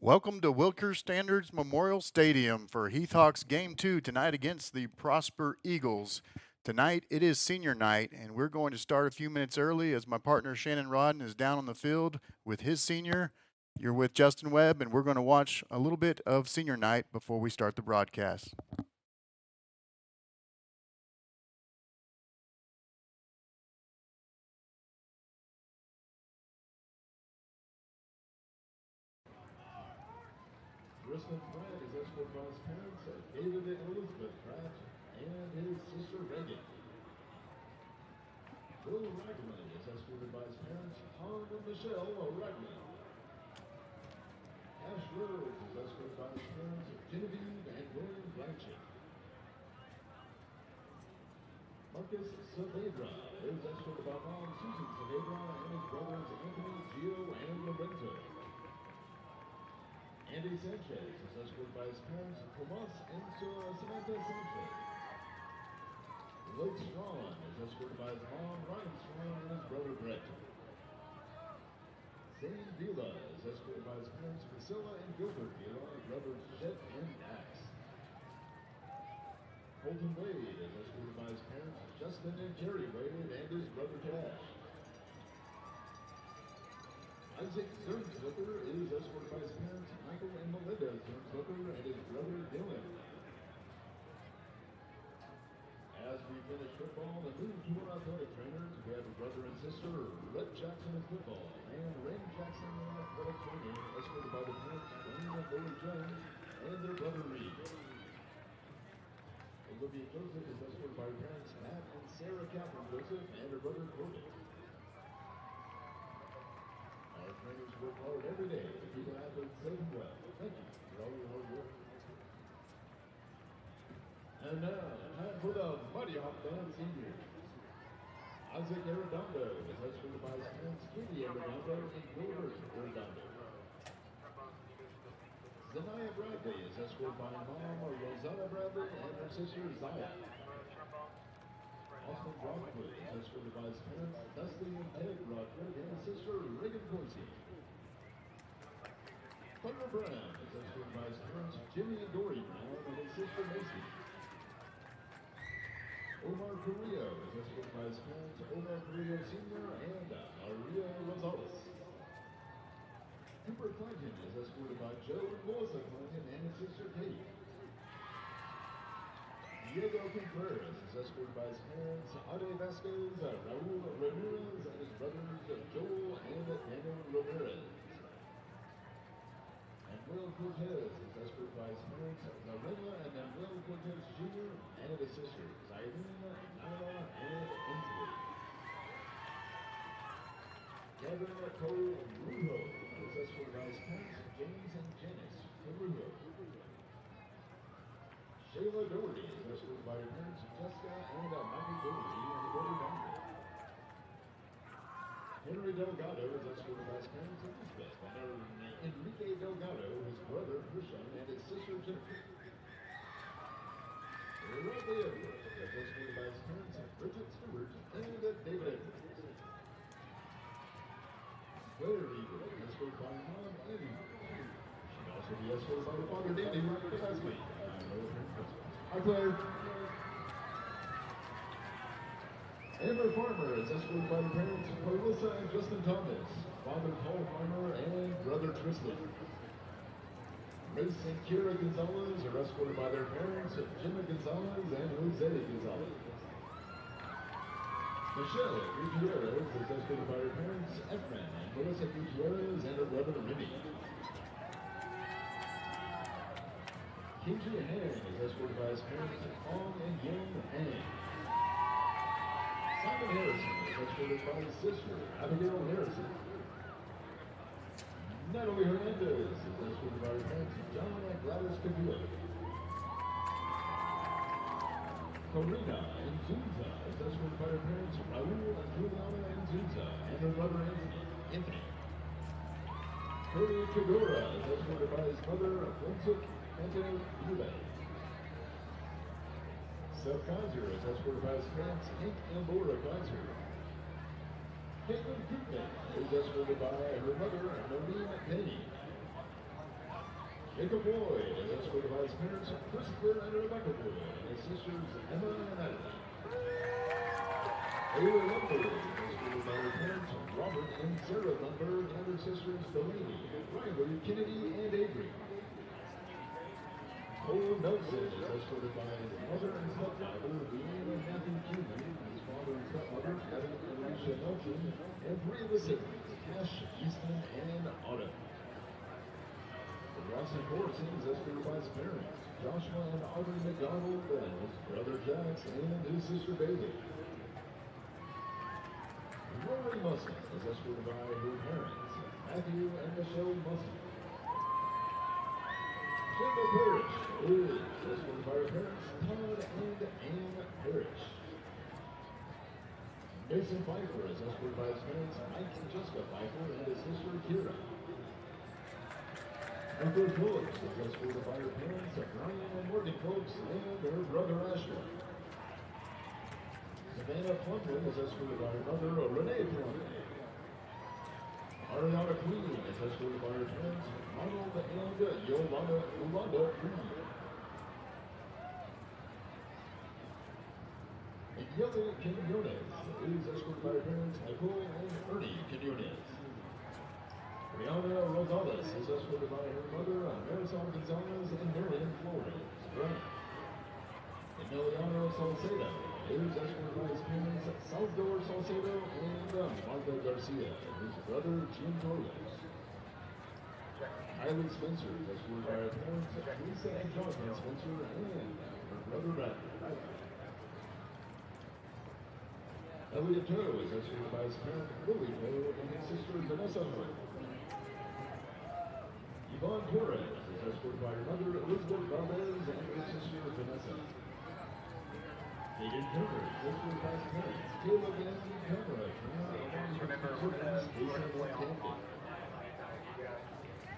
Welcome to Wilkers Standards Memorial Stadium for Heath Hawks Game 2 tonight against the Prosper Eagles. Tonight it is senior night, and we're going to start a few minutes early as my partner Shannon Rodden is down on the field with his senior. You're with Justin Webb, and we're going to watch a little bit of senior night before we start the broadcast. Christmas Pratt is escorted by his parents, David and Elizabeth Pratt, and his sister Reagan. Will Ragland is escorted by his parents, Tom and Michelle Ragland. Ash Rhodes is escorted by his parents, Genevieve and William Blanchett. Marcus Saavedra is escorted by mom Susan Saavedra and his brothers Anthony, Gio, and Lorenzo. Andy Sanchez is escorted by his parents, Tomas and Samantha Sanchez. Luke Strawn is escorted by his mom, Ryan Strawn, and his brother Brett. Zane Vila is escorted by his parents, Priscilla and Gilbert Vila, brothers Chet and Dax. Colton Wade is escorted by his parents, Justin and Jerry Wade, and his brother Cash. Isaac Zernslicker is escorted by his parents, Michael and Melinda Zernslicker, and his brother Dylan. As we finish football and move to our athletic trainers, we have a brother and sister, Rhett Jackson in football, and Rain Jackson in athletic training, escorted by the parents, Wayne and Lori Jones, and their brother Reed. Olivia Joseph is escorted by her parents, Matt and Sarah Catherine Joseph, and her brother Corbin. Our trainers work hard every day to keep our athletes safe and well. Thank you for all your hard work. And now, time for the Mighty Hawk Band seniors. Isaac Arredondo is escorted by his parents, Katie Arredondo and Gilbert Arredondo. Zanaya Bradley is escorted by mom, Rosanna Bradley, and her sister, Zaya. Austin Brockwood is escorted by his parents, Dusty and Ted Brockwood, and his sister, Reagan Corsi. Thunder Brown is escorted by his parents, Jimmy and Dory Brown, and his sister, Macy. Omar Carrillo is escorted by his parents, Omar Carrillo Sr. and Maria Rosales. Cooper Clinton is escorted by Joe and Melissa Clinton and his sister, Kate. Diego Contreras is escorted by his parents, Ade Vasquez, Raul Ramirez, and his brothers, Joel and Daniel Ramirez. And Will Cortez is escorted by his parents, Lorena and Manuel Cortez Jr. and his sisters, Irene, Nyla, and Inslee. Gavin Cole Rujo is escorted by his parents, James and Janice Rujo. Shayla Doherty is escorted by her parents, Jessica and Michael Doherty, and brother Daniel. Henry Delgado is escorted by his parents, Elizabeth, and Enrique Delgado, his brother Christian, and his sister Jennifer. Rodney Edwards is escorted by his parents, Bridget Stewart, and David Edwards. Claire Eagle is escorted by her mom, Annie. She can also be escorted by her father, Danny, the last week. Hi, Claire. Amber Farmer is escorted by her parents, Clarissa and Justin Thomas, father Paul Farmer, and brother Tristan. Grace and Kira Gonzalez are escorted by their parents, Jimmy Gonzalez and Jose Gonzalez. Michelle Gutierrez is escorted by her parents, Efren and Melissa Gutierrez, and her brother Remy. KJ Han is escorted by his parents, Ong and Yang Han. Simon Harrison is escorted by his sister, Abigail Harrison. Natalie Hernandez is escorted by her parents, John and Gladys Cavilla. Corina and Zunza is escorted by her parents, Raul and Juliana and Zunza, and her brother Anthony. Cody Kagura is escorted by his mother, Francis Anthony Ule. Seth Kaiser is escorted by his parents, Hank and Laura Kaiser. Caitlin Koopman is escorted by her mother, Noreen Penny. Jacob Boyd is escorted by his parents, Christopher and Rebecca Boyd, and his sisters, Emma and Natalie. Ayla Lumberg is escorted by her parents, Robert and Sarah Lumberg, and her sisters, Delaney, Riley, Kennedy, and Avery. Cole Nelson is escorted by his mother and stepfather, Leanne and Matthew Cuban, his father and stepmother, Kevin and Alicia Nelson, and three of the siblings, Cash, Easton, and Autumn. Rossi Morrison is escorted by his parents, Joshua and Audrey McDonald, and his brother Jax and his sister Bailey. Rory Musson is escorted by her parents, Matthew and Michelle Musson. Kendall Parrish is escorted by her parents, Todd and Ann Parrish. Mason Pfeiffer is escorted by his parents, Mike and Jessica Pfeiffer, and his sister Kira. Arthur Phillips is escorted by her parents, Brian and Morgan Phillips, and her brother Ashley. Savannah Plumlin is escorted by her mother, Renee Plumlin. Ariana Queen is escorted by her parents, Ronald and Yolanda Reed. And Yellow Quinones is escorted by her parents, Nicole and Ernie Quinones. Rihanna Rosales is escorted by her mother, Marisol Gonzalez and Marian Flores Brown. Emiliano Salcedo is escorted by his parents, Salvador Salcedo and Martha Garcia, and his brother Jim Torres. Kylie Spencer is escorted by her parents, Lisa and Jonathan Spencer, and her brother Bradley. Elliot Toe is escorted by his parent, Lily Toe, and his sister Vanessa Hood. Yvonne Torres is escorted by her mother, Elizabeth Valdez, and her sister, Vanessa. Hayden Turner is escorted by his parents, Caleb and Camera, along with her siblings, Jason and Camden.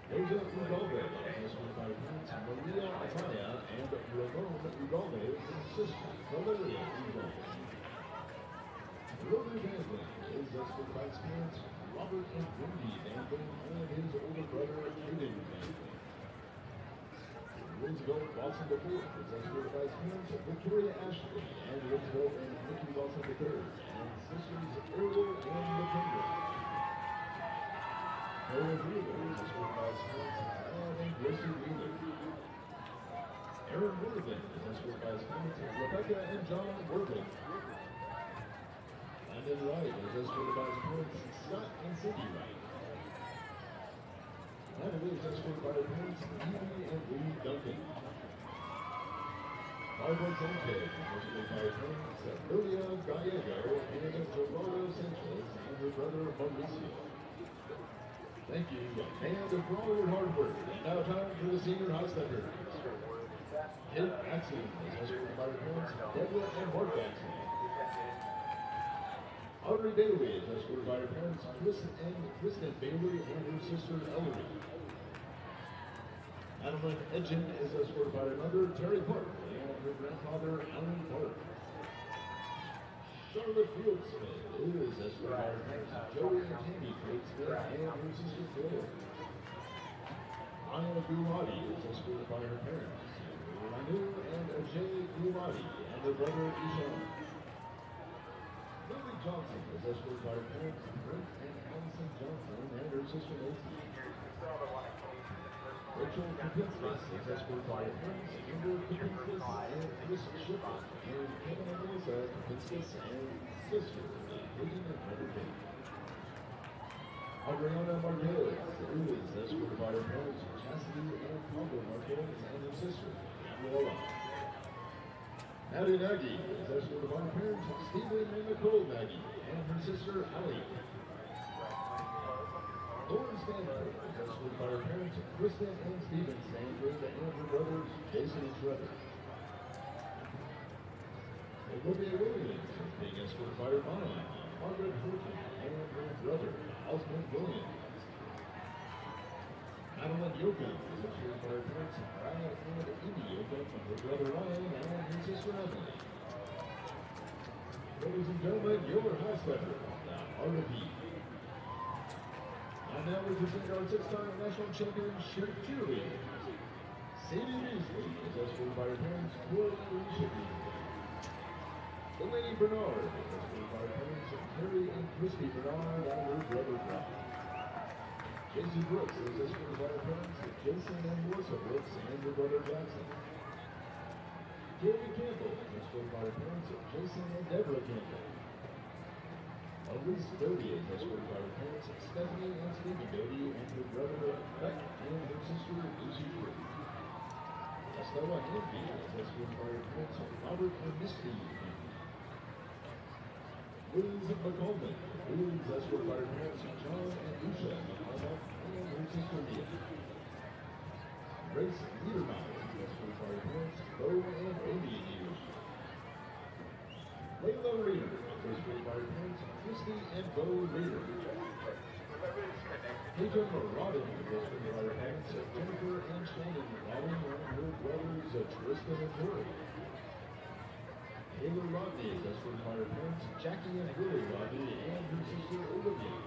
Deja Ugalde is escorted by her parents, Maria Amaya, and Ramon Ugalde, and his sister, Valeria Ugalde. Roder Vanlin is escorted by his parents, Robert and Wendy Vanlin, and his older brother, Aiden Vanlin. Roosevelt Lawson IV is escorted by his parents, Victoria Ashley, and Roosevelt and Nikki Lawson III, and sisters Ariel and Lakendra. Noah Wheeler is escorted by his parents, Anne and Gracie Wheeler. Aaron Worthing is escorted by his parents, Rebecca and John Worthing. Landon Wright is escorted by his parents, Scott and Cindy Wright. Natalie is escorted by her parents, Evie and Lee Duncan. Barbara Sanchez is escorted by her parents, Lilia Gallego and Gerardo Sanchez, and her brother Mauricio. Thank you, and for all your hard work. And now time for the senior high steppers. Kate Axon is escorted by her parents, Deborah and Mark Axon. Audrey Bailey is escorted by her parents, Kristen Bailey, and her sister Ellery. Adeline Edgen is escorted by her mother, Terry Park, and her grandfather, Alan Park. Charlotte Fieldsmith is escorted by her parents, Joey and Tammy Fieldsmith, and her sister Claire. Aya Gulati is escorted by her parents, Ranu and Ajay Gulati, and their brother Ishan. Lily Johnson is escorted by her parents, Brent and Allison Johnson, and her sister Lacey. Rachel Kapinskas is escorted by her parents, Amber Kapinskas and Chris Shipper, and Kevin and Melissa Kapinskas and sister, Hayden and Heather Kate. Adriana Marquez is escorted by her parents, Chastity and Pablo Marquez, and her sister, Gabriela. Maddie Nagy is escorted by her parents, Stephen and Nicole Nagy, and her sister, Allie. Lauren Stanford is escorted by her parents, Kristen and Stephen Stanford, and her brothers, Jason and Trevor. Olivia Williams is being escorted by her mom, Margaret Horton, and her brother, Osmond Williams. Madeline Yoakum is escorted by her parents, Ryan and Amy Yoakum, her brother Ryan, and her sister Emily. Ladies and gentlemen, your high stepper, the RV. And now we present our 6-time national championship cheerleaders. Sadie Beasley is escorted by her parents, Corey and Shipping. Delaney Bernard is escorted by her parents, Terry and Christy Bernard, and her brother Brock. Casey Brooks is escorted by her parents, Jason and Melissa Brooks, and her brother Jackson. Jamie Campbell is escorted by her parents, Jason and Deborah Campbell. Elise Doty is escorted by her parents, Stephanie and Stephen Doty, and her brother Beck and her sister Lucy Free. Estella Hanby is escorted by her parents, Robert and Misty Hanby. Liz McCollum is escorted by her parents, John and Lucia McCollum, and her sister Mia. Grace Niedermeyer is escorted by her parents, Bo and Amy Niedermeyer. Layla Reader is escorted by her parents, Christy and Bo Reader. Tatum Rodden is escorted by her parents, Jennifer and Shannon Rodden, and her brothers Tristan and Tori. Taylor Rodney is escorted by her parents, Jackie and Willie Rodney, and her sister Olivia.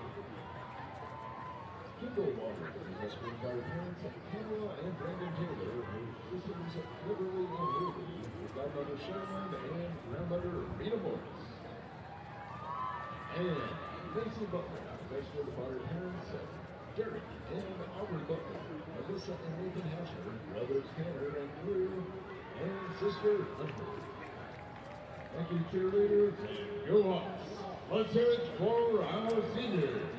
Kendall Waters is escorted by her parents, Pamela and Brandon Taylor, her sisters Beverly and Ruby, her godmother Sharon, and grandmother Rita Morris. And Nancy Butler is escorted by her parents, Derek and Aubrey Butler, Melissa and Nathan Hatcher, brothers Tanner and Drew, and sister Hunter. Thank you, cheerleaders. Go Hawks. Let's hear it for our seniors.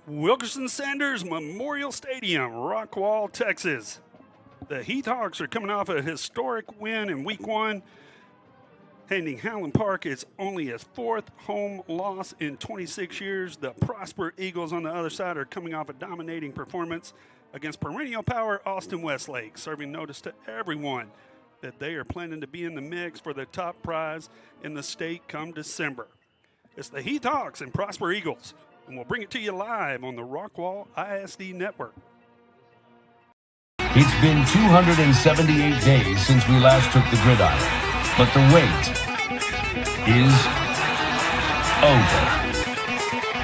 Wilkerson Sanders Memorial Stadium, Rockwall, Texas. The Heath Hawks are coming off a historic win in Week 1, handing Highland Park its only its fourth home loss in 26 years. The Prosper Eagles on the other side are coming off a dominating performance against perennial power Austin Westlake, serving notice to everyone that they are planning to be in the mix for the top prize in the state come December. It's the Heath Hawks and Prosper Eagles, and we'll bring it to you live on the Rockwall ISD Network. It's been 278 days since we last took the gridiron, but the wait is over.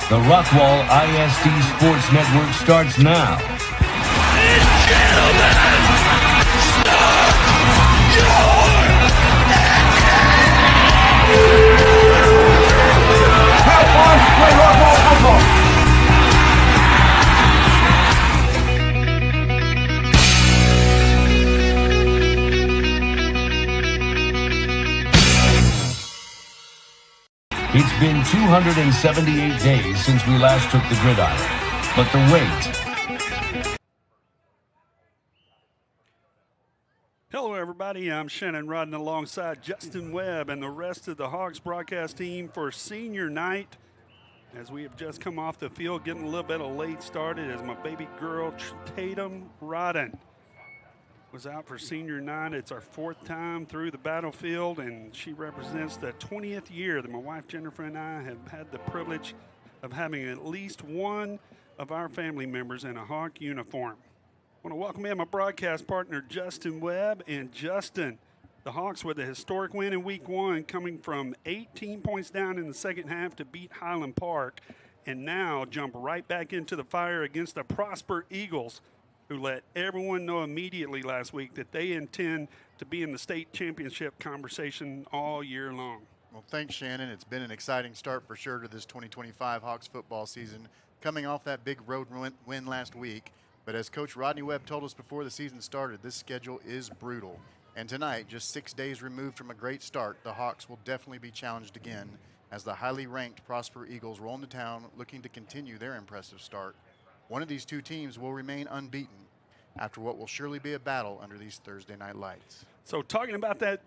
The Rockwall ISD Sports Network starts now. Have fun, play Rockwall football. It's been 278 days since we last took the gridiron, but the wait. Hello, everybody. I'm Shannon Rodden alongside Justin Webb and the rest of the Hawks broadcast team for senior night. As we have just come off the field, getting a little bit of late started as my baby girl, Tatum Rodden, was out for senior night. It's our fourth time through the battlefield, and she represents the 20th year that my wife Jennifer and I have had the privilege of having at least one of our family members in a Hawk uniform. I want to welcome in my broadcast partner, Justin Webb. And Justin, the Hawks with a historic win in Week 1, coming from 18 points down in the second half to beat Highland Park, and now jump right back into the fire against the Prosper Eagles, who let everyone know immediately last week that they intend to be in the state championship conversation all year long. Well, thanks, Shannon. It's been an exciting start for sure to this 2025 Hawks football season, coming off that big road win last week. But as Coach Rodney Webb told us before the season started, this schedule is brutal. And tonight, just 6 days removed from a great start, the Hawks will definitely be challenged again as the highly ranked Prosper Eagles roll into town looking to continue their impressive start. One of these two teams will remain unbeaten after what will surely be a battle under these Thursday night lights. So talking about that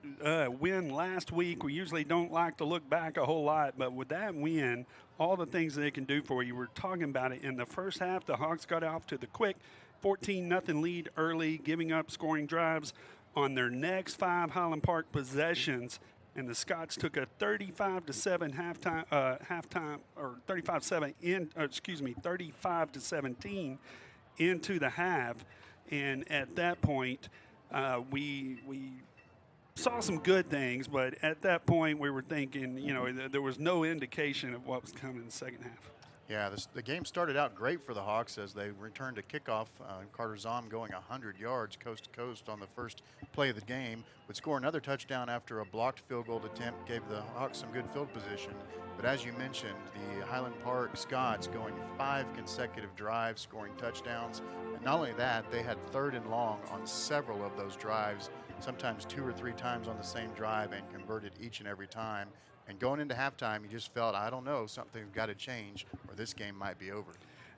win last week, we usually don't like to look back a whole lot, but with that win, all the things that they can do for you, we're talking about it. In the first half, the Hawks got off to the quick 14-0 lead early, giving up scoring drives on their next 5 Highland Park possessions, and the Scots took a 35-7 halftime, or 35-17 into the half. And at that point, we saw some good things, but at that point we were thinking, there was no indication of what was coming in the second half. Yeah, the game started out great for the Hawks as they returned to kickoff. Carter Zom going 100 yards coast to coast on the first play of the game, would score another touchdown after a blocked field goal attempt, gave the Hawks some good field position. But as you mentioned, the Highland Park Scots going 5 consecutive drives, scoring touchdowns. And not only that, they had 3rd and long on several of those drives, sometimes 2 or 3 times on the same drive, and converted each and every time. And going into halftime, you just felt, I don't know, something's got to change or this game might be over.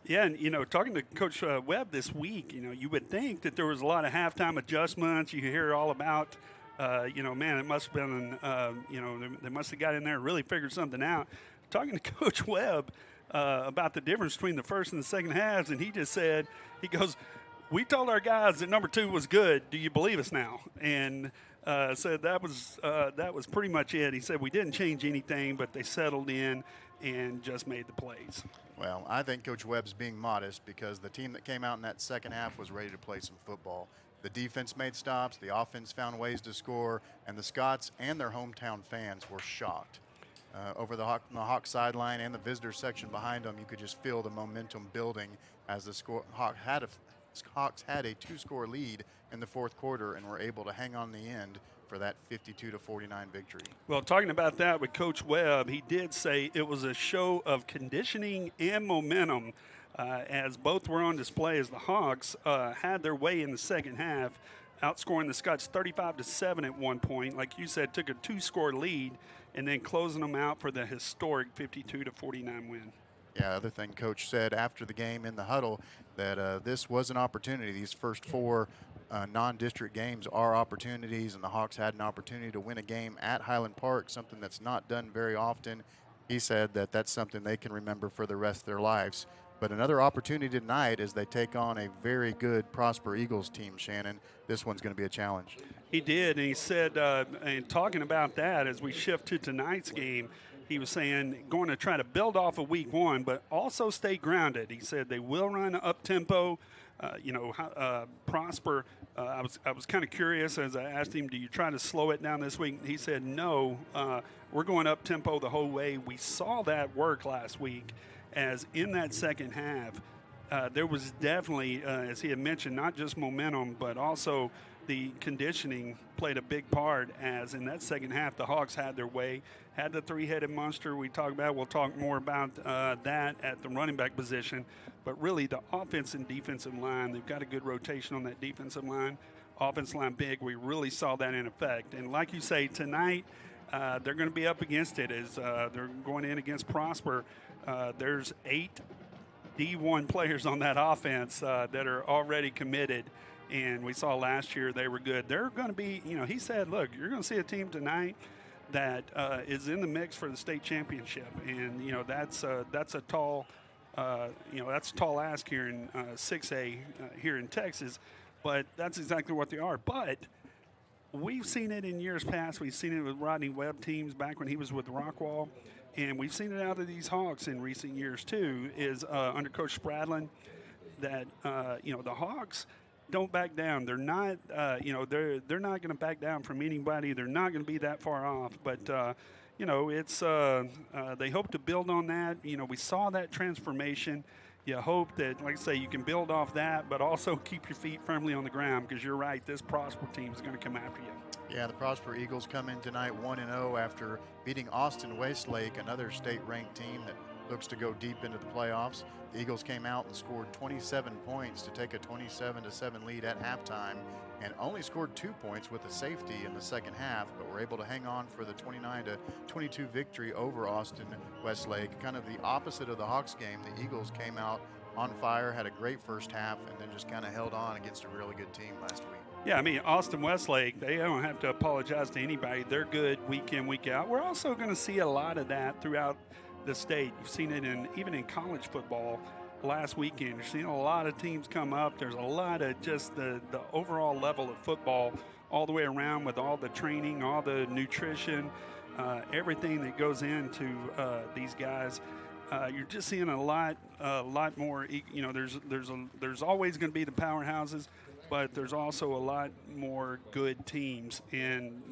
Yeah, and, talking to Coach Webb this week, you would think that there was a lot of halftime adjustments. You hear all about, man, it must have been, they must have got in there and really figured something out. Talking to Coach Webb about the difference between the first and the second halves, and he just said, he goes, we told our guys that number 2 was good. Do you believe us now? And said that was pretty much it. He said we didn't change anything, but they settled in and just made the plays. Well, I think Coach Webb's being modest because the team that came out in that second half was ready to play some football. The defense made stops, the offense found ways to score, and the Scots and their hometown fans were shocked. Over the Hawk sideline and the visitor section behind them, you could just feel the momentum building as the Hawks had a 2-score lead in the fourth quarter and were able to hang on the end for that 52-49 victory. Well, talking about that with Coach Webb, he did say it was a show of conditioning and momentum as both were on display as the Hawks had their way in the second half, outscoring the Scots 35-7 at one point. Like you said, took a 2-score lead and then closing them out for the historic 52-49 win. Yeah, other thing Coach said after the game in the huddle that this was an opportunity. These first four non-district games are opportunities, and the Hawks had an opportunity to win a game at Highland Park, something that's not done very often. He said that that's something they can remember for the rest of their lives. But another opportunity tonight as they take on a very good Prosper Eagles team, Shannon. This one's going to be a challenge. He did, and he said, and talking about that as we shift to tonight's game, he was saying going to try to build off of week one, but also stay grounded. He said they will run up tempo. Prosper. I was kind of curious as I asked him, "Do you try to slow it down this week?" He said, "No, we're going up tempo the whole way." We saw that work last week, as in that second half, there was definitely, as he had mentioned, not just momentum, but also the conditioning played a big part, as in that second half the Hawks had their way, had the three-headed monster we talked about. We'll talk more about that at the running back position, but really the offense and defensive line, they've got a good rotation on that defensive line. Offensive line big, we really saw that in effect. And like you say, tonight they're going to be up against it as they're going in against Prosper. There's 8 D1 players on that offense that are already committed. And we saw last year they were good. They're going to be, he said, look, you're going to see a team tonight that is in the mix for the state championship. And, that's a tall, that's a tall ask here in 6A here in Texas. But that's exactly what they are. But we've seen it in years past. We've seen it with Rodney Webb teams back when he was with Rockwall. And we've seen it out of these Hawks in recent years, too, is under Coach Spradlin that, the Hawks – don't back down. They're not, they're not going to back down from anybody. They're not going to be that far off. But, it's they hope to build on that. We saw that transformation. You hope that, like I say, you can build off that, but also keep your feet firmly on the ground because you're right. This Prosper team is going to come after you. Yeah, the Prosper Eagles come in tonight 1-0 after beating Austin Westlake, another state-ranked team that looks to go deep into the playoffs. The Eagles came out and scored 27 points to take a 27-7 lead at halftime and only scored 2 points with a safety in the second half, but were able to hang on for the 29-22 victory over Austin Westlake. Kind of the opposite of the Hawks game. The Eagles came out on fire, had a great first half, and then just kind of held on against a really good team last week. Yeah, I mean, Austin Westlake, they don't have to apologize to anybody. They're good week in, week out. We're also going to see a lot of that throughout the state. You've seen it even in college football last weekend. You're seeing a lot of teams come up. There's a lot of just the overall level of football all the way around with all the training, all the nutrition, everything that goes into these guys. You're just seeing a lot more. There's always going to be the powerhouses, but there's also a lot more good teams, and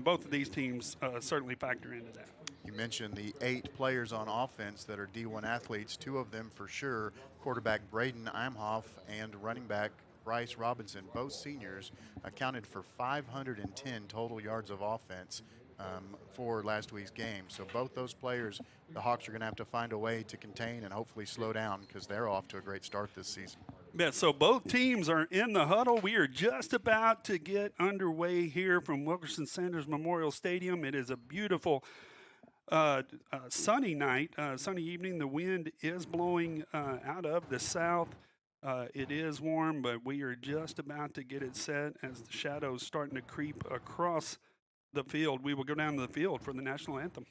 both of these teams certainly factor into that. You mentioned the 8 players on offense that are D1 athletes, 2 of them for sure, quarterback Braden Imhoff and running back Bryce Robinson, both seniors, accounted for 510 total yards of offense for last week's game. So both those players, the Hawks are going to have to find a way to contain and hopefully slow down because they're off to a great start this season. Yeah, so both teams are in the huddle. We are just about to get underway here from Wilkerson Sanders Memorial Stadium. It is a beautiful sunny night, sunny evening. The wind is blowing out of the south. It is warm, but we are just about to get it set as the shadows starting to creep across the field. We will go down to the field for the national anthem.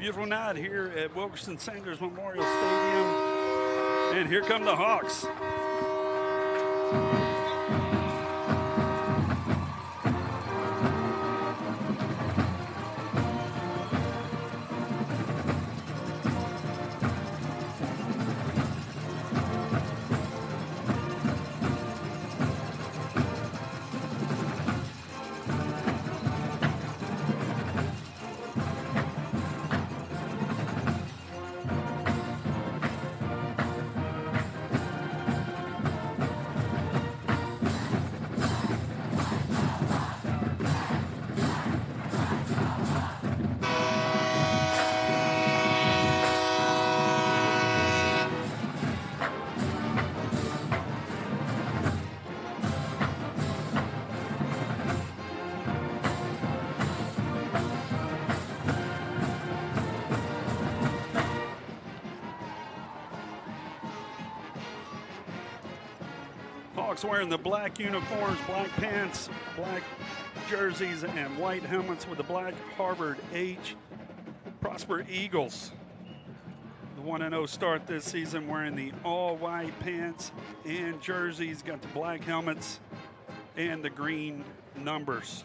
Beautiful night here at Wilkerson Sanders Memorial Stadium. And here come the Hawks. Hawks wearing the black uniforms, black pants, black jerseys, and white helmets with the black Harvard H. Prosper Eagles, the 1-0 start this season, wearing the all-white pants and jerseys, got the black helmets and the green numbers.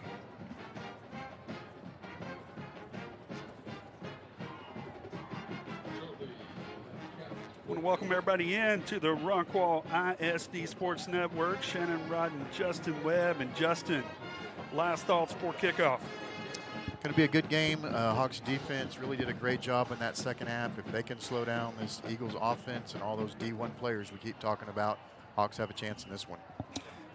I want to welcome everybody in to the Rockwall ISD Sports Network. Shannon Rodden, Justin Webb, and Justin, last thoughts for kickoff. Going to be a good game. Hawks defense really did a great job in that second half. If they can slow down this Eagles offense and all those D1 players we keep talking about, Hawks have a chance in this one.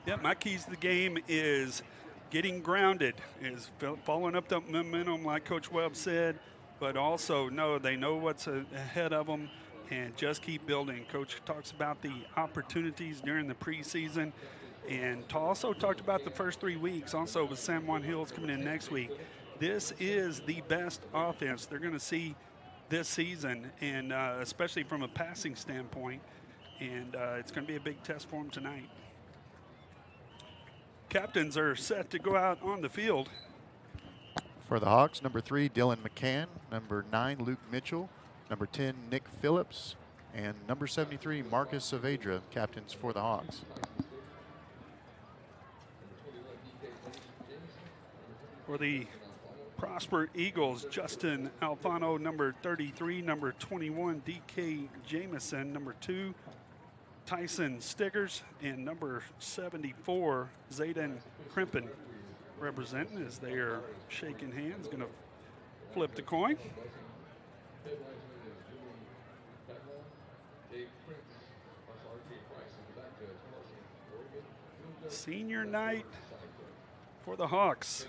Yeah, my keys to the game is getting grounded, is following up the momentum like Coach Webb said, but also they know what's ahead of them, and just keep building. Coach talks about the opportunities during the preseason, and also talked about the first 3 weeks, also with San Juan Hills coming in next week. This is the best offense they're going to see this season, and especially from a passing standpoint, and it's going to be a big test for them tonight. Captains are set to go out on the field. For the Hawks, number 3, Dylan McCann, number 9, Luke Mitchell, number 10, Nick Phillips, and number 73, Marcus Saavedra, captains for the Hawks. For the Prosper Eagles, Justin Alfano, number 33, number 21, DK Jamison, number 2, Tyson Stiggers, and number 74, Zayden Crimpen, representing as they are shaking hands. Going to flip the coin. Senior night for the Hawks.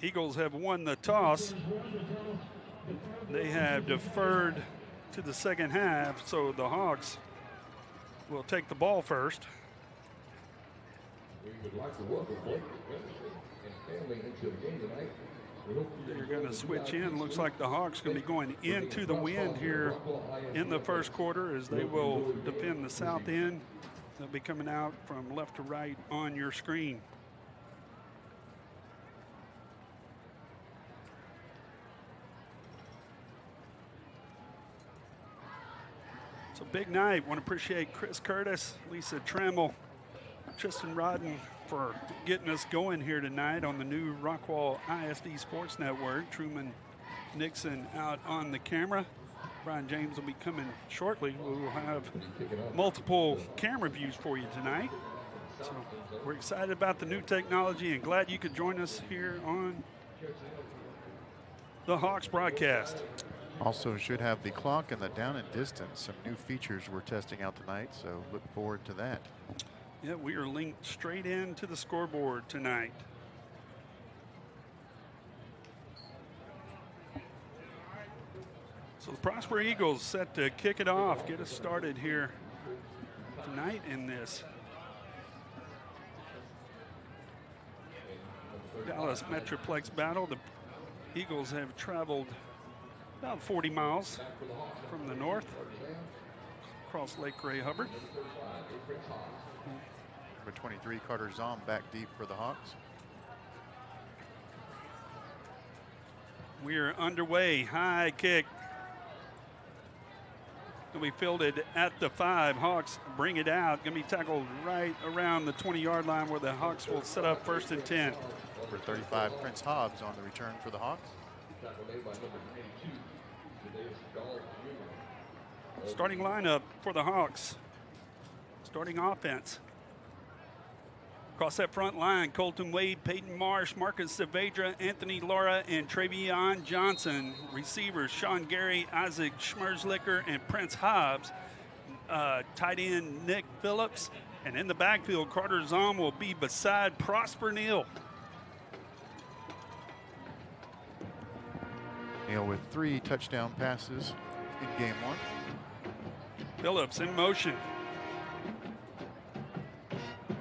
Eagles have won the toss. They have deferred to the second half, so the Hawks will take the ball first. We would like to welcome Blake and family into the game tonight. They're going to switch in. Looks like the Hawks going to be going into the wind here in the first quarter as they will defend the south end. They'll be coming out from left to right on your screen. It's a big night. Want to appreciate Chris Curtis, Lisa Trammell, Tristan Rodden for getting us going here tonight on the new Rockwall ISD Sports Network. Truman Nixon out on the camera. Brian James will be coming shortly. We will have multiple camera views for you tonight. So we're excited about the new technology and glad you could join us here on the Hawks broadcast. Also should have the clock and the down and distance, some new features we're testing out tonight, so look forward to that. Yeah, we are linked straight into the scoreboard tonight. So the Prosper Eagles set to kick it off, get us started here tonight in this Dallas Metroplex battle. The Eagles have traveled about 40 miles from the north. across Lake Ray Hubbard. Number 23, Carter Zom, back deep for the Hawks. We're underway. High kick. Going to be fielded at the 5. Hawks bring it out. Going to be tackled right around the 20-yard line where the Hawks will set up 1st and 10. Number 35, Prince Hobbs on the return for the Hawks. Starting lineup for the Hawks. Starting offense. Across that front line, Colton Wade, Peyton Marsh, Marcus Saavedra, Anthony Laura, and Travion Johnson. Receivers, Sean Gary, Isaac Schmerzlicker, and Prince Hobbs. Tight end, Nick Phillips. And in the backfield, Carter Zom will be beside Prosper Neal. Neal with 3 touchdown passes in game 1. Phillips in motion.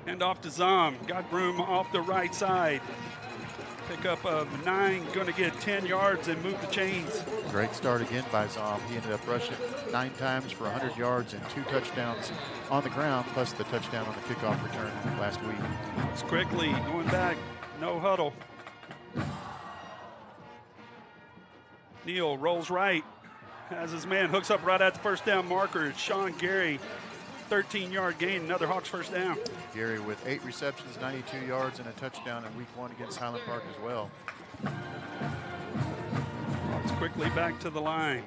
Hand off to Zom. Got room off the right side. Pickup of 9, going to get 10 yards and move the chains. Great start again by Zom. He ended up rushing 9 times for 100 yards and 2 touchdowns on the ground, plus the touchdown on the kickoff return last week. It's quickly going back. No huddle. Neal rolls right. Has his man, hooks up right at the first down marker. It's Sean Gary. 13-yard gain, another Hawks first down. Gary with 8 receptions, 92 yards, and a touchdown in week 1 against Highland Park as well. Hawks quickly back to the line.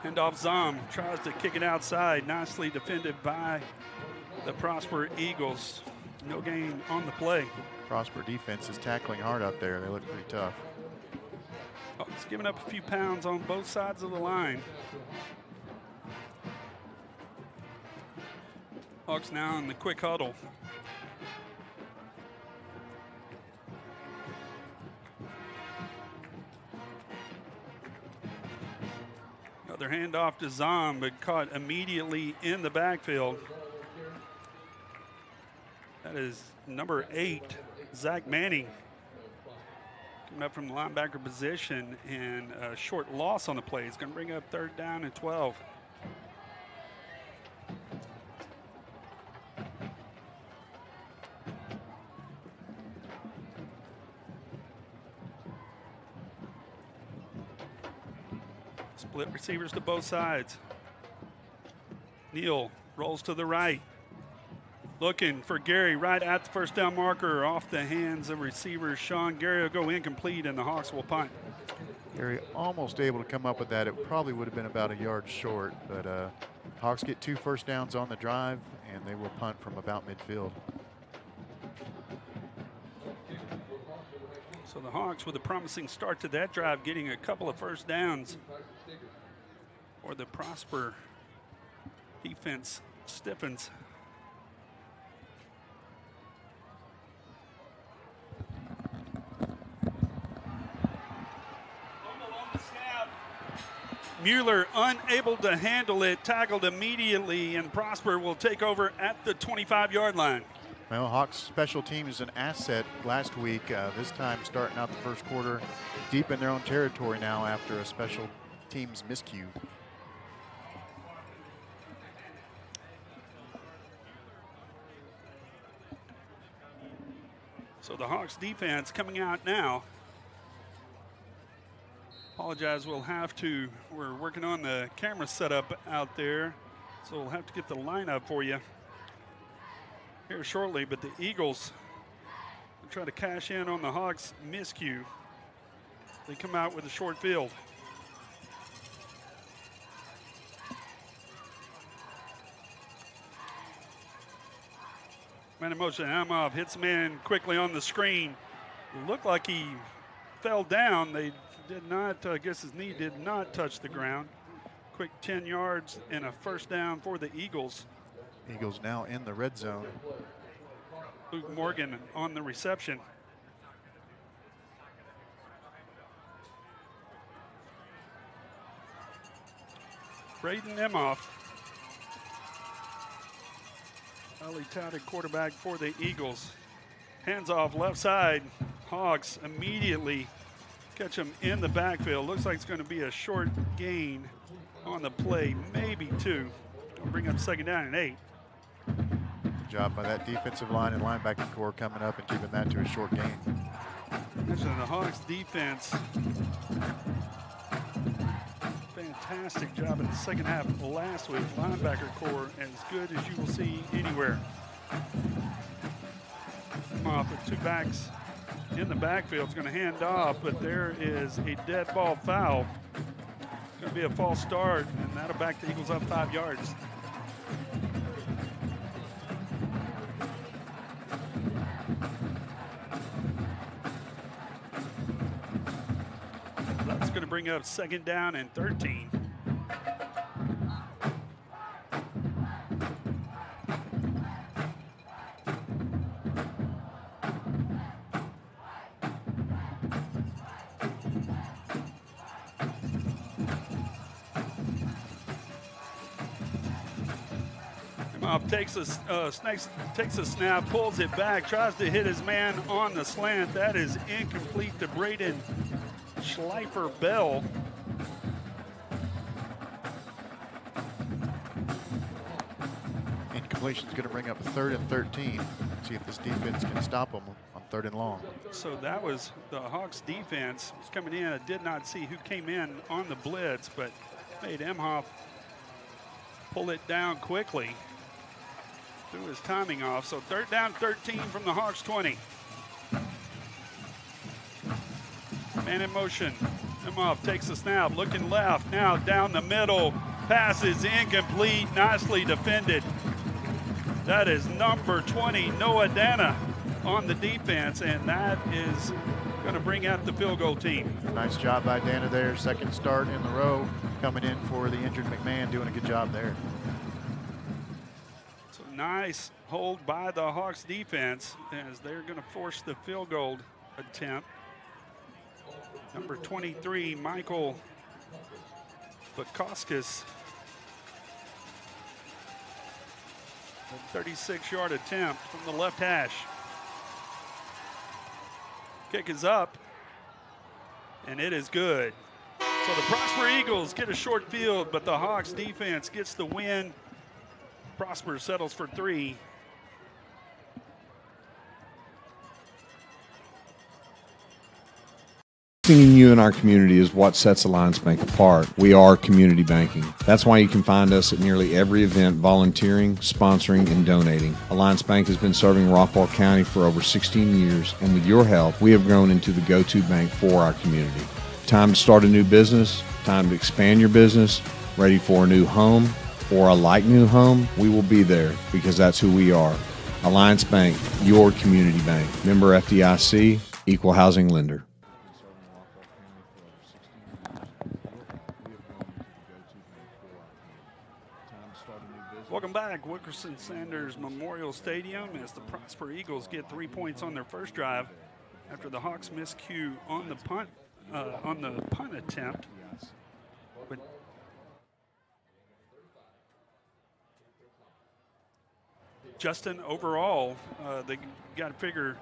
Handoff Zom tries to kick it outside. Nicely defended by the Prosper Eagles. No gain on the play. Prosper defense is tackling hard out there. They look pretty tough. Hawks giving up a few pounds on both sides of the line. Hawks now in the quick huddle. Another handoff to Zom, but caught immediately in the backfield. That is number 8, Zach Manning. Coming up from the linebacker position, and a short loss on the play. It's going to bring up 3rd down and 12. Split receivers to both sides. Neal rolls to the right. Looking for Gary right at the first down marker, off the hands of receivers. Sean Gary will go incomplete, and the Hawks will punt. Gary almost able to come up with that. It probably would have been about a yard short, but Hawks get 2 first downs on the drive, and they will punt from about midfield. So the Hawks with a promising start to that drive, getting a couple of first downs. Or the Prosper defense stiffens. Mueller unable to handle it, tackled immediately, and Prosper will take over at the 25-yard line. Well, Hawks special team is an asset last week. This time starting out the first quarter deep in their own territory now after a special teams miscue. So the Hawks defense coming out now. Apologize, we're working on the camera setup out there, so we'll have to get the lineup for you here shortly. But the Eagles will try to cash in on the Hawks miscue. They come out with a short field. Man in motion, Amov hits the man quickly on the screen. Looked like he fell down. They did not, I guess his knee did not touch the ground. Quick 10 yards and a first down for the Eagles. Eagles now in the red zone. Luke Morgan on the reception. Braden Emhoff, highly touted quarterback for the Eagles. Hands off left side. Hawks immediately catch him in the backfield. Looks like it's going to be a short gain on the play, maybe 2. Gonna bring up second down and 8. Good job by that defensive line and linebacker core coming up and keeping that to a short gain. Mentioned the Hawks defense. Fantastic job in the second half last week. Linebacker core as good as you will see anywhere. Off with 2 backs in the backfield. It's going to hand off, but there is a dead ball foul. It's going to be a false start, and that'll back the Eagles up 5 yards. That's going to bring up second down and 13. Takes a snap, pulls it back, tries to hit his man on the slant. That is incomplete to Braden Schleifer-Bell. Incompletion is going to bring up 3rd and 13. See if this defense can stop them on 3rd and long. So that was the Hawks defense was coming in. I did not see who came in on the blitz, but made Emhoff pull it down quickly. Threw his timing off. So 3rd down, 13 from the Hawks 20. Man in motion. Emhoff takes the snap, looking left, now down the middle. Pass is incomplete, nicely defended. That is number 20, Noah Dana, on the defense, and that is going to bring out the field goal team. Nice job by Dana there. 2nd start in the row, coming in for the injured McMahon, doing a good job there. Nice hold by the Hawks defense as they're going to force the field goal attempt. Number 23, Michael Bukoskis. A 36-yard attempt from the left hash. Kick is up, and it is good. So the Prosper Eagles get a short field, but the Hawks defense gets the win. Prosper settles for 3. Investing in you and our community is what sets Alliance Bank apart. We are community banking. That's why you can find us at nearly every event volunteering, sponsoring, and donating. Alliance Bank has been serving Rockwall County for over 16 years, and with your help, we have grown into the go-to bank for our community. Time to start a new business, time to expand your business, ready for a new home, or a like new home, we will be there because that's who we are. Alliance Bank, your community bank. Member FDIC, equal housing lender. Welcome back, Wilkerson Sanders Memorial Stadium, as the Prosper Eagles get 3 points on their first drive after the Hawks miscue on the punt attempt. But Justin, overall, they got to figure,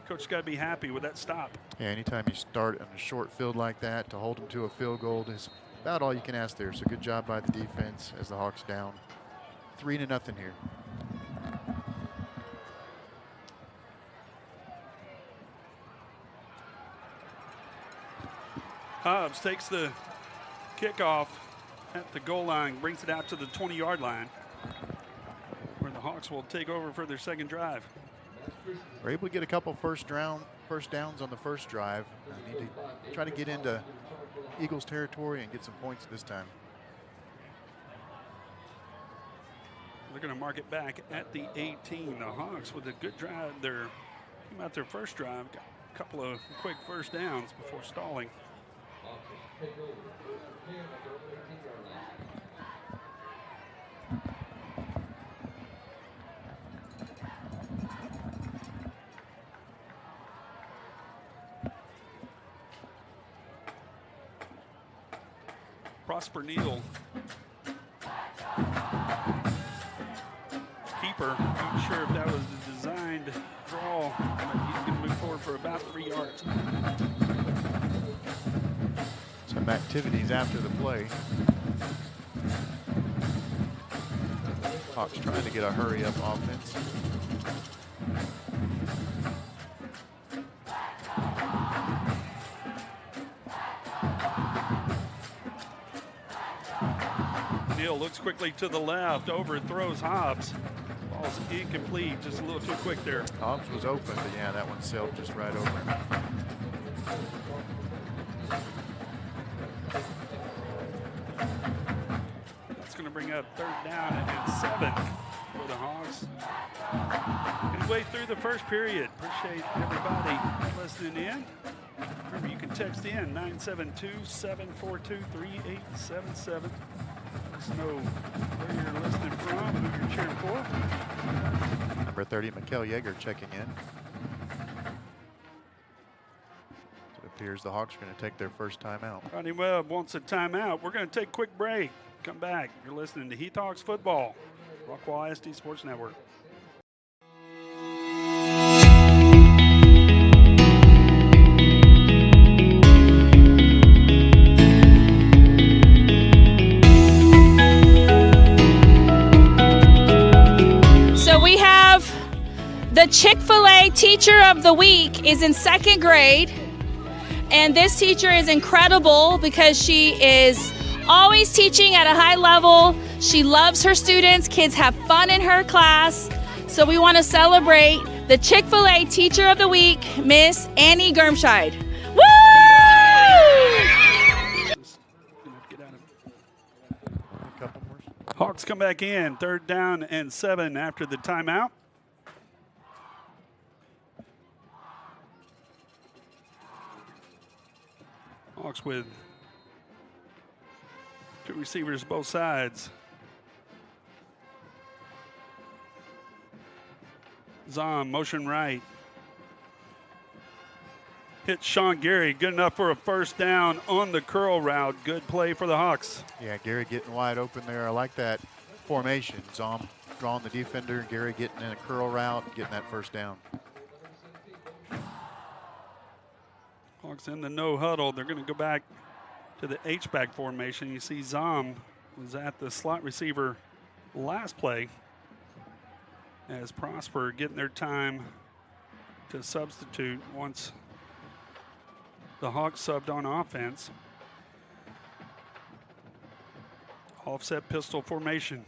coach got to be happy with that stop. Yeah, anytime you start on a short field like that, to hold them to a field goal is about all you can ask there. So good job by the defense as the Hawks down 3-0 here. Hobbs takes the kickoff at the goal line, brings it out to the 20-yard line, where the Hawks will take over for their second drive. We're able to get a couple first downs on the first drive. I need to try to get into Eagles territory and get some points this time. They're going to mark it back at the 18. The Hawks with a good drive. They're out their first drive, got a couple of quick first downs before stalling. Prosper Neal, keeper. Not sure if that was a designed draw, but he's going to move forward for about 3 yards. random activities after the play. Hawks trying to get a hurry-up offense. Neal looks quickly to the left, overthrows Hobbs. Ball's incomplete, just a little too quick there. Hobbs was open, but yeah, that one sailed just right over him. That's going to bring up 3rd down and 7 for the Hawks. Midway through the first period. Appreciate everybody listening in. Remember, you can text in 972-742-3877. Let us know where you're listening from, who you're cheering for. Number 30, Mikkel Yeager checking in. So it appears the Hawks are going to take their first timeout. Rodney Webb wants a timeout. We're going to take a quick break. Come back. You're listening to Heath Hawks football. Rockwall ISD Sports Network. The Chick-fil-A Teacher of the Week is in 2nd grade, and this teacher is incredible because she is always teaching at a high level. She loves her students. Kids have fun in her class. So we want to celebrate the Chick-fil-A Teacher of the Week, Miss Annie Germscheid. Woo! Hawks come back in, 3rd down and 7 after the timeout. Hawks with 2 receivers both sides. Zom, motion right. Hits Sean Gary, good enough for a 1st down on the curl route. Good play for the Hawks. Yeah, Gary getting wide open there. I like that formation. Zom drawing the defender, Gary getting in a curl route, getting that 1st down. Hawks in the no huddle. They're going to go back to the H-back formation. You see Zom was at the slot receiver last play as Prosper getting their time to substitute once the Hawks subbed on offense. Offset pistol formation.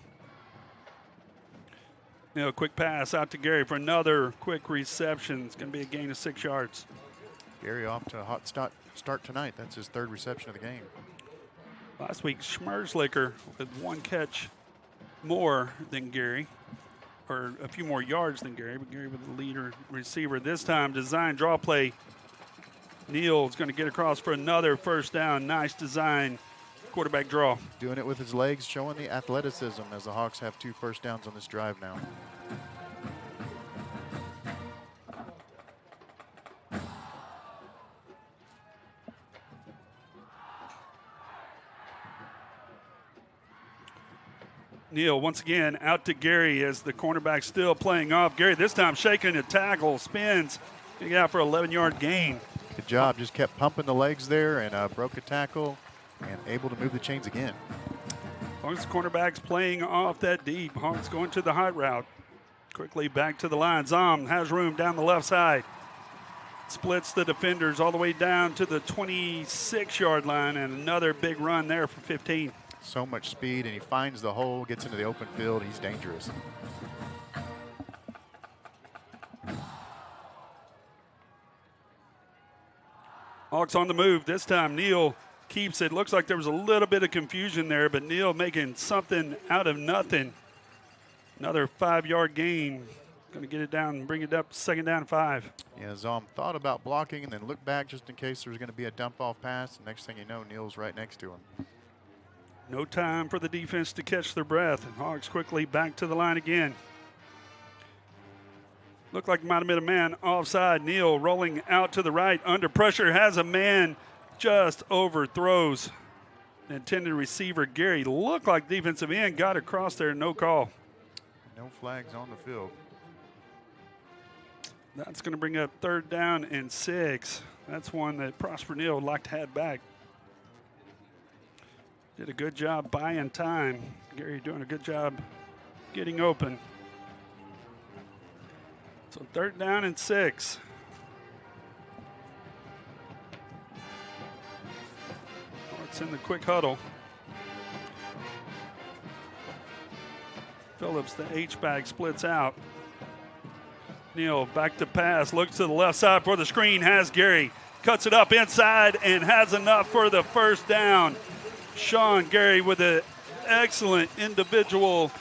Now a quick pass out to Gary for another quick reception. It's going to be a gain of 6 yards. Gary off to a hot start tonight. That's his 3rd reception of the game. Last week, Schmerzlicker with 1 catch more than Gary, or a few more yards than Gary, but Gary with the leader receiver. This time, design draw play. Neal's going to get across for another 1st down. Nice design, quarterback draw. Doing it with his legs, showing the athleticism as the Hawks have 2 1st downs on this drive now. Neal once again out to Gary as the cornerback still playing off. Gary this time shaking a tackle, spins, getting out for an 11-yard gain. Good job, just kept pumping the legs there and broke a tackle and able to move the chains again. Hawks cornerbacks playing off that deep. Hawks going to the hot route. Quickly back to the line. Zom has room down the left side. Splits the defenders all the way down to the 26-yard line, and another big run there for 15. So much speed, and he finds the hole, gets into the open field. He's dangerous. Hawks on the move. This time, Neal keeps it. Looks like there was a little bit of confusion there, but Neal making something out of nothing. Another 5-yard gain. Going to get it down and bring it up 2nd down and 5. Yeah, Zom thought about blocking and then looked back just in case there was going to be a dump-off pass. And next thing you know, Neal's right next to him. No time for the defense to catch their breath. And Hawks quickly back to the line again. Looked like it might have been a man offside. Neal rolling out to the right. Under pressure, has a man, just overthrows the intended receiver. Gary looked like defensive end, got across there, no call. No flags on the field. That's going to bring up 3rd down and 6. That's one that Prosper Neal would like to have back. Did a good job buying time. Gary doing a good job getting open. So 3rd down and 6. It's in the quick huddle. Phillips, the H-back, splits out. Neal back to pass, looks to the left side for the screen, has Gary. Cuts it up inside and has enough for the 1st down. Sean Gary with an excellent individual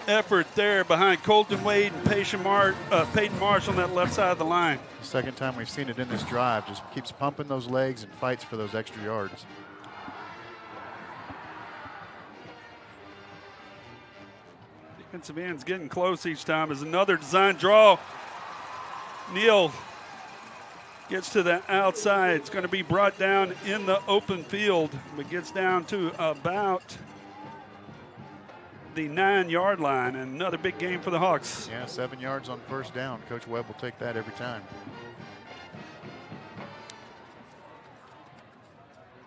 effort there behind Colton Wade and Peyton Marsh on that left side of the line. Second time we've seen it in this drive. Just keeps pumping those legs and fights for those extra yards. Defensive end's getting close each time as another design draw. Neal gets to the outside. It's going to be brought down in the open field, but gets down to about the 9-yard line. And another big game for the Hawks. Yeah, 7 yards on 1st down. Coach Webb will take that every time.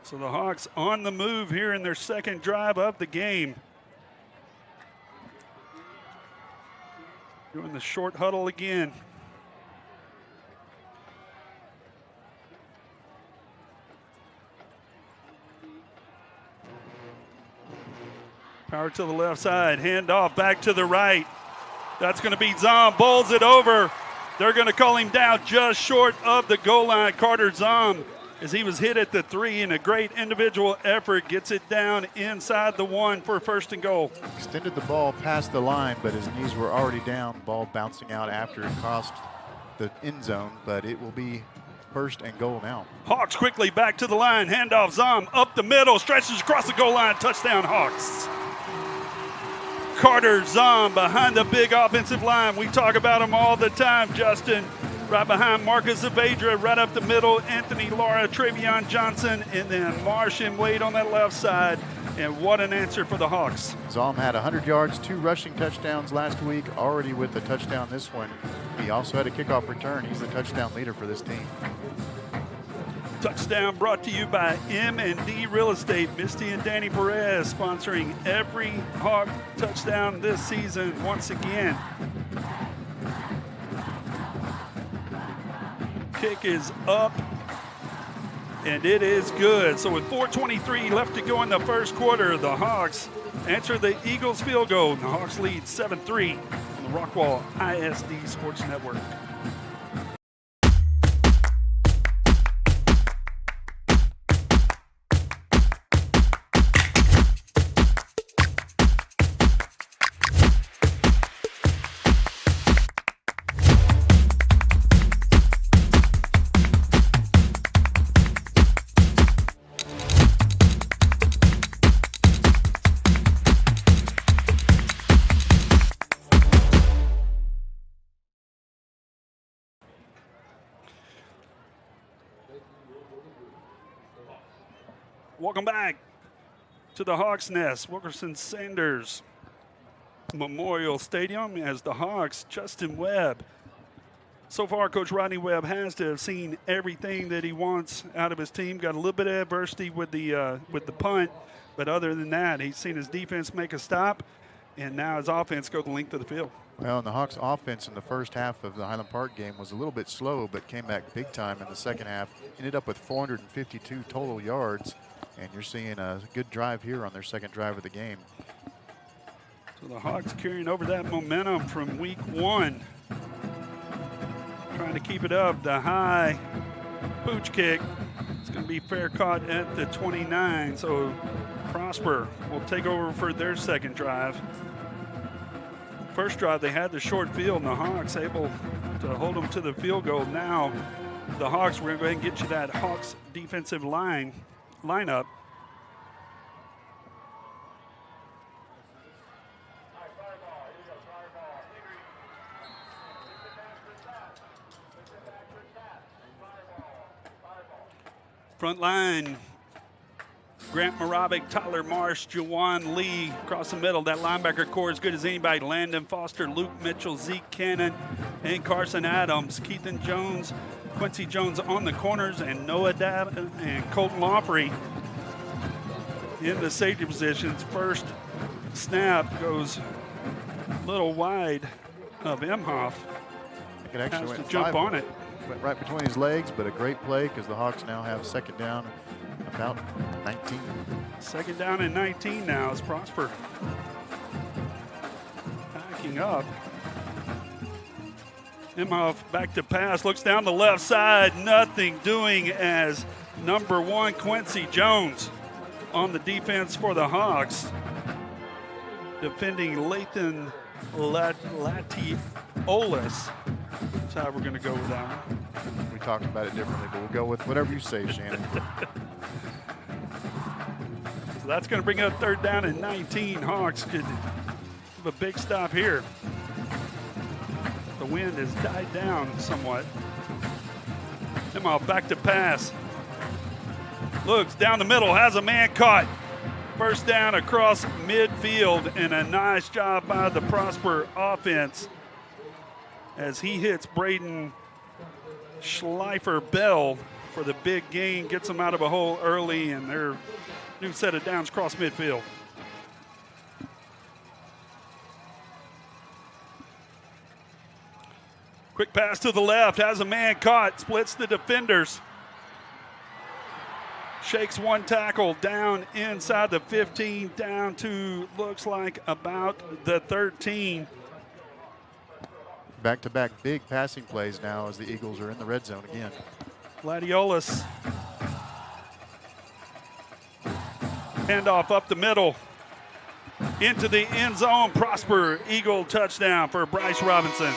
So the Hawks on the move here in their 2nd drive of the game. Doing the short huddle again. Power to the left side, handoff back to the right. That's going to be Zom, bowls it over. They're going to call him down just short of the goal line. Carter Zom, as he was hit at the 3 in a great individual effort, gets it down inside the 1 for 1st and goal. Extended the ball past the line, but his knees were already down. Ball bouncing out after it crossed the end zone, but it will be 1st and goal now. Hawks quickly back to the line. Handoff Zom up the middle, stretches across the goal line. Touchdown Hawks. Carter Zom behind the big offensive line. We talk about him all the time, Justin. Right behind Marcus Zavedra, right up the middle, Anthony Lara, Travion Johnson, and then Marsh and Wade on that left side. And what an answer for the Hawks. Zom had 100 yards, 2 rushing touchdowns last week, already with a touchdown this one. He also had a kickoff return. He's the touchdown leader for this team. Touchdown brought to you by M&D Real Estate. Misty and Danny Perez sponsoring every Hawk touchdown this season once again. Kick is up, and it is good. So with 4:23 left to go in the 1st quarter, the Hawks answer the Eagles field goal. The Hawks lead 7-3 on the Rockwall ISD Sports Network. Welcome back to the Hawks Nest, Wilkerson Sanders Memorial Stadium, as the Hawks, Justin Webb. So far, Coach Rodney Webb has to have seen everything that he wants out of his team. Got a little bit of adversity with the punt, but other than that, he's seen his defense make a stop, and now his offense go the length of the field. Well, and the Hawks offense in the 1st half of the Highland Park game was a little bit slow, but came back big time in the 2nd half. Ended up with 452 total yards. And you're seeing a good drive here on their 2nd drive of the game. So the Hawks carrying over that momentum from week 1. Trying to keep it up. The high pooch kick. It's going to be fair caught at the 29. So Prosper will take over for their 2nd drive. First drive, they had the short field, and the Hawks able to hold them to the field goal. Now the Hawks, we're going to go ahead and get you that Hawks defensive lineup. Front line, Grant Moravik, Tyler Marsh, Jawan Lee across the middle. That linebacker core as good as anybody. Landon Foster, Luke Mitchell, Zeke Cannon, and Carson Adams. Keithan Jones, Quincy Jones on the corners, and Noah Dab and Colton Lawfrey in the safety positions. First snap goes a little wide of Emhoff. It actually Has to went jump on it. Went right between his legs, but a great play because the Hawks now have second down about 19. Second down and 19 now as Prosper backing up. Emhoff back to pass, looks down the left side, nothing doing as number 1 Quincy Jones on the defense for the Hawks. Defending Lathan Latiolis. That's how we're going to go with that one. We talked about it differently, but we'll go with whatever you say, Shannon. So that's going to bring up third down and 19. Hawks could have a big stop here. The wind has died down somewhat. Emhoff back to pass. Looks down the middle, has a man caught. First down across midfield, and a nice job by the Prosper offense as he hits Braden Schleifer-Bell for the big gain, gets them out of a hole early, and their new set of downs cross midfield. Quick pass to the left, has a man caught, splits the defenders. Shakes one tackle down inside the 15, down to looks like about the 13. Back-to-back big passing plays now as the Eagles are in the red zone again. Latiolis. Handoff up the middle. Into the end zone. Prosper Eagle touchdown for Bryce Robinson.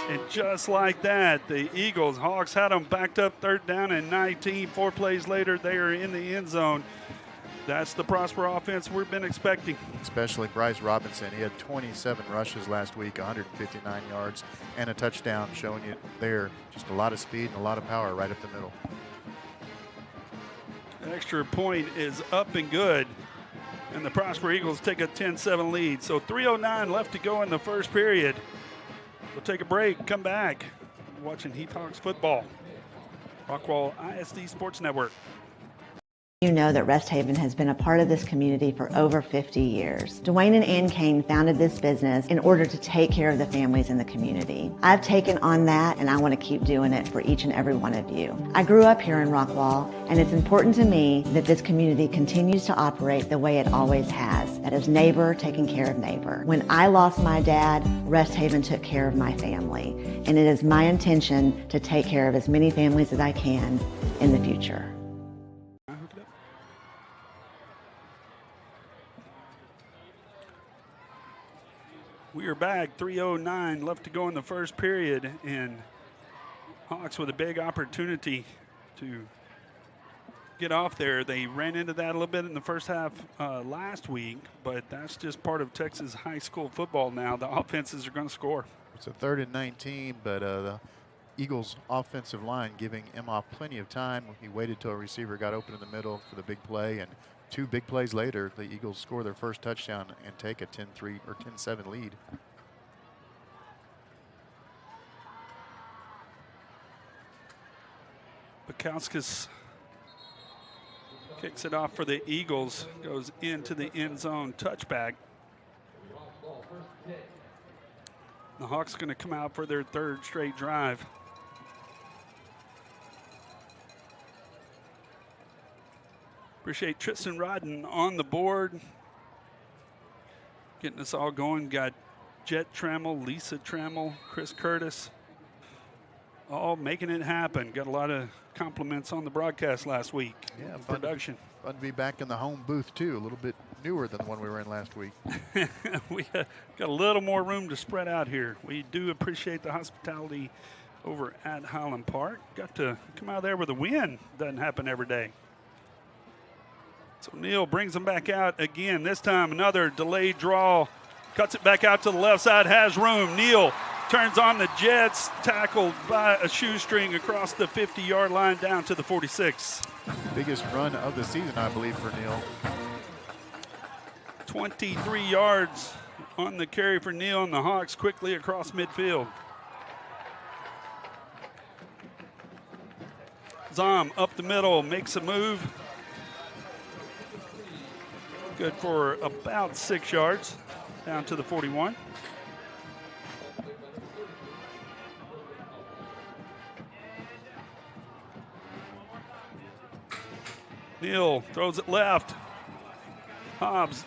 And just like that, the Eagles, Hawks had them backed up third down and 19. 4 plays later, they are in the end zone. That's the Prosper offense we've been expecting. Especially Bryce Robinson. He had 27 rushes last week, 159 yards, and a touchdown, showing you there just a lot of speed and a lot of power right up the middle. An extra point is up and good, and the Prosper Eagles take a 10-7 lead. So 3:09 left to go in the first period. We'll take a break, come back. Watching Heath Hawks football. Rockwall ISD Sports Network. You know that Rest Haven has been a part of this community for over 50 years. Dwayne and Ann Kane founded this business in order to take care of the families in the community. I've taken on that, and I want to keep doing it for each and every one of you. I grew up here in Rockwall, and it's important to me that this community continues to operate the way it always has. That is neighbor taking care of neighbor. When I lost my dad, Rest Haven took care of my family, and it is my intention to take care of as many families as I can in the future. We are back, 3:09 left to go in the first period, and Hawks with a big opportunity to get off there. They ran into that a little bit in the first half last week, but that's just part of Texas high school football now. The offenses are going to score. It's a 3rd and 19, but the Eagles offensive line giving Emhoff plenty of time. He waited till a receiver got open in the middle for the big play, and 2 big plays later, the Eagles score their first touchdown and take a 10-3 or 10-7 lead. Bukowskis kicks it off for the Eagles, goes into the end zone, touchback. The Hawks going to come out for their 3rd straight drive. Appreciate Tristan Rodden on the board, getting us all going. Got Jet Trammell, Lisa Trammell, Chris Curtis, all making it happen. Got a lot of compliments on the broadcast last week. Yeah, production. Fun to be back in the home booth too, a little bit newer than the one we were in last week. We got a little more room to spread out here. We do appreciate the hospitality over at Highland Park. Got to come out there with a win. Doesn't happen every day. So Neal brings them back out again. This time another delayed draw. Cuts it back out to the left side, has room. Neal turns on the Jets, tackled by a shoestring across the 50-yard line down to the 46. Biggest run of the season, I believe, for Neal. 23 yards on the carry for Neal, and the Hawks quickly across midfield. Zom up the middle, makes a move. Good for about 6 yards, down to the 41. Neal throws it left. Hobbs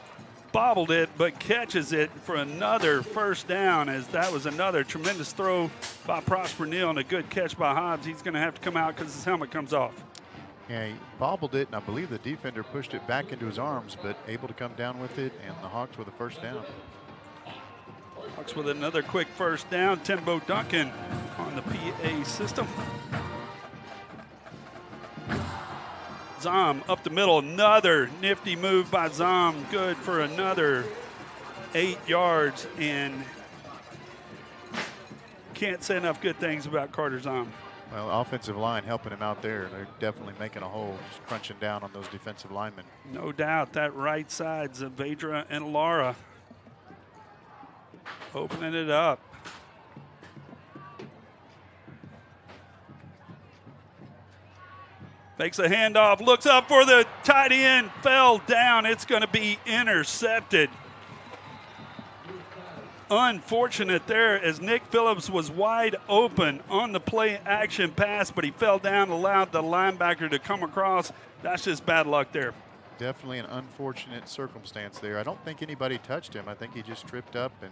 bobbled it, but catches it for another first down, as that was another tremendous throw by Prosper Neal and a good catch by Hobbs. He's going to have to come out because his helmet comes off. Yeah, he bobbled it, and I believe the defender pushed it back into his arms, but able to come down with it, and the Hawks with a first down. Hawks with another quick first down. Timbo Duncan on the PA system. Zom up the middle, another nifty move by Zom, good for another 8 yards, and can't say enough good things about Carter Zom. Well, offensive line helping him out there. They're definitely making a hole, just crunching down on those defensive linemen. No doubt, that right side, Zavedra and Lara opening it up. Makes a handoff, looks up for the tight end, fell down. It's going to be intercepted. Unfortunate there, as Nick Phillips was wide open on the play action pass, but he fell down, allowed the linebacker to come across. That's just bad luck there. Definitely an unfortunate circumstance there. I don't think anybody touched him. I think he just tripped up and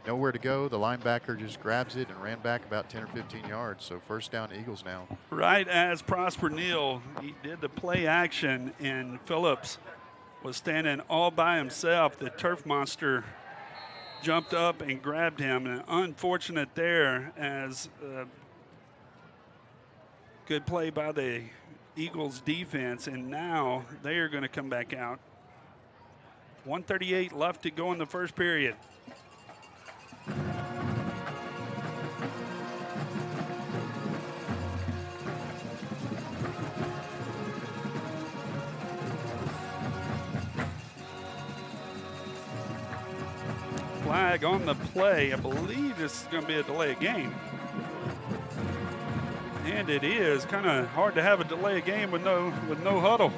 nowhere to go. The linebacker just grabs it and ran back about 10 or 15 yards. So first down Eagles now. Right as Prosper Neal, he did the play action, and Phillips was standing all by himself. The turf monster jumped up and grabbed him. And unfortunate there, as good play by the Eagles defense, and now they are going to come back out. 1:38 left to go in the first period. Flag on the play. I believe this is going to be a delay of game. And it is kind of hard to have a delay of game with no huddle.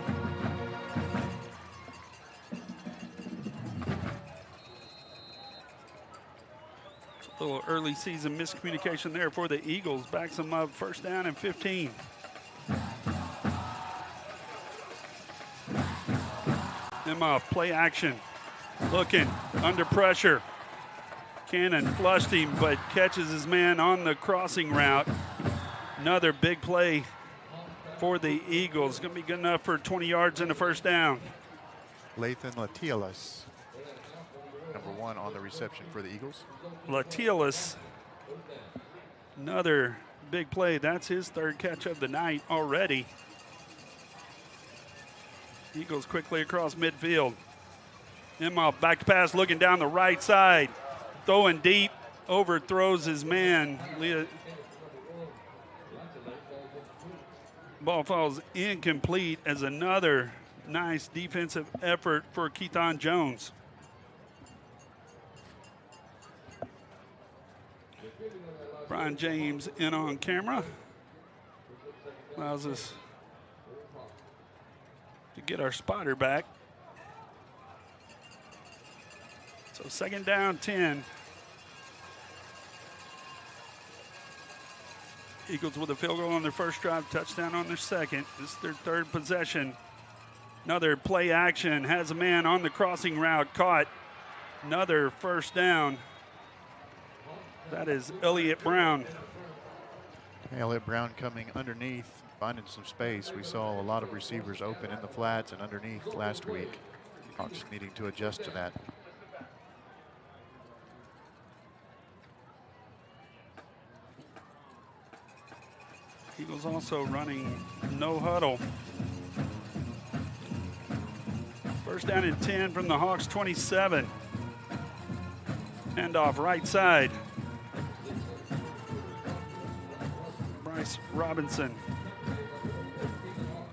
A little early season miscommunication there for the Eagles. Backs them up, first down and 15. Emma, play action. Looking, under pressure. Cannon flushed him, but catches his man on the crossing route. Another big play for the Eagles. Going to be good enough for 20 yards and a first down. Lathan Latilas, number 1 on the reception for the Eagles. Latilas, another big play. That's his third catch of the night already. Eagles quickly across midfield. Emma back to pass, looking down the right side. Throwing deep, overthrows his man. Ball falls incomplete, as another nice defensive effort for Keaton Jones. Brian James in on camera. Allows us to get our spotter back. So second down, 10. Eagles with a field goal on their first drive, touchdown on their second. This is their third possession. Another play action, has a man on the crossing route, caught. Another first down. That is Elliott Brown. Elliott Brown coming underneath, finding some space. We saw a lot of receivers open in the flats and underneath last week. Hawks needing to adjust to that. Eagles also running no huddle. First down and 10 from the Hawks 27. Handoff right side. Bryce Robinson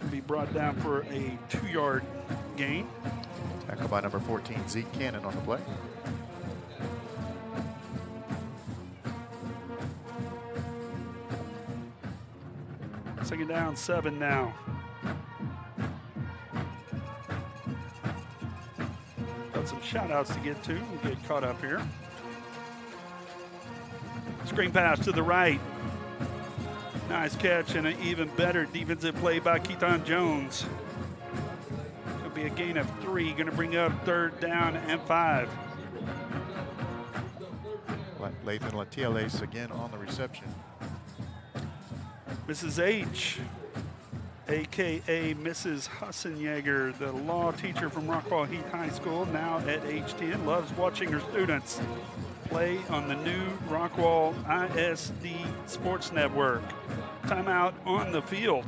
will be brought down for a 2-yard gain. Tackled by number 14, Zeke Cannon on the play. Second down, 7 now. some shout-outs to get to. We'll get caught up here. Screen pass to the right. Nice catch and an even better defensive play by Keaton Jones. It'll be a gain of 3, going to bring up 3rd down and 5. Lathan Latiales again on the reception. Mrs. H, a.k.a. Mrs. Hussenjager, the law teacher from Rockwall-Heath High School, now at age 10, loves watching her students play on the new Rockwall ISD Sports Network. Timeout on the field.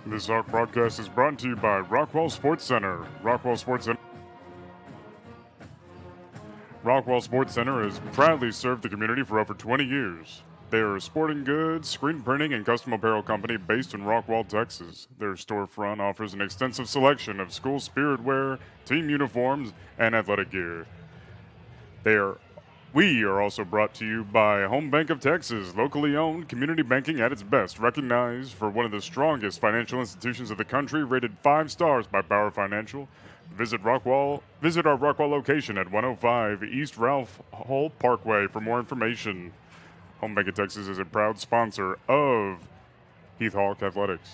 This Hawk broadcast is brought to you by Rockwall Sports Center. Rockwall Sports Center has proudly served the community for over 20 years. They are a sporting goods, screen printing, and custom apparel company based in Rockwall, Texas. Their storefront offers an extensive selection of school spirit wear, team uniforms, and athletic gear. We are also brought to you by Home Bank of Texas, locally owned community banking at its best, recognized for one of the strongest financial institutions of the country, rated 5 stars by Bauer Financial. Visit our Rockwall location at 105 East Ralph Hull Parkway for more information. Home Bank of Texas is a proud sponsor of Heath Hawk Athletics.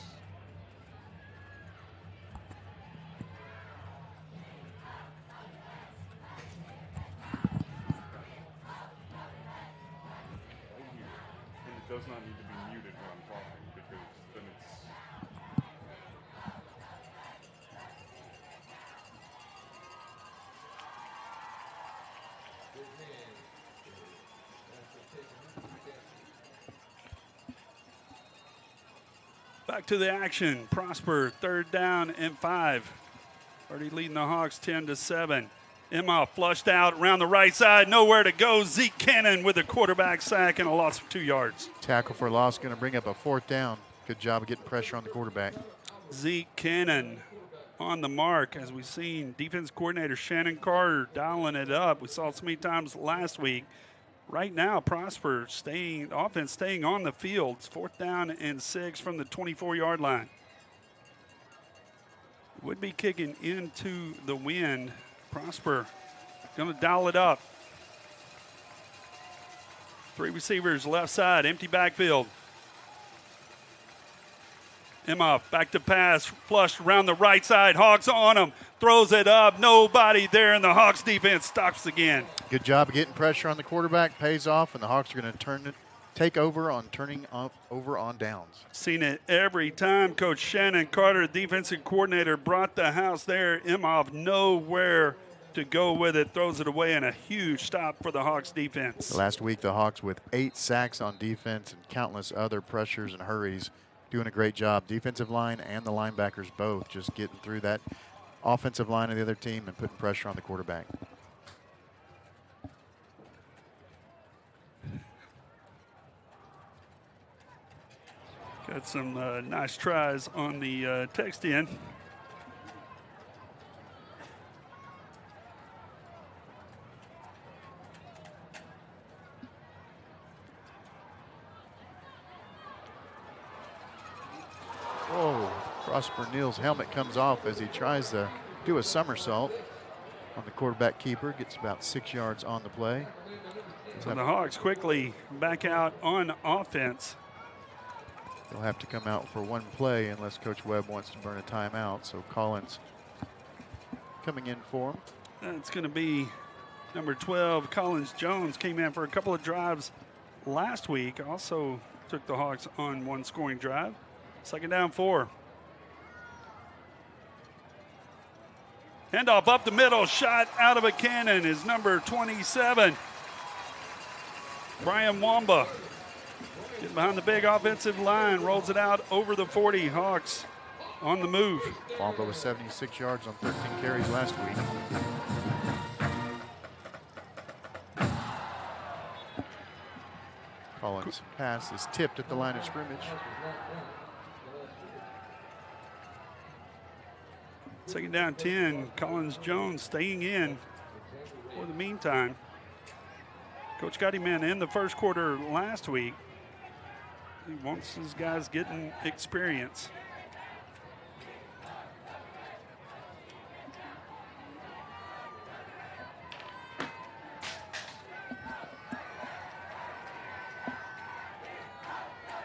It does not need to be muted when I'm talking because then it's... Back to the action. Prosper, 3rd down and 5. Already leading the Hawks 10-7. Emma flushed out around the right side. Nowhere to go. Zeke Cannon with a quarterback sack and a loss of 2 yards. Tackle for loss, going to bring up a 4th down. Good job of getting pressure on the quarterback. Zeke Cannon on the mark, as we've seen defense coordinator Shannon Carter dialing it up. We saw it so many times last week. Right now, Prosper offense staying on the field. It's 4th down and 6 from the 24-yard line. Would be kicking into the wind. Prosper going to dial it up. 3 receivers left side, empty backfield. Emma back to pass, flushed around the right side. Hawks on him, throws it up. Nobody there, and the Hawks defense stops again. Good job of getting pressure on the quarterback, pays off, and the Hawks are going to take over on turning over on downs. Seen it every time. Coach Shannon Carter, defensive coordinator, brought the house there. Imhoff nowhere to go with it, throws it away, and a huge stop for the Hawks defense. Last week, the Hawks with 8 sacks on defense and countless other pressures and hurries, doing a great job. Defensive line and the linebackers both just getting through that offensive line of the other team and putting pressure on the quarterback. Got some nice tries on the text in. Whoa, Prosper Neal's helmet comes off as he tries to do a somersault on the quarterback keeper. Gets about 6 yards on the play. So the Hawks quickly back out on offense. They'll have to come out for one play unless Coach Webb wants to burn a timeout. So Collins coming in for him. That's going to be number 12, Collins Jones. Came in for a couple of drives last week. Also took the Hawks on one scoring drive. 2nd down 4. Handoff up the middle, shot out of a cannon is number 27, Brian Wamba. Getting behind the big offensive line, rolls it out over the 40. Hawks on the move. Wamba with 76 yards on 13 carries last week. Collins' pass is tipped at the line of scrimmage. 2nd down 10. Collins Jones staying in for the meantime. Coach got him in the first quarter last week. He wants his guys getting experience.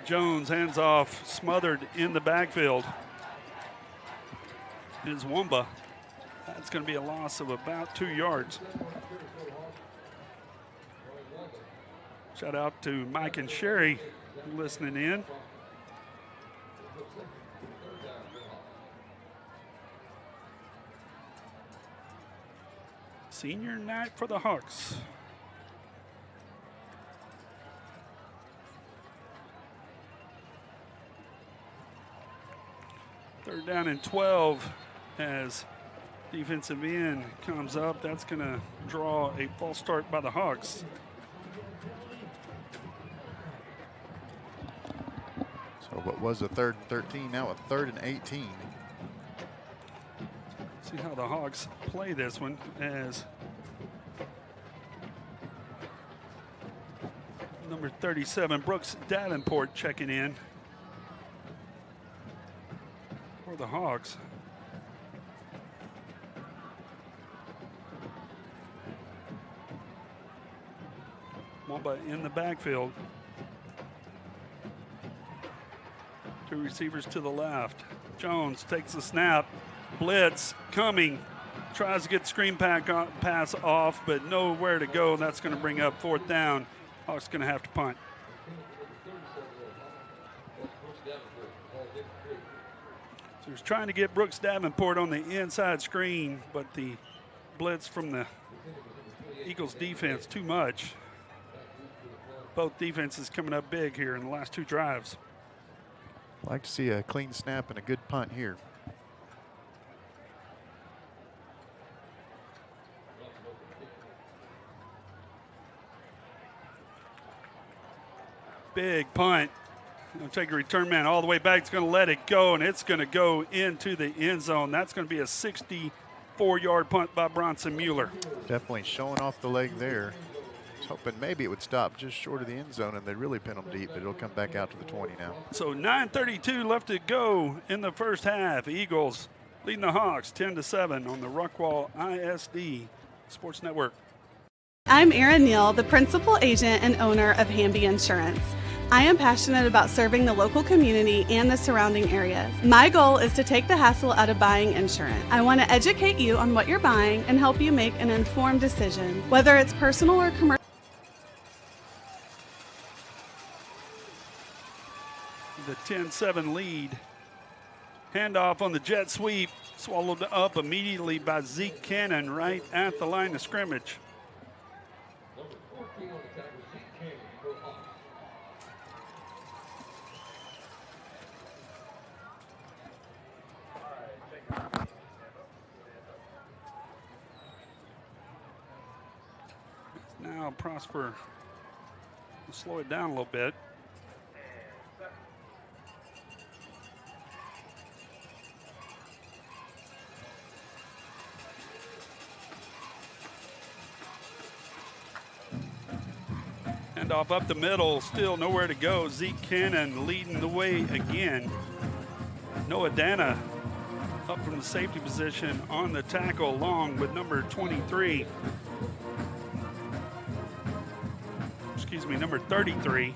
Jones hands off, smothered in the backfield. Is Wumba. That's going to be a loss of about 2 yards. Shout out to Mike and Sherry listening in. Senior night for the Hawks. Third down and 12 as defensive end comes up. That's going to draw a false start by the Hawks. So what was a 3rd and 13, now a 3rd and 18. See how the Hawks play this one as number 37, Brooks Davenport, checking in for the Hawks. Wumba in the backfield. 2 receivers to the left. Jones takes the snap. Blitz coming. Tries to get the screen pass off, but nowhere to go. That's going to bring up 4th down. Hawks going to have to punt. So he's trying to get Brooks Davenport on the inside screen, but the blitz from the Eagles defense too much. Both defenses coming up big here in the last 2 drives. Like to see a clean snap and a good punt here. Big punt. Going to take a return man all the way back. It's going to let it go, and it's going to go into the end zone. That's going to be a 64-yard punt by Bronson Mueller. Definitely showing off the leg there. I was hoping maybe it would stop just short of the end zone and they really pin them deep, but it'll come back out to the 20 now. So 9:32 left to go in the first half. Eagles leading the Hawks 10-7 on the Rockwall ISD Sports Network. I'm Erin Neal, the principal agent and owner of Hamby Insurance. I am passionate about serving the local community and the surrounding areas. My goal is to take the hassle out of buying insurance. I want to educate you on what you're buying and help you make an informed decision, whether it's personal or commercial. The 10-7 lead. Handoff on the jet sweep, swallowed up immediately by Zeke Cannon right at the line of scrimmage. Now Prosper will slow it down a little bit. Handoff up the middle, still nowhere to go. Zeke Cannon leading the way again. Noah Dana up from the safety position on the tackle along with number 23. Excuse me, number 33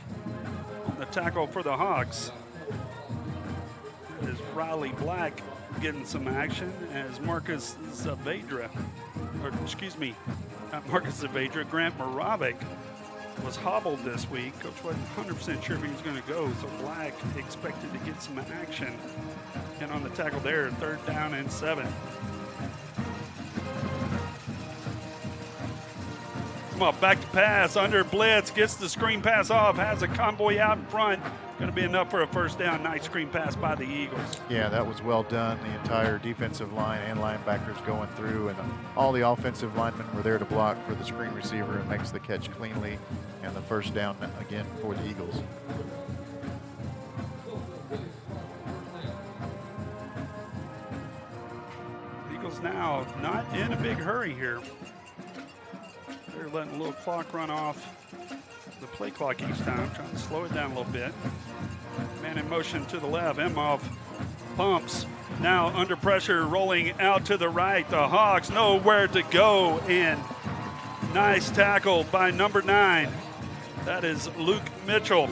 on the tackle for the Hawks. That is Riley Black getting some action as Marcus Zavedra, or excuse me, not Marcus Zavedra, Grant Moravik was hobbled this week. Coach wasn't 100% sure if he was going to go, so Black expected to get some action. And on the tackle there, 3rd down and 7. Come on, back to pass, under blitz, gets the screen pass off, has a convoy out in front. Going to be enough for a 1st down. Nice screen pass by the Eagles. Yeah, that was well done. The entire defensive line and linebackers going through, and all the offensive linemen were there to block for the screen receiver and makes the catch cleanly, and the 1st down again for the Eagles. Eagles now not in a big hurry here. They're letting a little clock run off the play clock each time, trying to slow it down a little bit. Man in motion to the left. Emhoff pumps. Now under pressure, rolling out to the right. The Hawks know where to go, and nice tackle by number 9. That is Luke Mitchell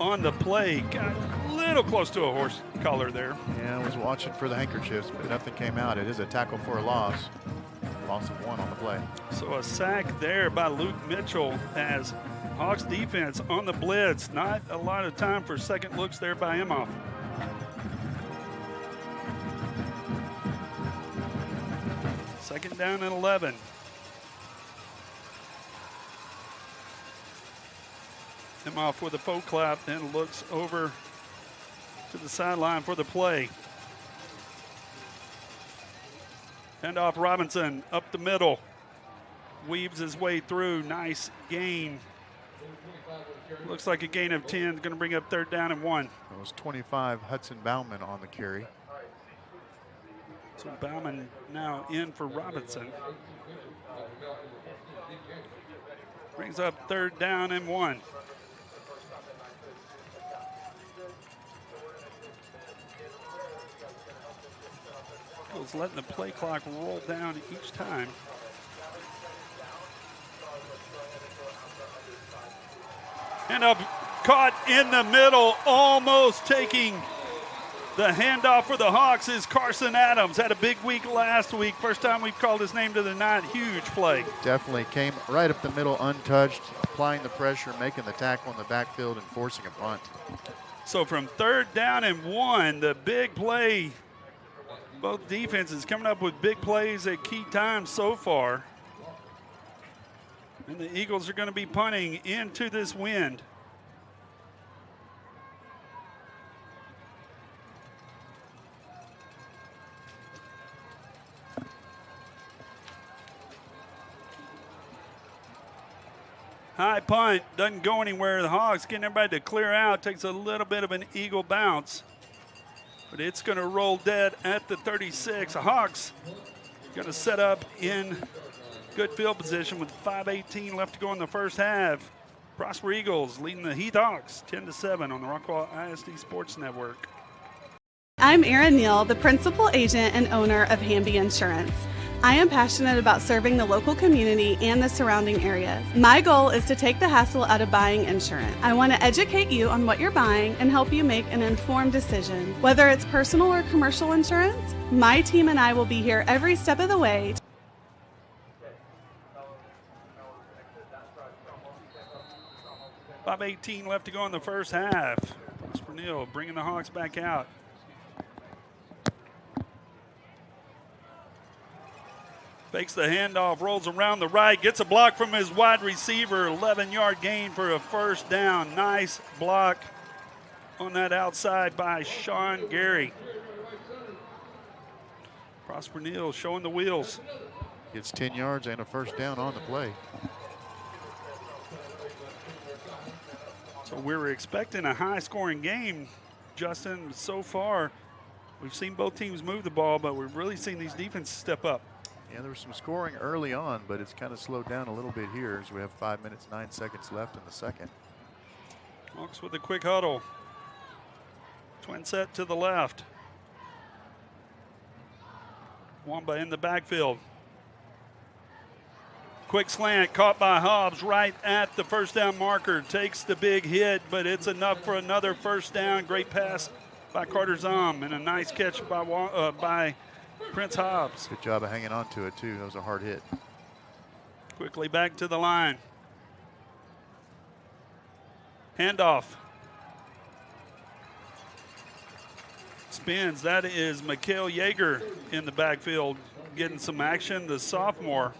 on the play. Got a little close to a horse collar there. Yeah, I was watching for the handkerchiefs, but nothing came out. It is a tackle for a loss. Loss of 1 on the play. So a sack there by Luke Mitchell as Hawks defense on the blitz. Not a lot of time for second looks there by Emhoff. Second down and 11. Emhoff with a faux clap, then looks over to the sideline for the play. Hand off Robinson up the middle. Weaves his way through. Nice gain. Looks like a gain of 10. Going to bring up 3rd down and 1. It was 25 Hudson Bauman on the carry. So Bauman now in for Robinson. Brings up 3rd down and 1. Eagles letting the play clock roll down each time. End up caught in the middle, almost taking the handoff for the Hawks is Carson Adams. Had a big week last week. First time we've called his name to the night. Huge play. Definitely came right up the middle untouched, applying the pressure, making the tackle in the backfield, and forcing a punt. So from 3rd down and 1, the big play. Both defenses coming up with big plays at key times so far. And the Eagles are going to be punting into this wind. High punt, doesn't go anywhere. The Hawks getting everybody to clear out. Takes a little bit of an Eagle bounce. But it's going to roll dead at the 36. The Hawks going to set up in good field position with 5:18 left to go in the first half. Prosper Eagles leading the Heath Hawks 10-7 on the Rockwall ISD Sports Network. I'm Erin Neal, the principal agent and owner of Hamby Insurance. I am passionate about serving the local community and the surrounding areas. My goal is to take the hassle out of buying insurance. I want to educate you on what you're buying and help you make an informed decision. Whether it's personal or commercial insurance, my team and I will be here every step of the way. 5:18 left to go in the first half. Prosper Neal bringing the Hawks back out. Fakes the handoff, rolls around the right, gets a block from his wide receiver. 11-yard gain for a first down. Nice block on that outside by Sean Gary. Prosper Neal showing the wheels. Gets 10 yards and a first down on the play. So we were expecting a high-scoring game, Justin. So far, we've seen both teams move the ball, but we've really seen these defenses step up. Yeah, there was some scoring early on, but it's kind of slowed down a little bit here as we have 5 minutes, 9 seconds left in the second. Hawks with a quick huddle. Twin set to the left. Wamba in the backfield. Quick slant caught by Hobbs right at the first down marker. Takes the big hit, but it's enough for another first down. Great pass by Carter Zom and a nice catch by Prince Hobbs. Good job of hanging on to it, too. That was a hard hit. Quickly back to the line. Handoff. Spins. That is Mikhail Yeager in the backfield getting some action. The sophomore.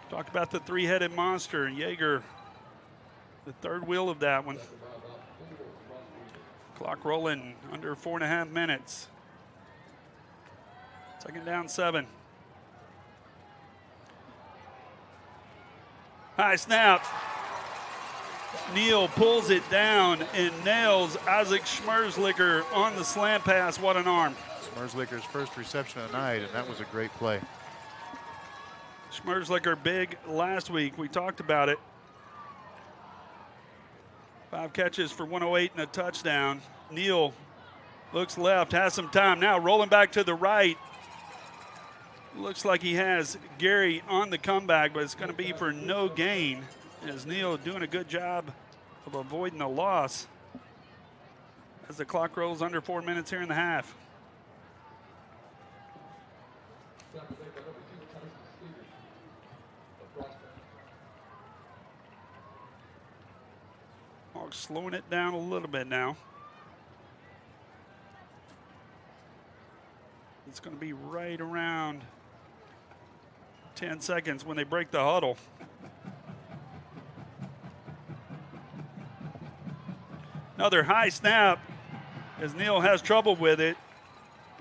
Talk about the three-headed monster. Yeager, the third wheel of that one. Clock rolling under 4.5 minutes. Second down, 7. High snap. Neal pulls it down and nails Isaac Schmerzlicker on the slant pass. What an arm. Schmerzlicker's first reception of the night, and that was a great play. Schmerzlicker big last week. We talked about it. 5 catches for 108 and a touchdown. Neal looks left, has some time now, rolling back to the right. Looks like he has Gary on the comeback, but it's going to be for no gain, as Neal doing a good job of avoiding the loss as the clock rolls under 4 minutes here in the half. Hawks slowing it down a little bit now. It's going to be right around 10 seconds when they break the huddle. Another high snap as Neal has trouble with it.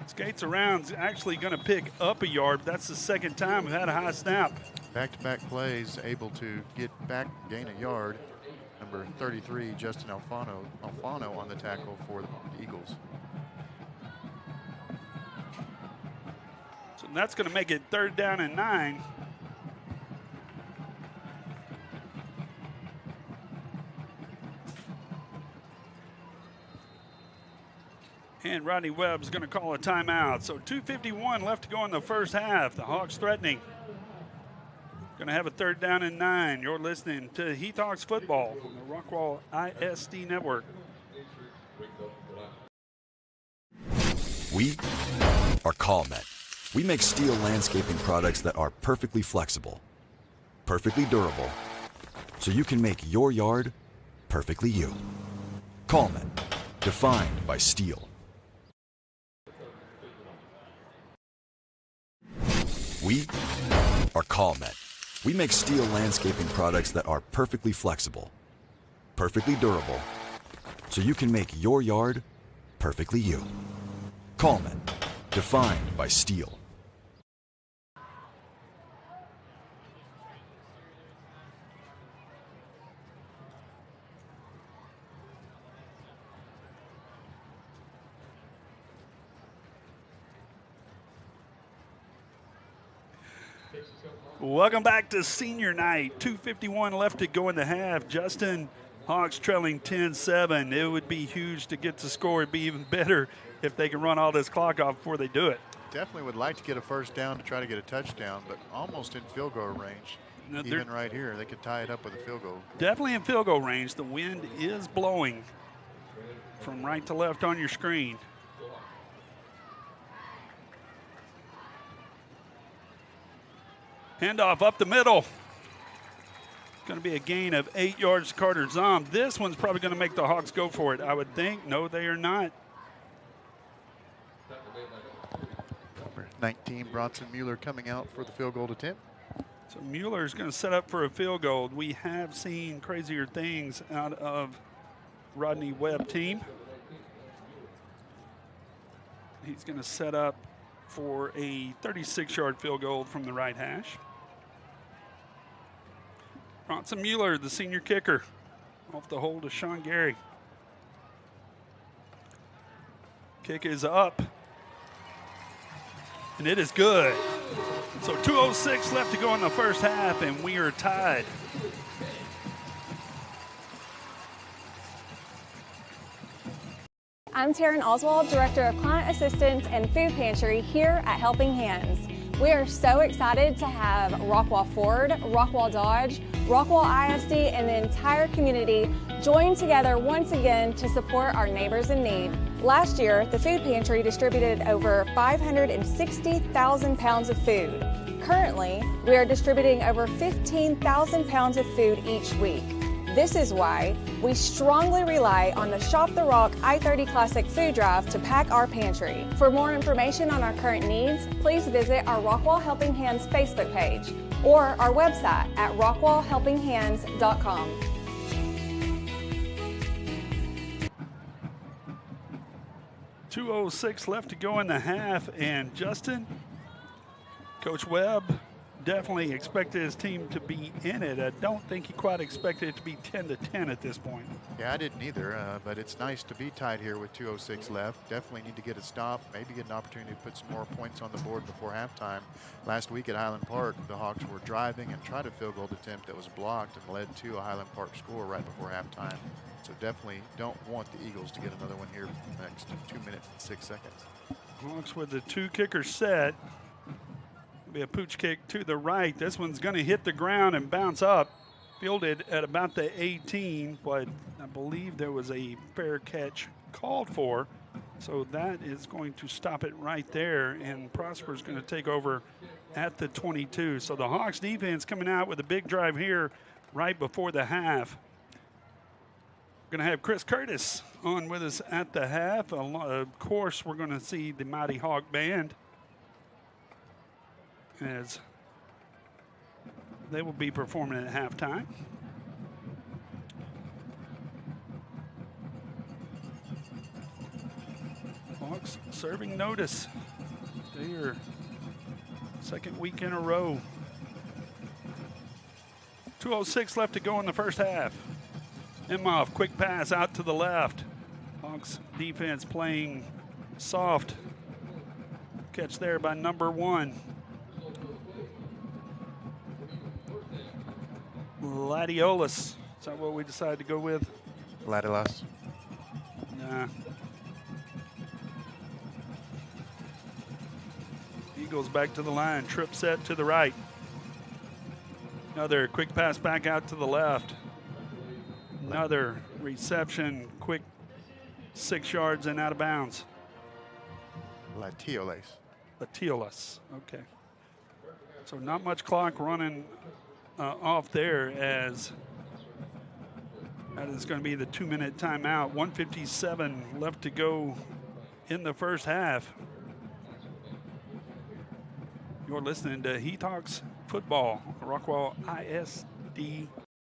Skates around, actually going to pick up a yard. That's the second time we've had a high snap. Back-to-back plays, able to get back, gain a yard. Number 33, Justin Alfano on the tackle for the Eagles. So that's going to make it 3rd down and 9. And Rodney Webb's going to call a timeout. So 2:51 left to go in the first half. The Hawks threatening. Going to have a 3rd down and 9. You're listening to Heath Hawks football on the Rockwall ISD Network. We are CallMet. We make steel landscaping products that are perfectly flexible, perfectly durable, so you can make your yard perfectly you. CallMet, defined by steel. We are CallMet. We make steel landscaping products that are perfectly flexible, perfectly durable, so you can make your yard perfectly you. CallMet, defined by steel. Welcome back to senior night. 2:51 left to go in the half. Justin, Hawks trailing 10-7. It would be huge to get the score. It'd be even better if they can run all this clock off before they do it. Definitely would like to get a first down to try to get a touchdown, but almost in field goal range. Now, even right here, they could tie it up with a field goal. Definitely in field goal range. The wind is blowing from right to left on your screen. Handoff up the middle. Going to be a gain of 8 yards to Carter Zom. This one's probably going to make the Hawks go for it, I would think. No, they are not. Number 19, Bronson Mueller coming out for the field goal attempt. So Mueller is going to set up for a field goal. We have seen crazier things out of Rodney Webb team. He's going to set up for a 36-yard field goal from the right hash. Bronson Mueller, the senior kicker, off the hold of Sean Gary. Kick is up, and it is good. So 2:06 left to go in the first half, and we are tied. I'm Taryn Oswald, Director of Client Assistance and Food Pantry here at Helping Hands. We are so excited to have Rockwall Ford, Rockwall Dodge, Rockwall ISD, and the entire community join together once again to support our neighbors in need. Last year, the Food Pantry distributed over 560,000 pounds of food. Currently, we are distributing over 15,000 pounds of food each week. This is why we strongly rely on the Shop the Rock I-30 Classic Food Drive to pack our pantry. For more information on our current needs, please visit our Rockwall Helping Hands Facebook page or our website at rockwallhelpinghands.com. .206 left to go in the half, and Justin, Coach Webb definitely expected his team to be in it. I don't think he quite expected it to be 10-10 at this point. Yeah, I didn't either, but it's nice to be tied here with 2:06 left. Definitely need to get a stop, maybe get an opportunity to put some more points on the board before halftime. Last week at Highland Park, the Hawks were driving and tried a field goal attempt that was blocked and led to a Highland Park score right before halftime. So definitely don't want the Eagles to get another one here in the next 2 minutes and 6 seconds. Hawks with the 2 kickers set. Be a pooch kick to the right. This one's going to hit the ground and bounce up. Fielded at about the 18, but I believe there was a fair catch called for. So that is going to stop it right there, and Prosper's going to take over at the 22. So the Hawks defense coming out with a big drive here right before the half. We're going to have Chris Curtis on with us at the half. Of course, we're going to see the Mighty Hawk Band, as they will be performing at halftime. Hawks serving notice. They are second week in a row. 2:06 left to go in the first half. Imhoff, quick pass out to the left. Hawks defense playing soft. Catch there by number 1. Ladiolas. Is that what we decided to go with? Ladiolas. Nah. Eagles back to the line. Trip set to the right. Another quick pass back out to the left. Another reception. Quick 6 yards and out of bounds. Latiolas. Okay. So not much clock running off there, as that is going to be the 2-minute timeout. 1:57 left to go in the first half. You're listening to Heath Hawks football, Rockwall ISD.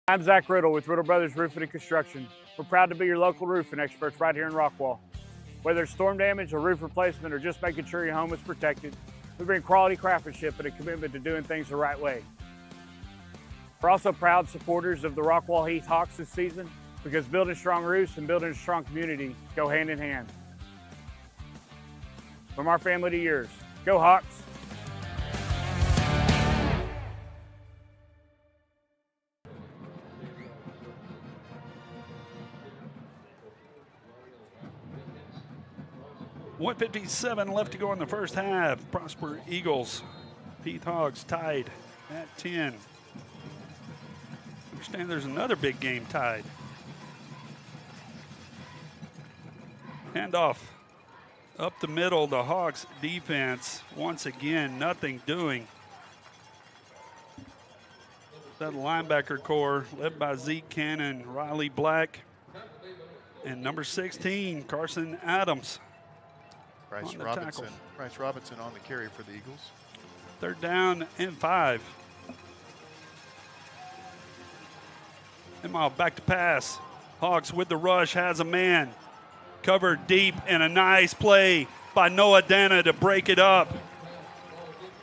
I'm Zach Riddle with Riddle Brothers Roofing and Construction. We're proud to be your local roofing experts right here in Rockwall. Whether it's storm damage or roof replacement or just making sure your home is protected, we bring quality craftsmanship and a commitment to doing things the right way. We're also proud supporters of the Rockwall-Heath Hawks this season, because building strong roofs and building a strong community go hand in hand. From our family to yours, go Hawks! .157 left to go in the first half. Prosper Eagles, Heath Hawks tied at 10. Understand there's another big game tied. Handoff up the middle. The Hawks defense, once again, nothing doing. That linebacker core led by Zeke Cannon, Riley Black, and number 16, Carson Adams. Bryce Robinson on the carry for the Eagles. 3rd down and 5. Imhoff back to pass. Hawks with the rush, has a man. Covered deep, and a nice play by Noah Dana to break it up.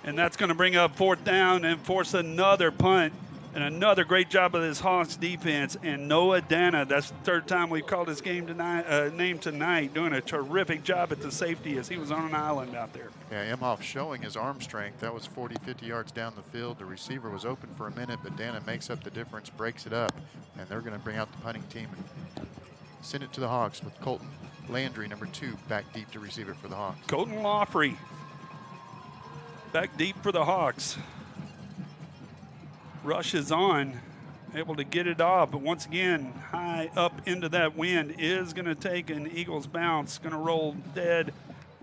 And that's going to bring up 4th down and force another punt. And another great job of this Hawks defense. And Noah Dana, that's the 3rd time we've called his name tonight, doing a terrific job at the safety as he was on an island out there. Yeah, Imhoff showing his arm strength. That was 40, 50 yards down the field. The receiver was open for a minute, but Dana makes up the difference, breaks it up, and they're going to bring out the punting team and send it to the Hawks with Colton Landry, number 2, back deep to receive it for the Hawks. Colton Laughrey back deep for the Hawks. Rush is on, able to get it off, but once again, high up into that wind is going to take an Eagles bounce, going to roll dead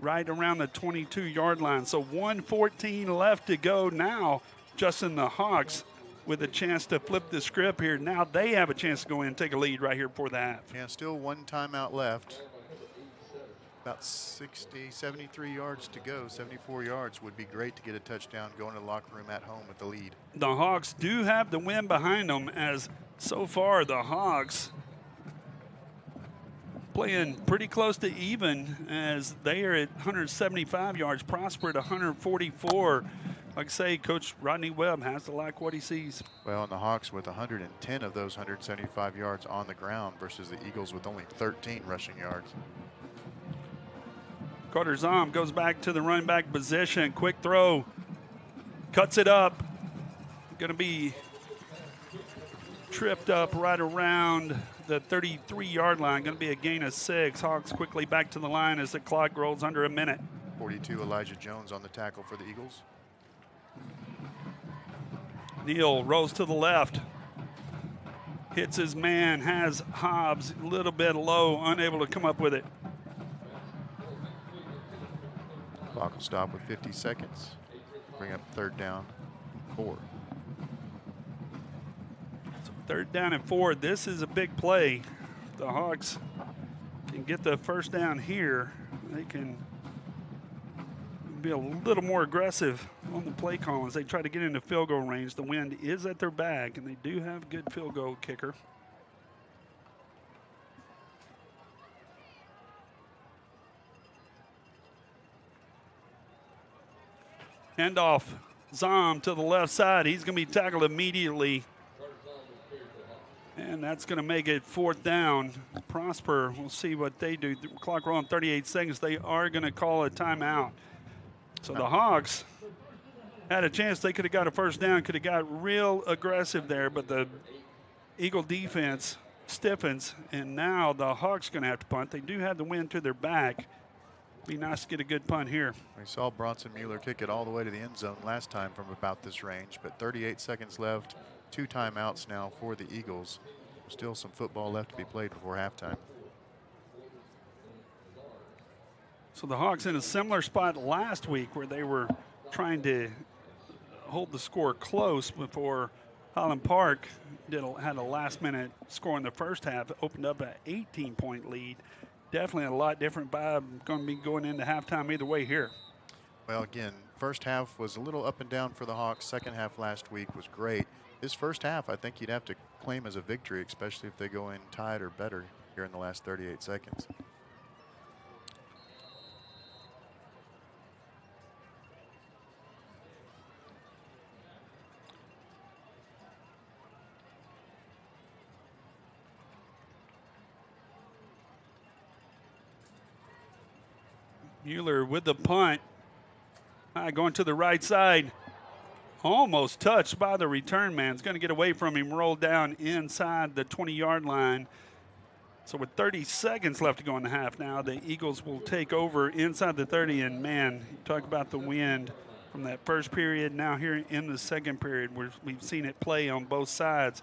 right around the 22-yard line. So 1:14 left to go now. Justin, the Hawks with a chance to flip the script here. Now they have a chance to go in and take a lead right here before the half. Yeah, still 1 timeout left. About 73 yards to go, 74 yards. Would be great to get a touchdown, go into the locker room at home with the lead. The Hawks do have the win behind them, as so far the Hawks playing pretty close to even, as they are at 175 yards, Prosper at 144. like I say, Coach Rodney Webb has to like what he sees. Well, and the Hawks with 110 of those 175 yards on the ground versus the Eagles with only 13 rushing yards. Carter Zom goes back to the running back position. Quick throw. Cuts it up. Going to be tripped up right around the 33-yard line. Going to be a gain of 6. Hawks quickly back to the line as the clock rolls under a minute. 42, Elijah Jones on the tackle for the Eagles. Neal rolls to the left. Hits his man, has Hobbs a little bit low, unable to come up with it. Clock will stop with 50 seconds. Bring up 3rd down, 4. So 3rd down and 4. This is a big play. The Hawks can get the 1st down here. They can be a little more aggressive on the play call as they try to get into field goal range. The wind is at their back, and they do have a good field goal kicker. Handoff, Zom to the left side. He's going to be tackled immediately. And that's going to make it 4th down. Prosper, we'll see what they do. The clock rolling 38 seconds. They are going to call a timeout. So the Hawks had a chance. They could have got a 1st down, could have got real aggressive there, but the Eagle defense stiffens, and now the Hawks going to have to punt. They do have the wind to their back. Be nice to get a good punt here. We saw Bronson Mueller kick it all the way to the end zone last time from about this range, but 38 seconds left, 2 timeouts now for the Eagles. Still some football left to be played before halftime. So the Hawks in a similar spot last week where they were trying to hold the score close before Highland Park had a last-minute score in the first half. It opened up an 18-point lead. Definitely a lot different vibe going to be going into halftime either way here. Well, again, first half was a little up and down for the Hawks. Second half last week was great. This first half, I think you'd have to claim as a victory, especially if they go in tied or better here in the last 38 seconds. Mueller with the punt. Going to the right side. Almost touched by the return man. It's going to get away from him, roll down inside the 20-yard line. So with 30 seconds left to go in the half now, the Eagles will take over inside the 30. And, man, you talk about the wind from that first period. Now here in the second period, we've seen it play on both sides,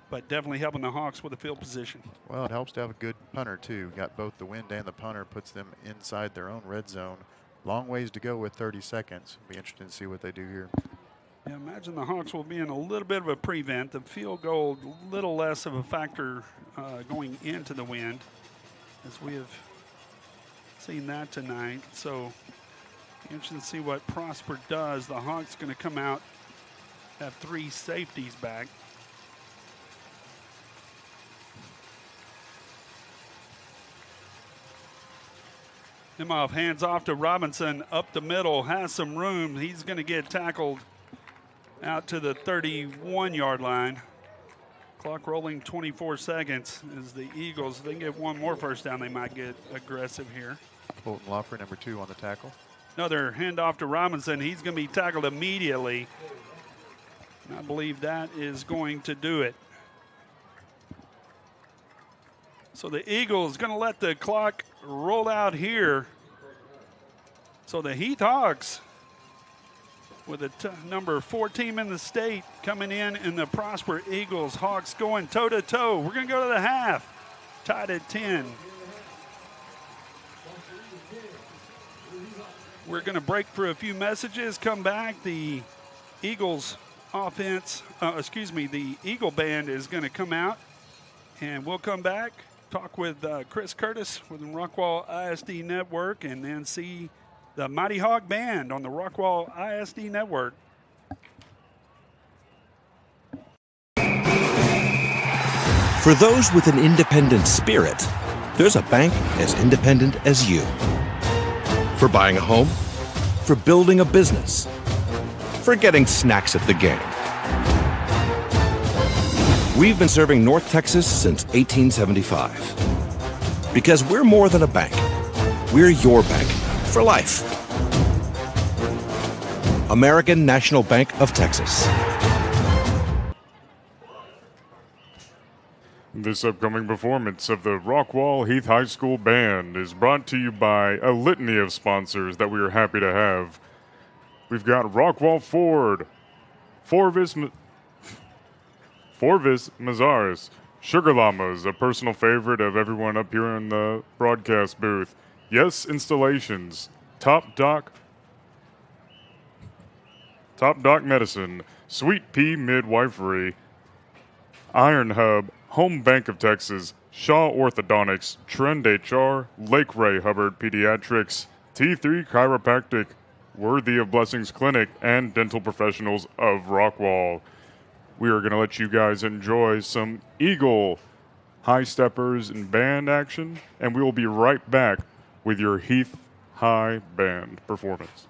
but definitely helping the Hawks with the field position. Well, it helps to have a good punter, too. Got both the wind and the punter, puts them inside their own red zone. Long ways to go with 30 seconds. Be interested to see what they do here. Yeah, imagine the Hawks will be in a little bit of a prevent. The field goal, a little less of a factor going into the wind, as we have seen that tonight. So, interesting to see what Prosper does. The Hawks going to come out, have 3 safeties back. Nimoff hands off to Robinson up the middle, has some room. He's going to get tackled out to the 31-yard line. Clock rolling 24 seconds as the Eagles, if they can get one more first down, they might get aggressive here. Bolton Lawford, number 2 on the tackle. Another handoff to Robinson. He's going to be tackled immediately. And I believe that is going to do it. So the Eagles going to let the clock roll out here. So the Heath Hawks, with the number 4 team in the state, coming in the Prosper Eagles. Hawks going toe-to-toe. We're going to go to the half, tied at 10. We're going to break for a few messages, come back. The Eagles offense, the Eagle band is going to come out, and we'll come back, talk with Chris Curtis with the Rockwall ISD Network, and then see the Mighty Hawk Band on the Rockwall ISD Network. For those with an independent spirit, there's a bank as independent as you. For buying a home, for building a business, for getting snacks at the game. We've been serving North Texas since 1875. Because we're more than a bank. We're your bank for life. American National Bank of Texas. This upcoming performance of the Rockwall-Heath High School Band is brought to you by a litany of sponsors that we are happy to have. We've got Rockwall Ford, Forvis Mazars, Sugar Llamas, a personal favorite of everyone up here in the broadcast booth. Yes Installations, Top Doc Medicine, Sweet Pea Midwifery, Iron Hub, Home Bank of Texas, Shaw Orthodontics, Trend HR, Lake Ray Hubbard Pediatrics, T3 Chiropractic, Worthy of Blessings Clinic, and Dental Professionals of Rockwall. We are going to let you guys enjoy some Eagle High Steppers and band action, and we will be right back with your Heath High Band performance.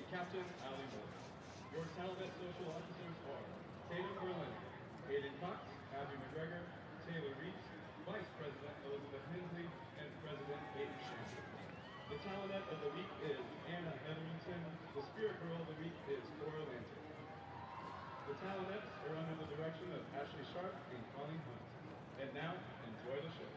Captain Ali Moore. Your talented social officers are Tatum Berlin, Aiden Cox, Abby McGregor, Taylor Reese, Vice President Elizabeth Hensley, and President Aiden Shannon. The talented of the week is Anna Hetherington. The spirit girl of the week is Cora Lanter. The talentettes are under the direction of Ashley Sharp and Connie Hunt. And now, enjoy the show.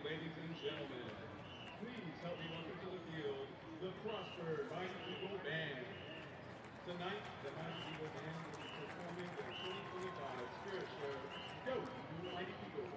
Ladies and gentlemen, please help me welcome to the field the Prosper Mighty Eagle Band. Tonight, the Mighty Eagle Band will be performing their 2025 Spirit Show, Go You Mighty Eagle.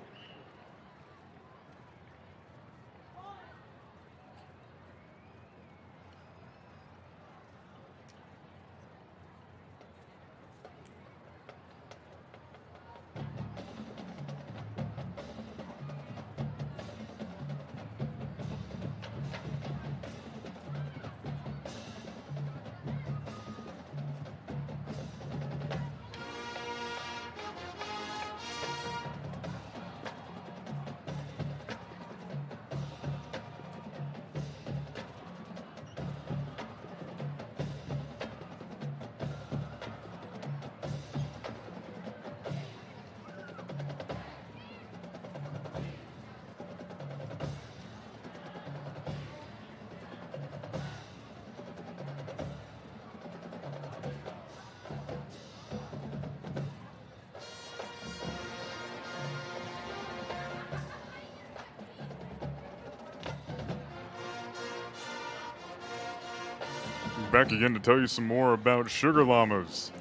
Back again to tell you some more about Sugar Llamas.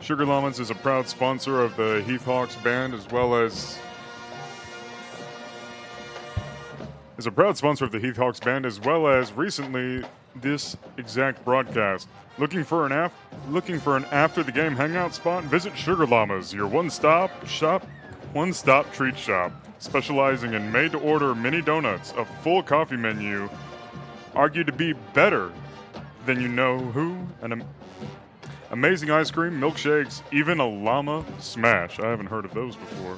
Sugar Llamas is a proud sponsor of the Heath Hawks band as well as recently this exact broadcast. Looking for an after the game hangout spot? Visit Sugar Llamas, your one-stop treat shop, specializing in made-to-order mini donuts, a full coffee menu, argued to be better than you know who, and amazing ice cream, milkshakes, even a llama smash. I haven't heard of those before.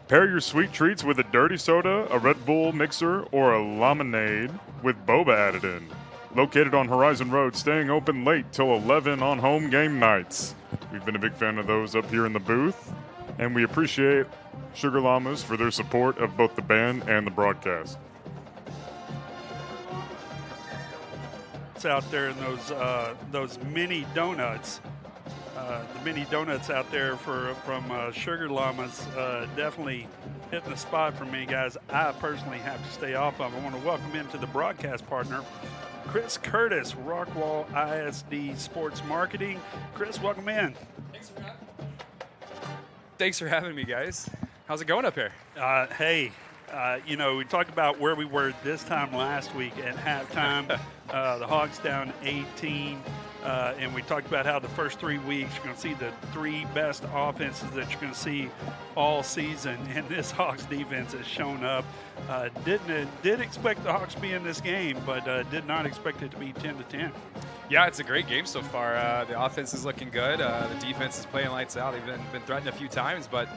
Pair your sweet treats with a dirty soda, a Red Bull mixer, or a lemonade with boba added in. Located on Horizon Road, staying open late till 11 on home game nights. We've been a big fan of those up here in the booth, and we appreciate Sugar Llamas for their support of both the band and the broadcast. Out there in those mini donuts, the mini donuts out there from Sugar Llamas, definitely hitting the spot for me, guys. I personally have to stay off of. I want to welcome into the broadcast partner, Chris Curtis, Rockwall ISD Sports Marketing. Chris, welcome in. Thanks for having me, guys. How's it going up here? Hey. We talked about where we were this time last week at halftime. The Hawks down 18. And we talked about how the first 3 weeks you're going to see the three best offenses that you're going to see all season. And this Hawks defense has shown up. Didn't expect the Hawks to be in this game, but did not expect it to be 10-10. Yeah, it's a great game so far. The offense is looking good. The defense is playing lights out. They've been threatened a few times, but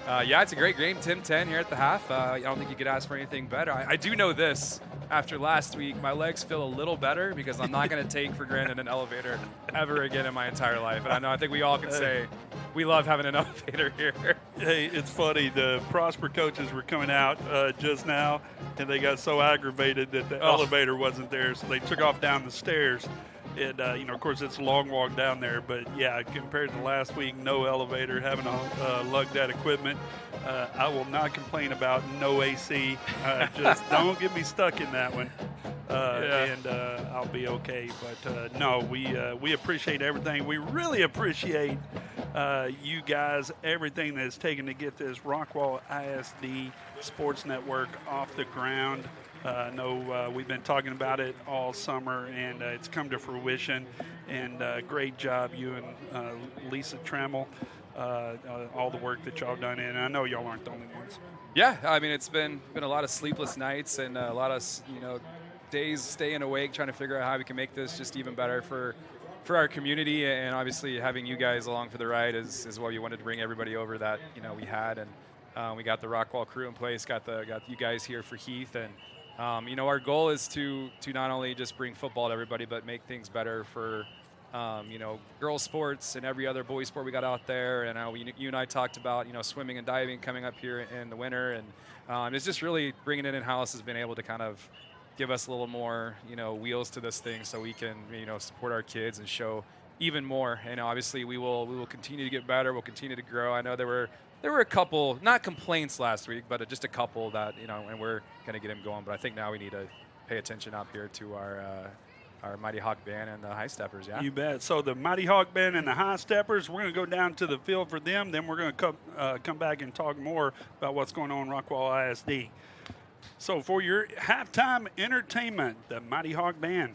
yeah, it's a great game. 10-10 here at the half. I don't think you could ask for anything better. I do know this. After last week, my legs feel a little better because I'm not going to take for granted an elevator ever again in my entire life. And I think we all can say we love having an elevator here. Hey, it's funny. The Prosper coaches were coming out just now, and they got so aggravated that the elevator wasn't there, so they took off down the stairs. And, of course, it's a long walk down there. But, yeah, compared to last week, no elevator, having to lug that equipment. I will not complain about no AC. Just don't get me stuck in that one. And I'll be okay. But, no, we appreciate everything. We really appreciate you guys, everything that's taken to get this Rockwall ISD Sports Network off the ground. I know we've been talking about it all summer, and it's come to fruition. And great job, you and Lisa Trammell, all the work that y'all done. And I know y'all aren't the only ones. Yeah, I mean, it's been a lot of sleepless nights and a lot of days staying awake trying to figure out how we can make this just even better for our community. And obviously having you guys along for the ride is why we wanted to bring everybody over that we had. And We got the Rockwall crew in place, got you guys here for Heath, and our goal is to not only just bring football to everybody, but make things better for girls sports and every other boys sport we got out there. And you and I talked about swimming and diving coming up here in the winter, and it's just really bringing it in-house has been able to kind of give us a little more wheels to this thing, so we can support our kids and show even more. And obviously we will continue to get better. We'll continue to grow. I know there were a couple, not complaints last week, but just a couple that and we're gonna get them going. But I think now we need to pay attention up here to our Mighty Hawk Band and the High Steppers. Yeah, you bet. So the Mighty Hawk Band and the High Steppers, we're gonna go down to the field for them. Then we're gonna come back and talk more about what's going on in Rockwall ISD. So for your halftime entertainment, the Mighty Hawk Band.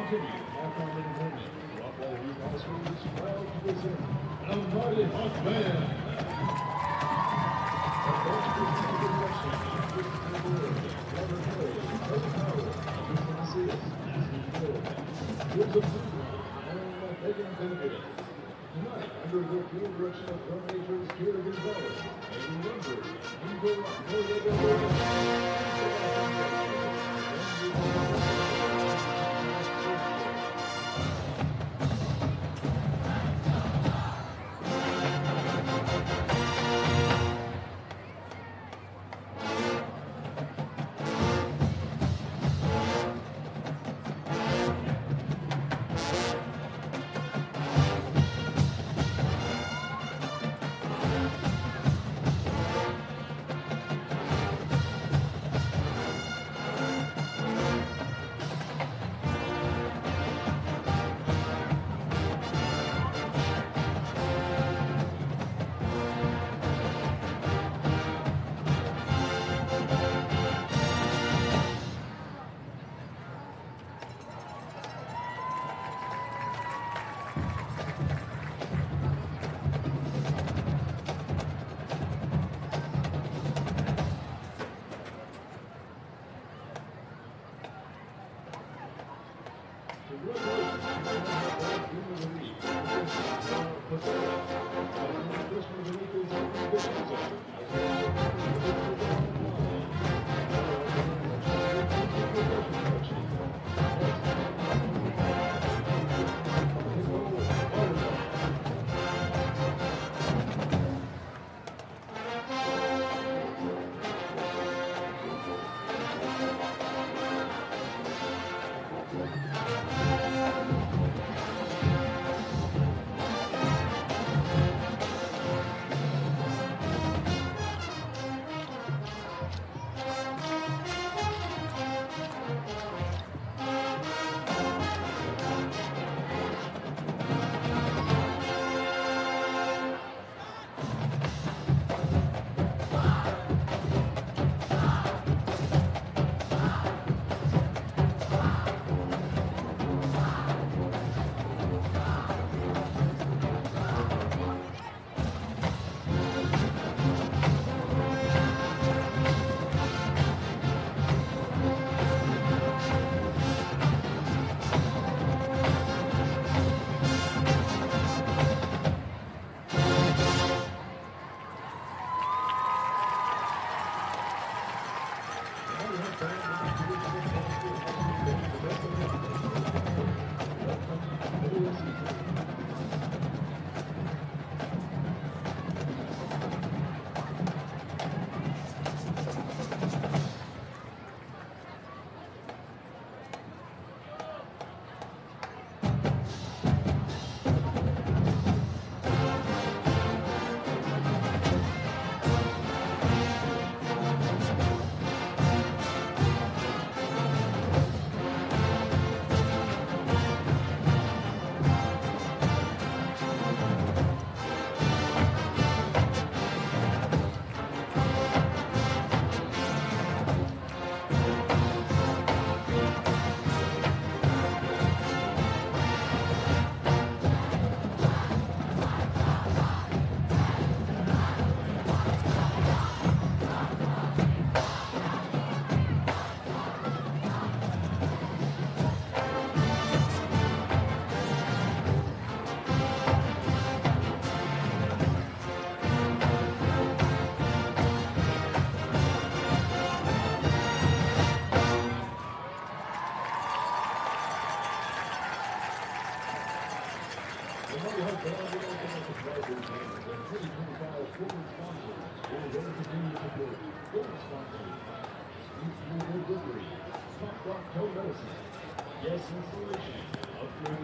continue. Halftime entertainment. Rockwall-Heath Hawks is proud to present a mighty Hawk band. Tonight, under the field direction of drum majors Kira Gonzalez, and remember, you go up, no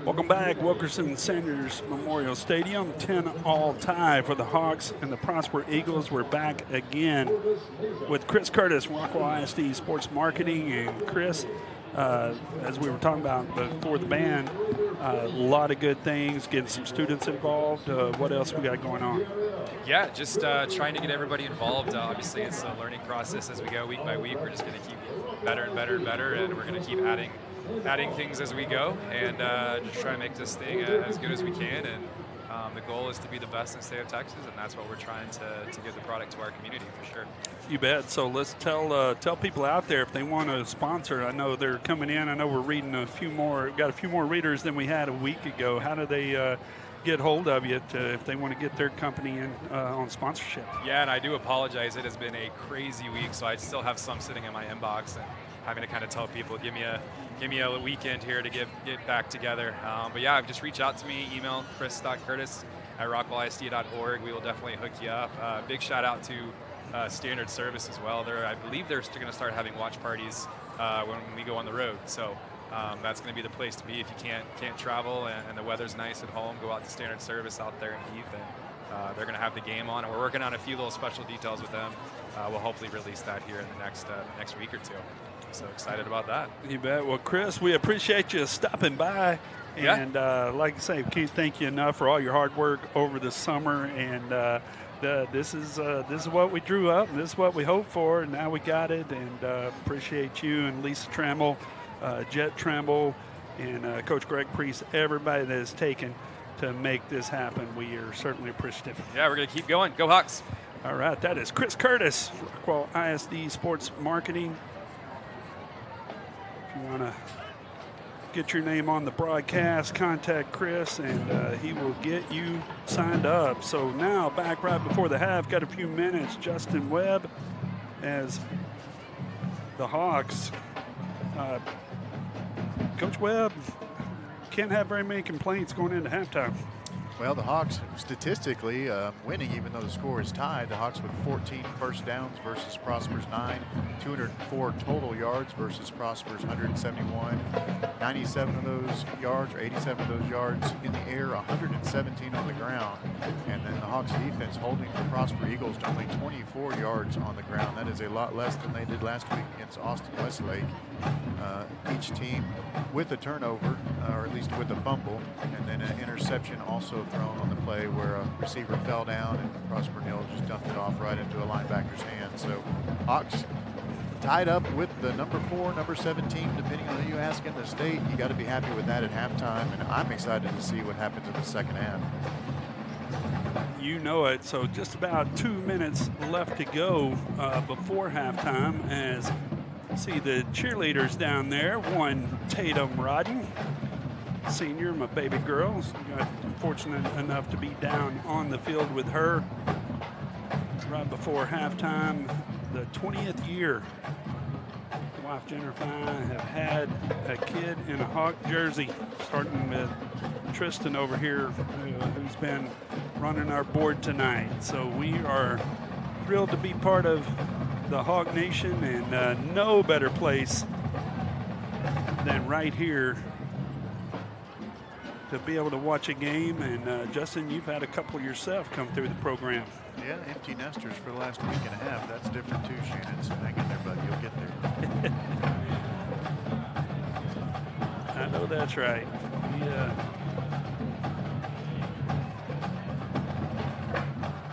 Welcome back, Wilkerson Sanders Memorial Stadium. 10 all tie for the Hawks and the Prosper Eagles. We're back again with Chris Curtis, Rockwall ISD Sports Marketing. And Chris, as we were talking about before the band, a lot of good things, getting some students involved. What else we got going on? Yeah, just trying to get everybody involved. Obviously, it's a learning process as we go week by week. We're just going to keep better and better and better, and we're going to keep adding adding things as we go, and just try to make this thing as good as we can. And the goal is to be the best in the state of Texas, and that's what we're trying to give the product to our community for sure. You bet. So let's tell people out there if they want to sponsor. I know they're coming in. I know we're reading a few more. Got a few more readers than we had a week ago. How do they get hold of you if they want to get their company in on sponsorship? Yeah, and I do apologize. It has been a crazy week, so I still have some sitting in my inbox and having to kind of tell people, give me a weekend here to get back together. But yeah, just reach out to me, email chris.curtis@rockwallisd.org. We will definitely hook you up. Big shout out to Standard Service as well. I believe they're going to start having watch parties when we go on the road. So that's going to be the place to be if you can't travel and the weather's nice at home. Go out to Standard Service out there in Heath, and they're going to have the game on. And we're working on a few little special details with them. We'll hopefully release that here in the next week or two. So excited about that. You bet. Well, Chris, we appreciate you stopping by. Yeah. And like I say, we can't thank you enough for all your hard work over the summer. And this is what we drew up, and this is what we hoped for, and now we got it. And appreciate you and Lisa Trammell, Jet Trammell, and Coach Greg Priest, everybody that has taken to make this happen. We are certainly appreciative. Yeah, we're going to keep going. Go Hawks. All right, that is Chris Curtis, Rockwall ISD Sports Marketing. If you want to get your name on the broadcast, contact Chris, and he will get you signed up. So now, back right before the half, got a few minutes. Justin Webb as the Hawks. Coach Webb can't have very many complaints going into halftime. Well, the Hawks statistically winning, even though the score is tied. The Hawks with 14 first downs versus Prosper's 9, 204 total yards versus Prosper's 171, 97 of those yards, or 87 of those yards in the air, 117 on the ground. And then the Hawks defense holding the Prosper Eagles to only 24 yards on the ground. That is a lot less than they did last week against Austin Westlake. Each team with a turnover, or at least with a fumble, and then an interception also thrown on the play where a receiver fell down and Prosper Hill just dumped it off right into a linebacker's hand. So Hawks tied up with the number 4, number 17, depending on who you ask in the state. You got to be happy with that at halftime, and I'm excited to see what happens in the second half. You know it. So just about 2 minutes left to go before halftime, as see the cheerleaders down there. One Tatum Rodden, senior, my baby girl. Got fortunate enough to be down on the field with her right before halftime. The 20th year my wife Jennifer and I have had a kid in a Hawk jersey, starting with Tristan over here, who's been running our board tonight. So we are thrilled to be part of the Hawk Nation, and no better place than right here to be able to watch a game. And Justin, you've had a couple yourself come through the program. Yeah, empty nesters for the last week and a half. That's different too, Shannon. So hang in there, buddy. You'll get there. I know that's right.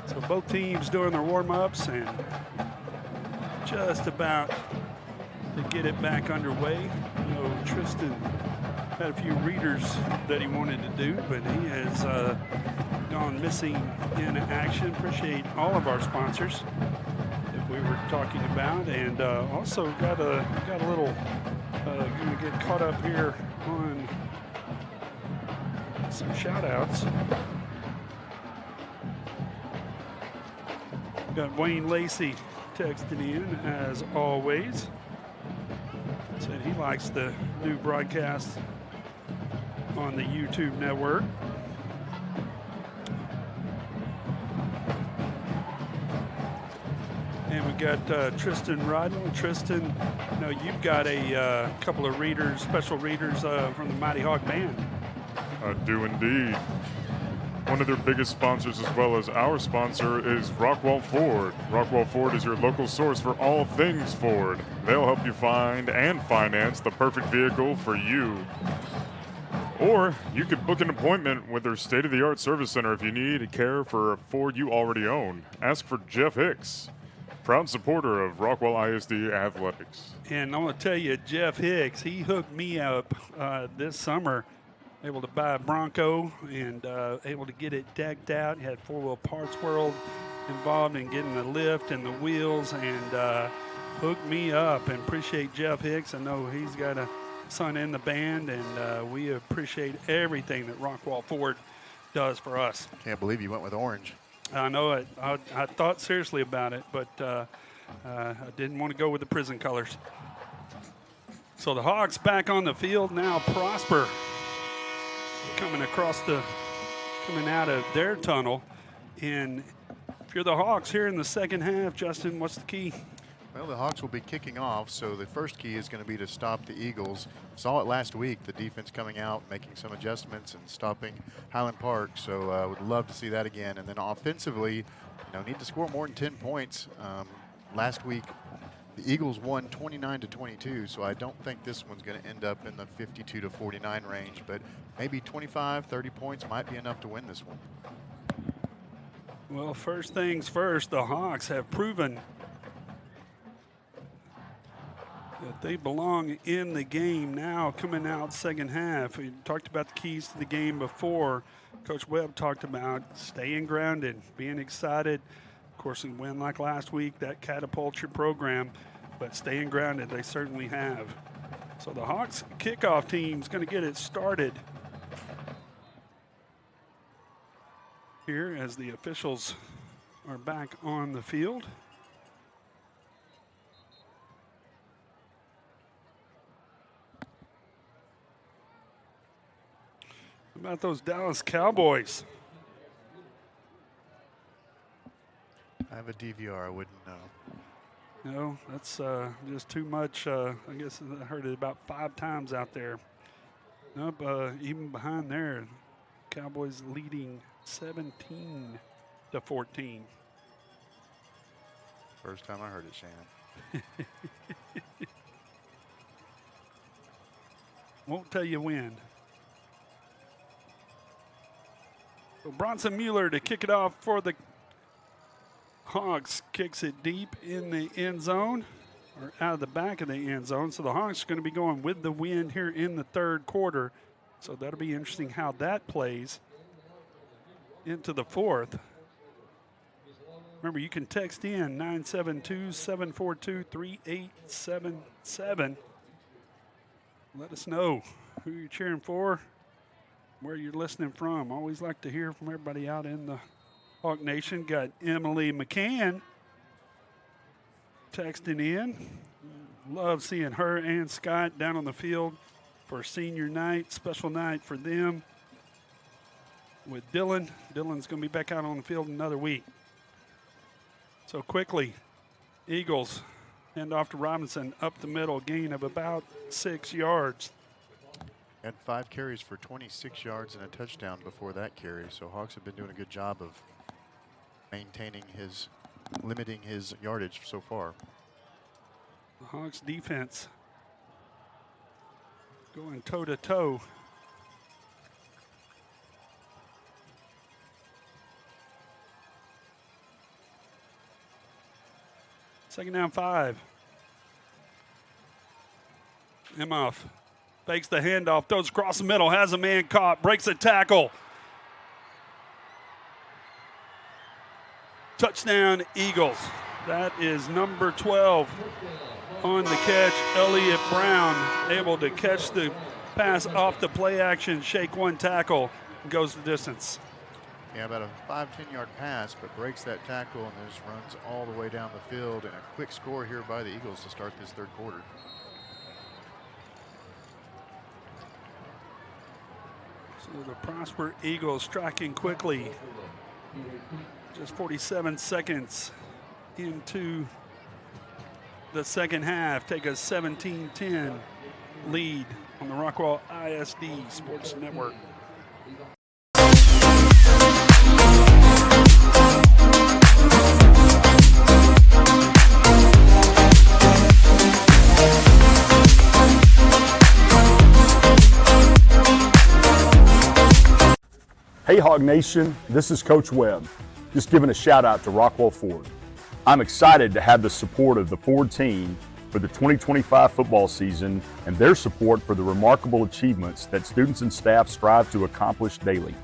So both teams doing their warm-ups and just about to get it back underway. You know, Tristan had a few readers that he wanted to do, but he has gone missing in action. Appreciate all of our sponsors that we were talking about, and also got a little gonna get caught up here on some shout outs. Got Wayne Lacey texted in as always. Said he likes the new broadcast on the YouTube network. And we got Tristan Rodden. Tristan, you know, you've got a couple of readers, special readers from the Mighty Hawk Band. I do indeed. One of their biggest sponsors, as well as our sponsor, is Rockwall Ford. Rockwall Ford is your local source for all things Ford. They'll help you find and finance the perfect vehicle for you. Or you could book an appointment with their state-of-the-art service center if you need care for a Ford you already own. Ask for Jeff Hicks. proud supporter of Rockwall ISD Athletics. And I'm going to tell you, Jeff Hicks, he hooked me up this summer, able to buy a Bronco and able to get it decked out. He had 4-Wheel Parts World involved in getting the lift and the wheels, and hooked me up. And appreciate Jeff Hicks. I know he's got a son in the band, and we appreciate everything that Rockwall Ford does for us. Can't believe you went with orange. I know it. I thought seriously about it, but I didn't want to go with the prison colors. So the Hawks back on the field now. Prosper coming out of their tunnel. And if you're the Hawks here in the second half, Justin, what's the key? Well, the Hawks will be kicking off, so the first key is going to be to stop the Eagles. Saw it last week, the defense coming out, making some adjustments and stopping Highland Park, so I would love to see that again. And then offensively, need to score more than 10 points. Last week, the Eagles won 29-22, so I don't think this one's going to end up in the 52-49 range, but maybe 25, 30 points might be enough to win this one. Well, first things first, the Hawks have proven that they belong in the game now coming out second half. We talked about the keys to the game before. Coach Webb talked about staying grounded, being excited. Of course, a win like last week, that catapults your program, but staying grounded, they certainly have. So the Hawks kickoff team is going to get it started here as the officials are back on the field. How about those Dallas Cowboys? I have a DVR, I wouldn't know. No, that's just too much. I guess I heard it about 5 times out there. Nope, even behind there, Cowboys leading 17-14. First time I heard it, Shannon. Won't tell you when. So Bronson Mueller to kick it off for the Hawks. Kicks it deep in the end zone, or out of the back of the end zone. So the Hawks are going to be going with the wind here in the third quarter. So that'll be interesting how that plays into the fourth. Remember, you can text in 972-742-3877. Let us know who you're cheering for, where you're listening from. Always like to hear from everybody out in the Hawk Nation. Got Emily McCann texting in. Love seeing her and Scott down on the field for senior night, special night for them. With Dylan. Dylan's going to be back out on the field another week. So quickly, Eagles hand off to Robinson up the middle, gain of about 6 yards. Had 5 carries for 26 yards and a touchdown before that carry. So Hawks have been doing a good job of limiting his yardage so far. The Hawks defense going toe to toe. Second down 5. Imhoff fakes the handoff, throws across the middle, has a man caught, breaks a tackle. Touchdown, Eagles. That is number 12 on the catch. Elliott Brown able to catch the pass off the play action, shake one tackle, and goes the distance. Yeah, about a 5-10 yard pass, but breaks that tackle and just runs all the way down the field. And a quick score here by the Eagles to start this third quarter. So the Prosper Eagles striking quickly. Just 47 seconds into the second half. Take a 17-10 lead on the Rockwall ISD Sports Network. Hey Hog Nation, this is Coach Webb. Just giving a shout out to Rockwall Ford. I'm excited to have the support of the Ford team for the 2025 football season and their support for the remarkable achievements that students and staff strive to accomplish daily.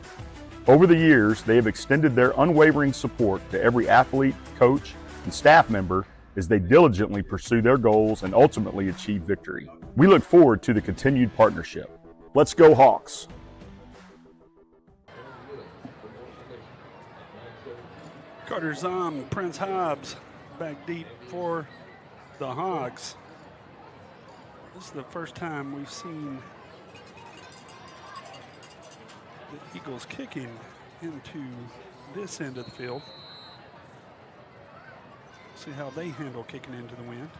Over the years, they have extended their unwavering support to every athlete, coach, and staff member as they diligently pursue their goals and ultimately achieve victory. We look forward to the continued partnership. Let's go Hawks! Carter Zom, Prince Hobbs back deep for the Hawks. This is the first time we've seen the Eagles kicking into this end of the field. See how they handle kicking into the wind.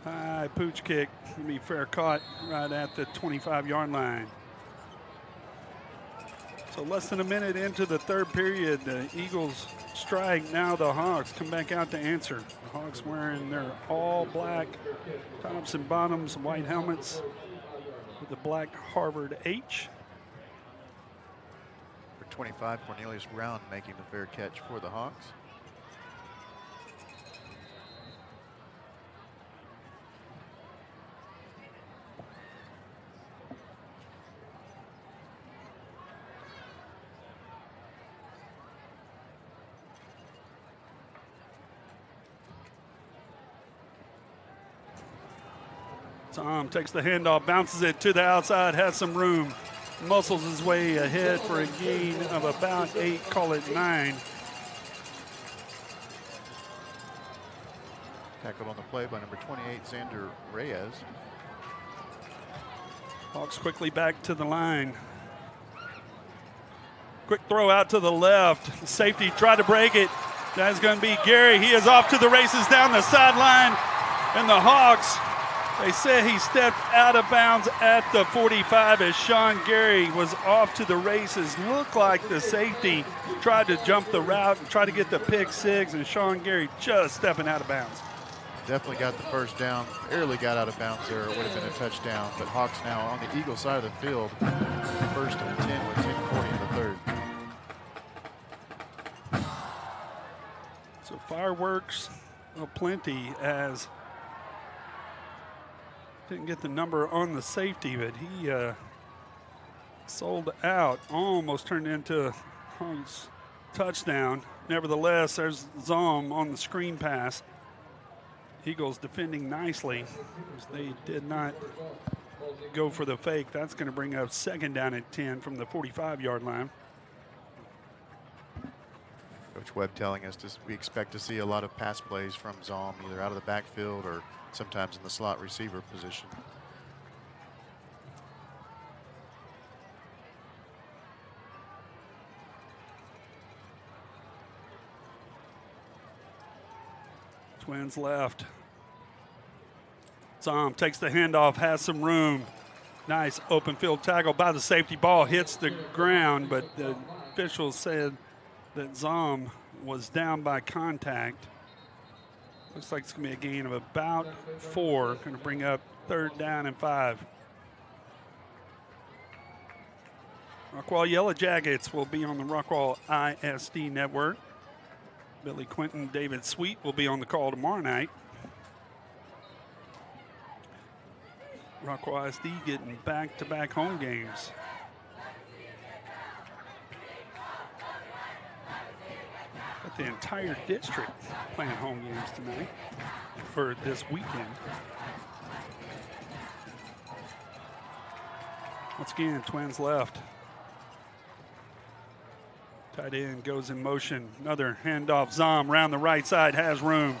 High pooch kick, gonna be fair caught right at the 25-yard line. So less than a minute into the third period, the Eagles strike. Now the Hawks come back out to answer. The Hawks wearing their all black tops and bottoms, white helmets with the black Harvard H. For 25, Cornelius Brown making the fair catch for the Hawks. Tom takes the handoff, bounces it to the outside, has some room, muscles his way ahead for a gain of about 8, call it 9. Tackled on the play by number 28, Xander Reyes. Hawks quickly back to the line. Quick throw out to the left. Safety tried to break it. That's going to be Gary. He is off to the races down the sideline. And the Hawks, they say he stepped out of bounds at the 45 as Sean Gary was off to the races. Looked like the safety tried to jump the route and try to get the pick six, and Sean Gary just stepping out of bounds. Definitely got the first down, barely got out of bounds there. It would have been a touchdown, but Hawks now on the Eagle side of the field. First and 10 with 10:40 in the third. So fireworks aplenty as didn't get the number on the safety, but he sold out, almost turned into a Hawks touchdown. Nevertheless, there's Zom on the screen pass. Eagles defending nicely as they did not go for the fake. That's going to bring up second down at 10 from the 45-yard line. Coach Webb telling us we expect to see a lot of pass plays from Zom, either out of the backfield or sometimes in the slot receiver position. Twins left. Zom takes the handoff, has some room. Nice open field tackle by the safety. Ball hits the ground, but the officials said that Zom was down by contact. Looks like it's going to be a gain of about 4. Going to bring up third down and 5. Rockwall Yellow Jackets will be on the Rockwall ISD network. Billy Quinton, David Sweet will be on the call tomorrow night. Rockwall ISD getting back-to-back home games. But the entire district playing home games tonight for this weekend. Once again, Twins left. Tight end goes in motion. Another handoff. Zom around the right side, has room.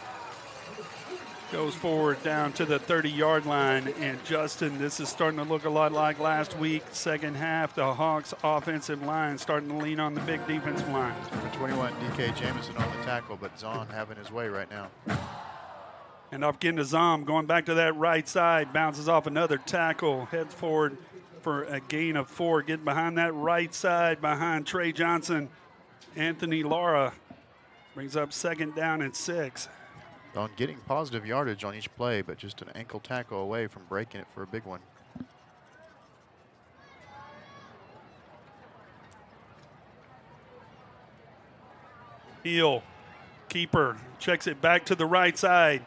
Goes forward down to the 30-yard line. And Justin, this is starting to look a lot like last week. Second half, the Hawks offensive line starting to lean on the big defensive line. Number 21, D.K. Jamison on the tackle, but Zom having his way right now. And off again to Zom, going back to that right side. Bounces off another tackle. Heads forward for a gain of 4. Getting behind that right side behind Trey Johnson. Anthony Lara brings up second down and 6. On getting positive yardage on each play, but just an ankle tackle away from breaking it for a big one. Heel, keeper, checks it back to the right side.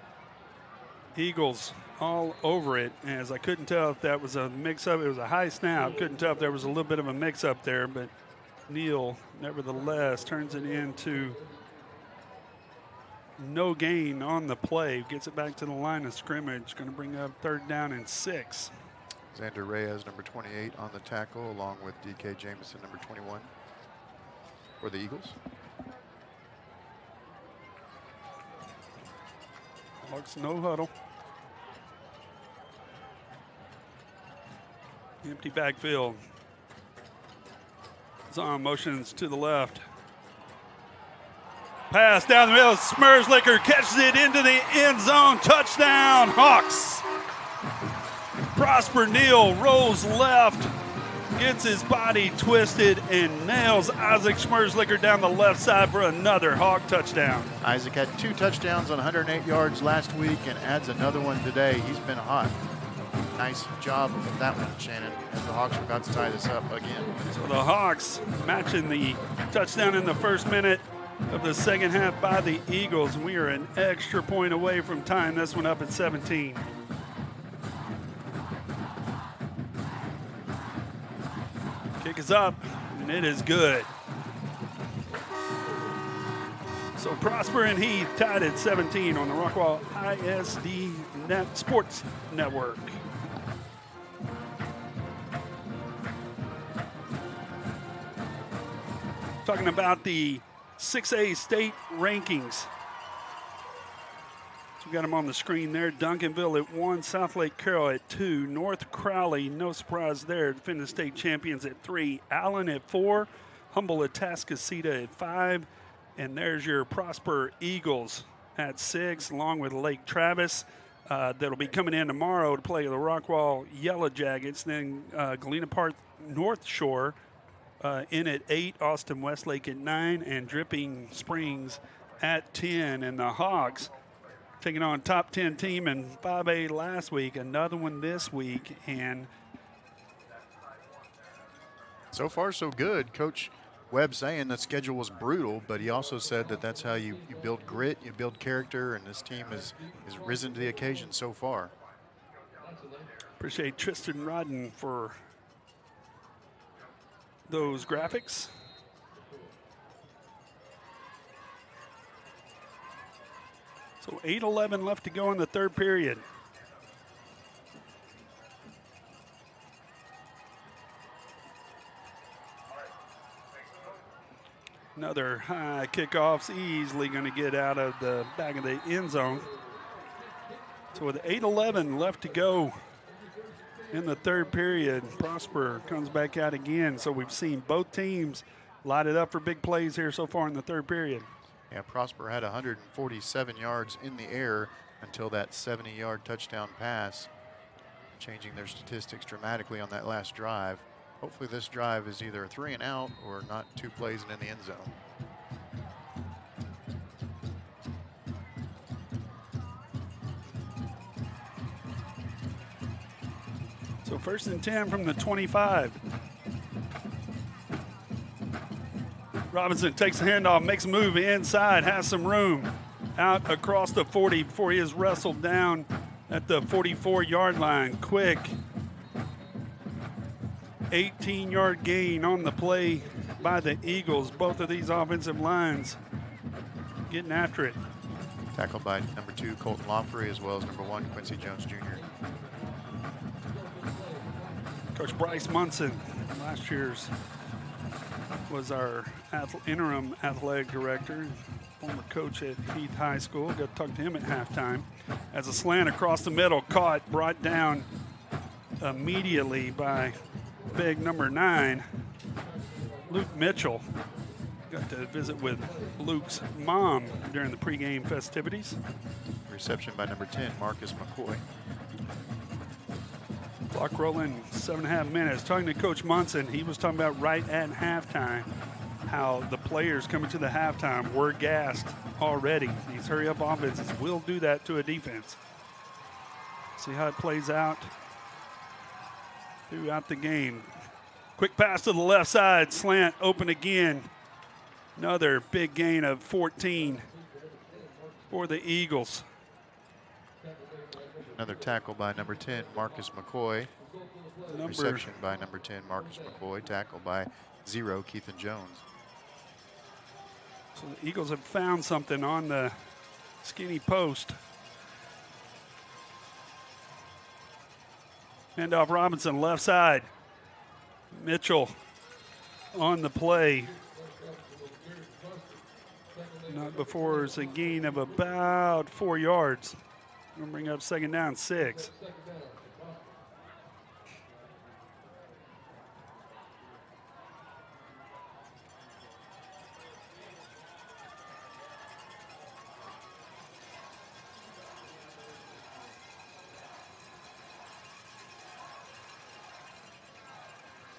Eagles all over it, as I couldn't tell if that was a mix-up. It was a high snap. Couldn't tell if there was a little bit of a mix-up there, but Neal, nevertheless, turns it into no gain on the play. Gets it back to the line of scrimmage. Going to bring up 3rd down and 6. Xander Reyes, number 28, on the tackle, along with D.K. Jameson, number 21, for the Eagles. Hawks no huddle. Empty backfield. Zahn motions to the left. Pass down the middle. Smerslicker catches it into the end zone. Touchdown, Hawks. Prosper Neal rolls left, gets his body twisted, and nails Isaac Smerslicker down the left side for another Hawk touchdown. Isaac had 2 touchdowns on 108 yards last week and adds another one today. He's been hot. Nice job of that one, Shannon, as the Hawks are about to tie this up again. So the Hawks matching the touchdown in the first minute of the second half by the Eagles. We are an extra point away from tying this one up at 17. Kick is up, and it is good. So Prosper and Heath tied at 17 on the Rockwall ISD Sports Network. Talking about the 6A state rankings. So we got them on the screen there. Duncanville at 1, South Lake Carroll at 2, North Crowley, no surprise there, defending state champions at 3, Allen at 4, Humble at Tascasita at 5, and there's your Prosper Eagles at 6, along with Lake Travis. That'll be coming in tomorrow to play the Rockwall Yellow Jackets. Then Galena Park North Shore in at 8, Austin Westlake at 9, and Dripping Springs at 10. And the Hawks taking on top 10 team in 5A last week, another one this week. And so far, so good. Coach Webb saying the schedule was brutal, but he also said that that's how you build grit, you build character, and this team has risen to the occasion so far. Appreciate Tristan Rodden for those graphics. So 8:11 left to go in the third period. Another high kickoff's easily going to get out of the back of the end zone. So with 8:11 left to go in the third period, Prosper comes back out again. So we've seen both teams light it up for big plays here so far in the third period. Yeah, Prosper had 147 yards in the air until that 70-yard touchdown pass, changing their statistics dramatically on that last drive. Hopefully this drive is either a 3 and out or not 2 plays and in the end zone. So 1st and 10 from the 25. Robinson takes the handoff, makes a move inside, has some room out across the 40 before he is wrestled down at the 44-yard line. Quick 18-yard gain on the play by the Eagles. Both of these offensive lines getting after it. Tackled by number 2, Colton Lawfrey, as well as number 1, Quincy Jones Jr. Coach Bryce Munson, last year's was our interim athletic director, former coach at Heath High School. Got to talk to him at halftime. As a slant across the middle, caught, brought down immediately by big number 9, Luke Mitchell. Got to visit with Luke's mom during the pregame festivities. Reception by number 10, Marcus McCoy. Clock rolling 7.5 minutes. Talking to Coach Munson, he was talking about right at halftime how the players coming to the halftime were gassed already. These hurry-up offenses will do that to a defense. See how it plays out throughout the game. Quick pass to the left side, slant open again. Another big gain of 14 for the Eagles. Another tackle by number 10, Marcus McCoy. Reception by number 10, Marcus McCoy. Tackle by 0, Keithan Jones. So the Eagles have found something on the skinny post. Handoff Robinson, left side. Mitchell on the play. Not before it's a gain of about 4 yards. We're going to bring up second down, 6.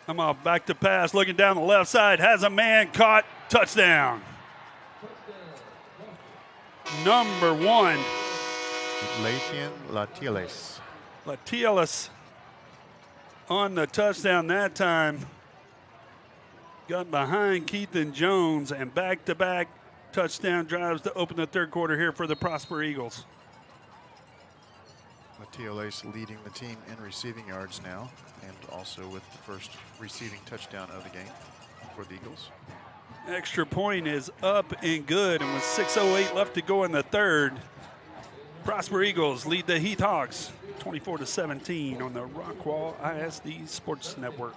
I'm off back to pass, looking down the left side, has a man caught, touchdown. Number 1. Lathan Latieles. Latieles on the touchdown that time. Got behind Keithan Jones, and back-to-back touchdown drives to open the third quarter here for the Prosper Eagles. Latieles leading the team in receiving yards now, and also with the first receiving touchdown of the game for the Eagles. Extra point is up and good, and with 6:08 left to go in the third, Prosper Eagles lead the Heath Hawks 24-17 on the Rockwall ISD Sports Network.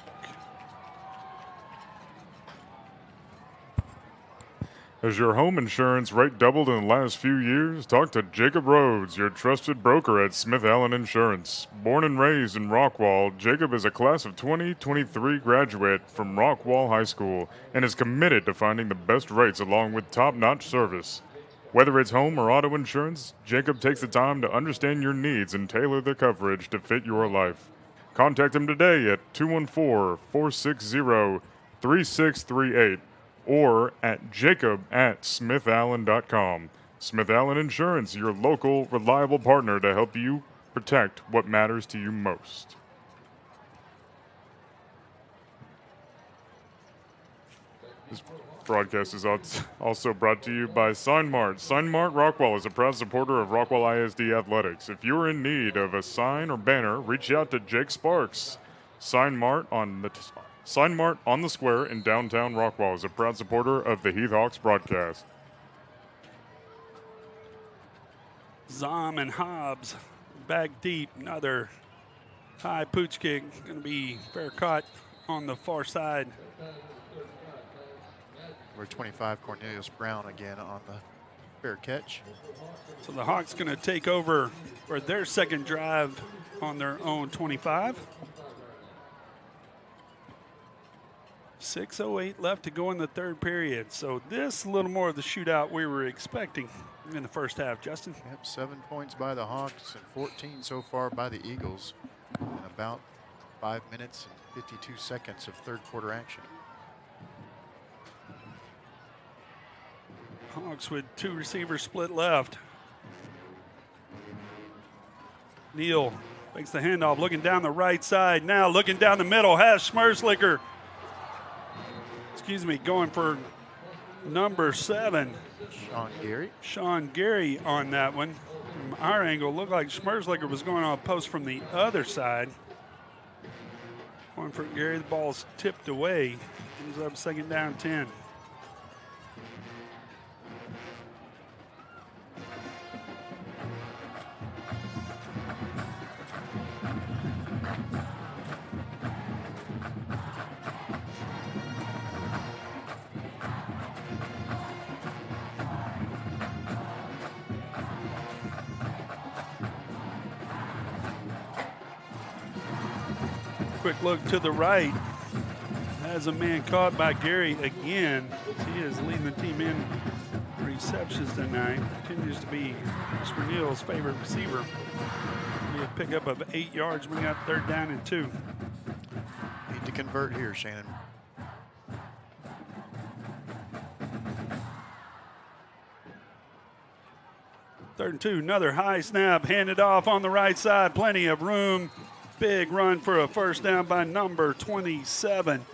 Has your home insurance rate doubled in the last few years? Talk to Jacob Rhodes, your trusted broker at Smith Allen Insurance. Born and raised in Rockwall, Jacob is a class of 2023 graduate from Rockwall High School and is committed to finding the best rates along with top-notch service. Whether it's home or auto insurance, Jacob takes the time to understand your needs and tailor the coverage to fit your life. Contact him today at 214-460-3638. or at jacob@smithallen.com. Smith Allen Insurance, your local, reliable partner to help you protect what matters to you most. This broadcast is also brought to you by Sign Mart. Sign Mart Rockwall is a proud supporter of Rockwall ISD Athletics. If you're in need of a sign or banner, reach out to Jake Sparks. Sign Mart on the Square in downtown Rockwall is a proud supporter of the Heath Hawks broadcast. Zom and Hobbs back deep. Another high pooch kick. Going to be fair caught on the far side. Number 25, Cornelius Brown again on the fair catch. So the Hawks going to take over for their second drive on their own 25. 6:08 left to go in the third period. So this a little more of the shootout we were expecting in the first half, Justin. Yep, 7 points by the Hawks and 14 so far by the Eagles in about 5 minutes and 52 seconds of third quarter action. Hawks with 2 receivers split left. Neal makes the handoff, looking down the right side. Now looking down the middle, has Schmerslicker. Going for number 7. Sean Gary on that one. From our angle, looked like Schmerslicker was going on a post from the other side. Going for Gary, the ball's tipped away. Comes up second down 10. Quick look to the right. Has a man caught by Gary again. He is leading the team in receptions tonight. Continues to be Mr. Neal's favorite receiver. He had a pickup of 8 yards. We got third down and 2. Need to convert here, Shannon. Third and 2. Another high snap. Handed off on the right side. Plenty of room. Big run for a first down by number 27,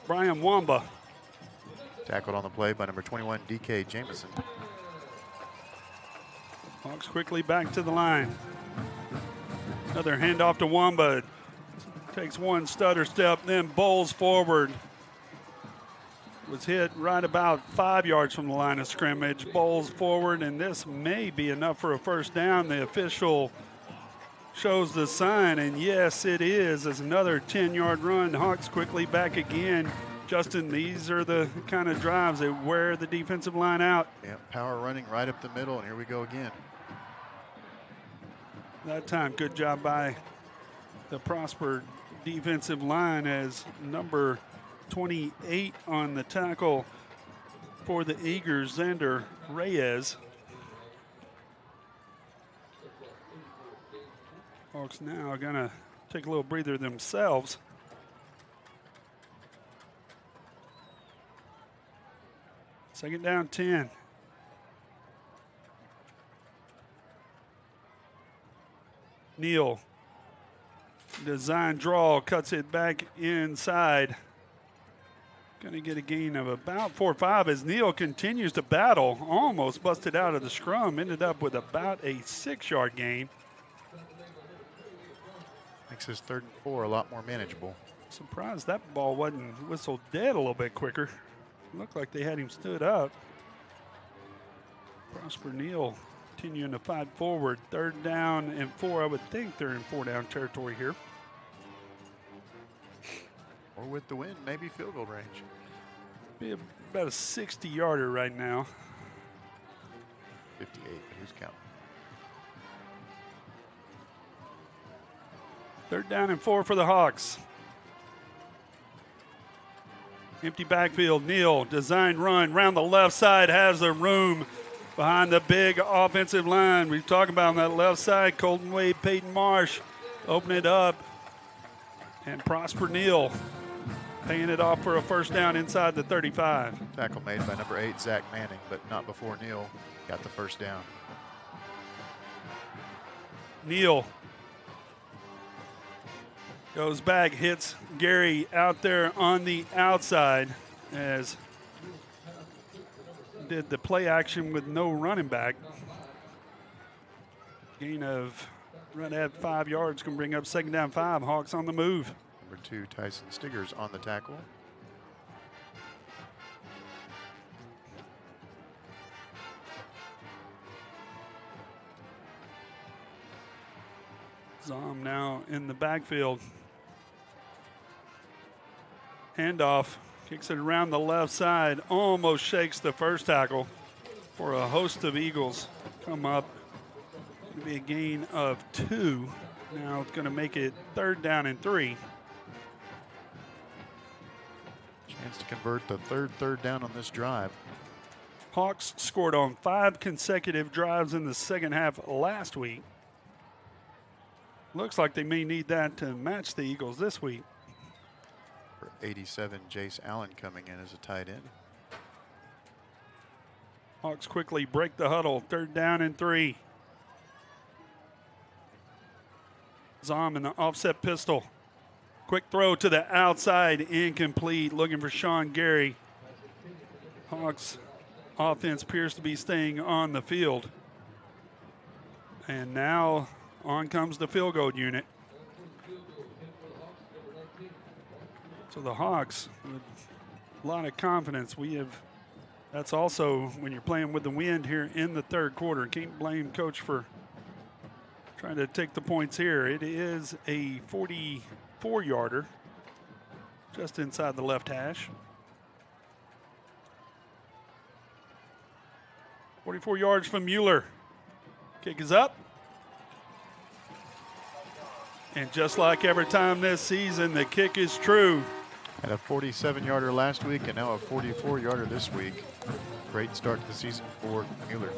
Brian Wamba. Tackled on the play by number 21, DK Jameson. Hawks quickly back to the line. Another handoff to Wamba. Takes one stutter step, then bowls forward. Was hit right about 5 yards from the line of scrimmage. Bowls forward, and this may be enough for a first down. The official shows the sign, and yes, it is. It's another 10-yard run. Hawks quickly back again. Justin, these are the kind of drives that wear the defensive line out. Yeah, power running right up the middle, and here we go again. That time, good job by the Prosper defensive line as number 28 on the tackle for the Eagles, Xander Reyes. Hawks now going to take a little breather themselves. Second down, 10. Neal, design draw, cuts it back inside. Going to get a gain of about 4 or 5 as Neal continues to battle. Almost busted out of the scrum. Ended up with about a 6-yard gain. Makes his 3rd and 4 a lot more manageable. Surprised that ball wasn't whistled dead a little bit quicker. Looked like they had him stood up. Prosper Neal continuing to fight forward. 3rd down and 4. I would think they're in 4-down territory here. Or with the wind, maybe field goal range. Be about a 60-yarder right now. 58, but who's counting? 3rd down and 4 for the Hawks. Empty backfield. Neal, design run, round the left side, has the room behind the big offensive line. We've talked about on that left side, Colton Wade, Peyton Marsh, open it up. And Prosper Neal paying it off for a first down inside the 35. Tackle made by number 8, Zach Manning, but not before Neal got the first down. Neal goes back, hits Gary out there on the outside as did the play action with no running back. Gain of right at 5 yards can bring up 2nd down 5. Hawks on the move. Number 2, Tyson Stiggers on the tackle. Zom now in the backfield. Handoff, kicks it around the left side, almost shakes the first tackle for a host of Eagles come up. It'll be a gain of 2. Now it's going to make it 3rd down and 3. Chance to convert the third down on this drive. Hawks scored on 5 consecutive drives in the second half last week. Looks like they may need that to match the Eagles this week. For 87, Jace Allen coming in as a tight end. Hawks quickly break the huddle. 3rd down and 3. Zom in the offset pistol. Quick throw to the outside, incomplete. Looking for Sean Gary. Hawks offense appears to be staying on the field. And now on comes the field goal unit. So the Hawks, with a lot of confidence, that's also when you're playing with the wind here in the 3rd quarter. Can't blame coach for trying to take the points here. It is a 44-yarder just inside the left hash. 44 yards from Mueller. Kick is up. And just like every time this season, the kick is true. Had a 47-yarder last week and now a 44-yarder this week. Great start to the season for Mueller.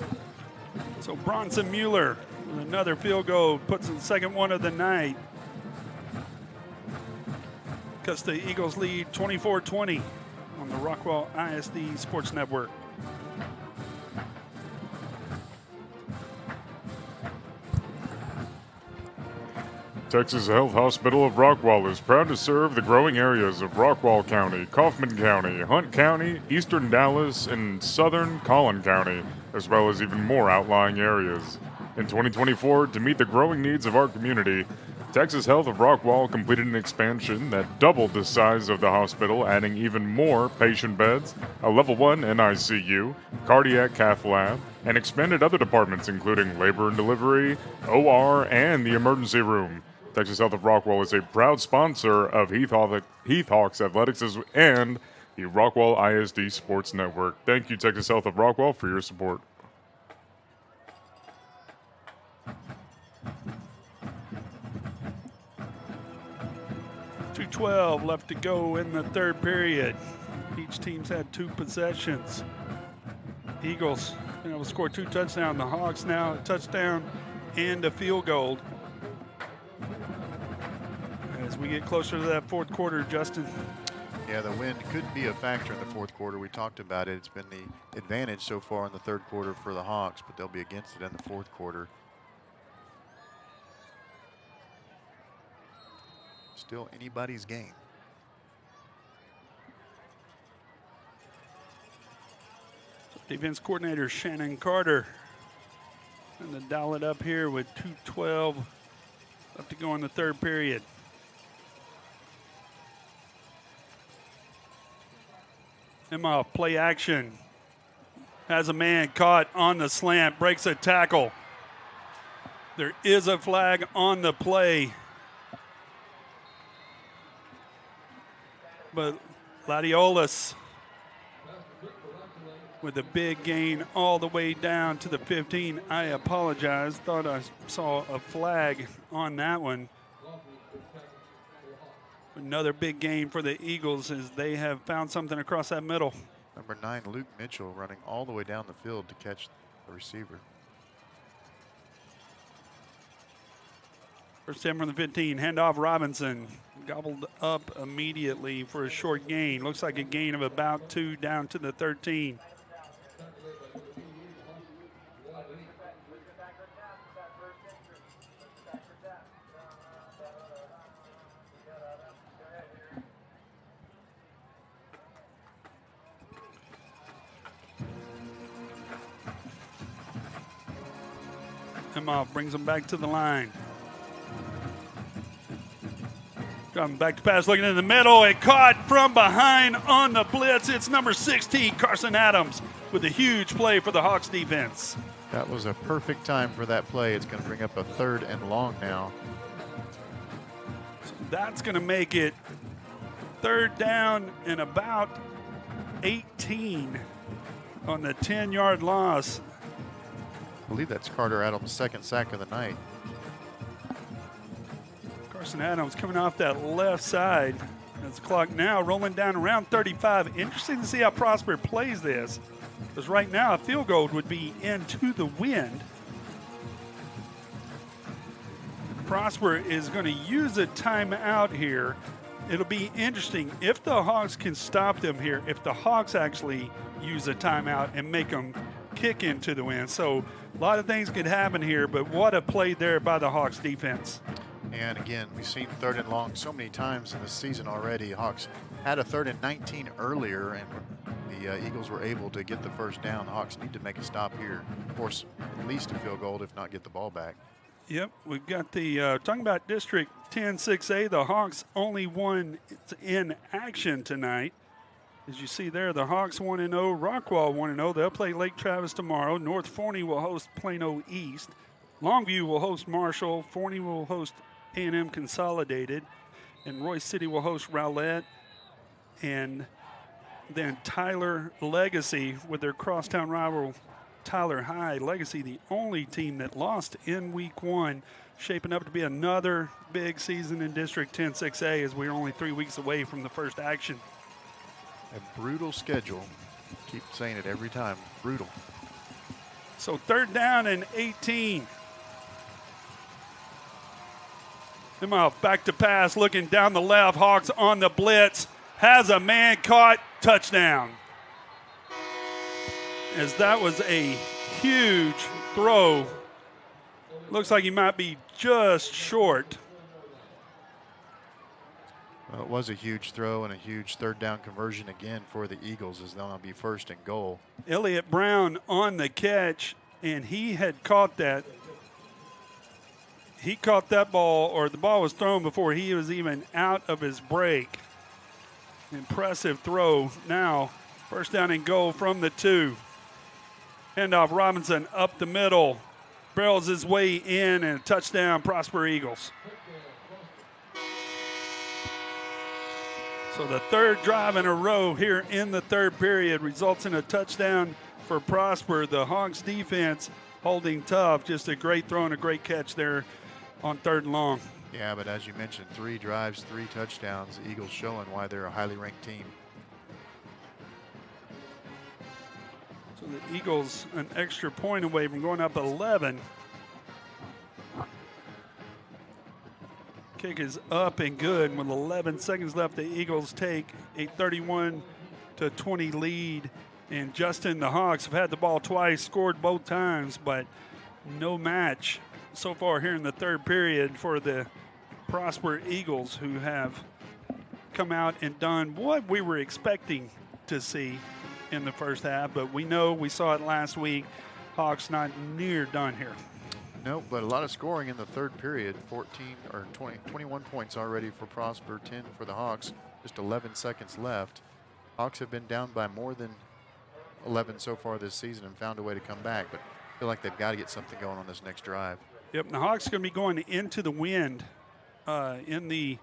So Bronson Mueller with another field goal puts in the 2nd one of the night. Because the Eagles lead 24-20 on the Rockwall ISD Sports Network. Texas Health Hospital of Rockwall is proud to serve the growing areas of Rockwall County, Kaufman County, Hunt County, Eastern Dallas, and Southern Collin County, as well as even more outlying areas. In 2024, to meet the growing needs of our community, Texas Health of Rockwall completed an expansion that doubled the size of the hospital, adding even more patient beds, a level 1 NICU, cardiac cath lab, and expanded other departments including labor and delivery, OR, and the emergency room. Texas Health of Rockwall is a proud sponsor of Heath Hawks Athletics and the Rockwall ISD Sports Network. Thank you, Texas Health of Rockwall, for your support. .212 left to go in the third period. Each team's had 2 possessions. Eagles been able to score 2 touchdowns. The Hawks now a touchdown and a field goal. As we get closer to that fourth quarter, Justin. Yeah, the wind could be a factor in the fourth quarter. We talked about it. It's been the advantage so far in the third quarter for the Hawks, but they'll be against it in the fourth quarter. Still anybody's game. Defense coordinator Shannon Carter and to dial it up here with 2:12 left to go in the third period. Emma play action. Has a man caught on the slant, breaks a tackle. There is a flag on the play. But Ladiolas with a big gain all the way down to the 15. I apologize. Thought I saw a flag on that one. Another big gain for the Eagles as they have found something across that middle. Number 9, Luke Mitchell, running all the way down the field to catch the receiver. First down from the 15, handoff Robinson. Gobbled up immediately for a short gain. Looks like a gain of about 2 down to the 13. Emma brings them back to the line. Coming back to pass, looking in the middle, and caught from behind on the blitz. It's number 16, Carson Adams, with a huge play for the Hawks defense. That was a perfect time for that play. It's going to bring up a 3rd and long now. So that's going to make it 3rd down and about 18 on the 10-yard loss. I believe that's Carter Adams' 2nd sack of the night. Carson Adams coming off that left side. As the clock now rolling down around 35. Interesting to see how Prosper plays this, because right now a field goal would be into the wind. Prosper is going to use a timeout here. It'll be interesting if the Hawks can stop them here, if the Hawks actually use a timeout and make them kick into the wind. So a lot of things could happen here, but what a play there by the Hawks defense. And again, we've seen 3rd and long so many times in this season already. Hawks had a 3rd and 19 earlier, and the Eagles were able to get the first down. The Hawks need to make a stop here. Of course, at least a field goal, if not get the ball back. Yep, we've got the, talking about District 10-6A, the Hawks only one in action tonight. As you see there, the Hawks 1-0, Rockwall 1-0. They'll play Lake Travis tomorrow. North Forney will host Plano East. Longview will host Marshall. Forney will host A&M Consolidated. And Royce City will host Rowlett. And then Tyler Legacy with their crosstown rival Tyler High. Legacy, the only team that lost in week 1, shaping up to be another big season in District 10-6A as we're only 3 weeks away from the first action. A brutal schedule. Keep saying it every time. Brutal. So 3rd down and 18. Emma back to pass, looking down the left. Hawks on the blitz. Has a man caught. Touchdown. As that was a huge throw. Looks like he might be just short Well, it was a huge throw and a huge third down conversion again for the Eagles, as they'll now be first and goal. Elliott Brown on the catch, and he had caught that. He caught that ball, or the ball was thrown before he was even out of his break. Impressive throw. Now, first down and goal from the 2. Handoff Robinson up the middle. Barrels his way in, and a touchdown, Prosper Eagles. So the third drive in a row here in the third period results in a touchdown for Prosper. The Hawks defense holding tough. Just a great throw and a great catch there on 3rd and long. Yeah, but as you mentioned, 3 drives, 3 touchdowns. The Eagles showing why they're a highly ranked team. So the Eagles an extra point away from going up 11. Kick is up and good. With 11 seconds left, the Eagles take a 31-20 lead. And Justin, the Hawks have had the ball twice, scored both times, but no match so far here in the third period for the Prosper Eagles, who have come out and done what we were expecting to see in the first half. But we saw it last week. Hawks not near done here. Nope, but a lot of scoring in the third period. 21 points already for Prosper, 10 for the Hawks. Just 11 seconds left. Hawks have been down by more than 11 so far this season and found a way to come back, but I feel like they've got to get something going on this next drive. Yep, and the Hawks are going to be going into the wind in the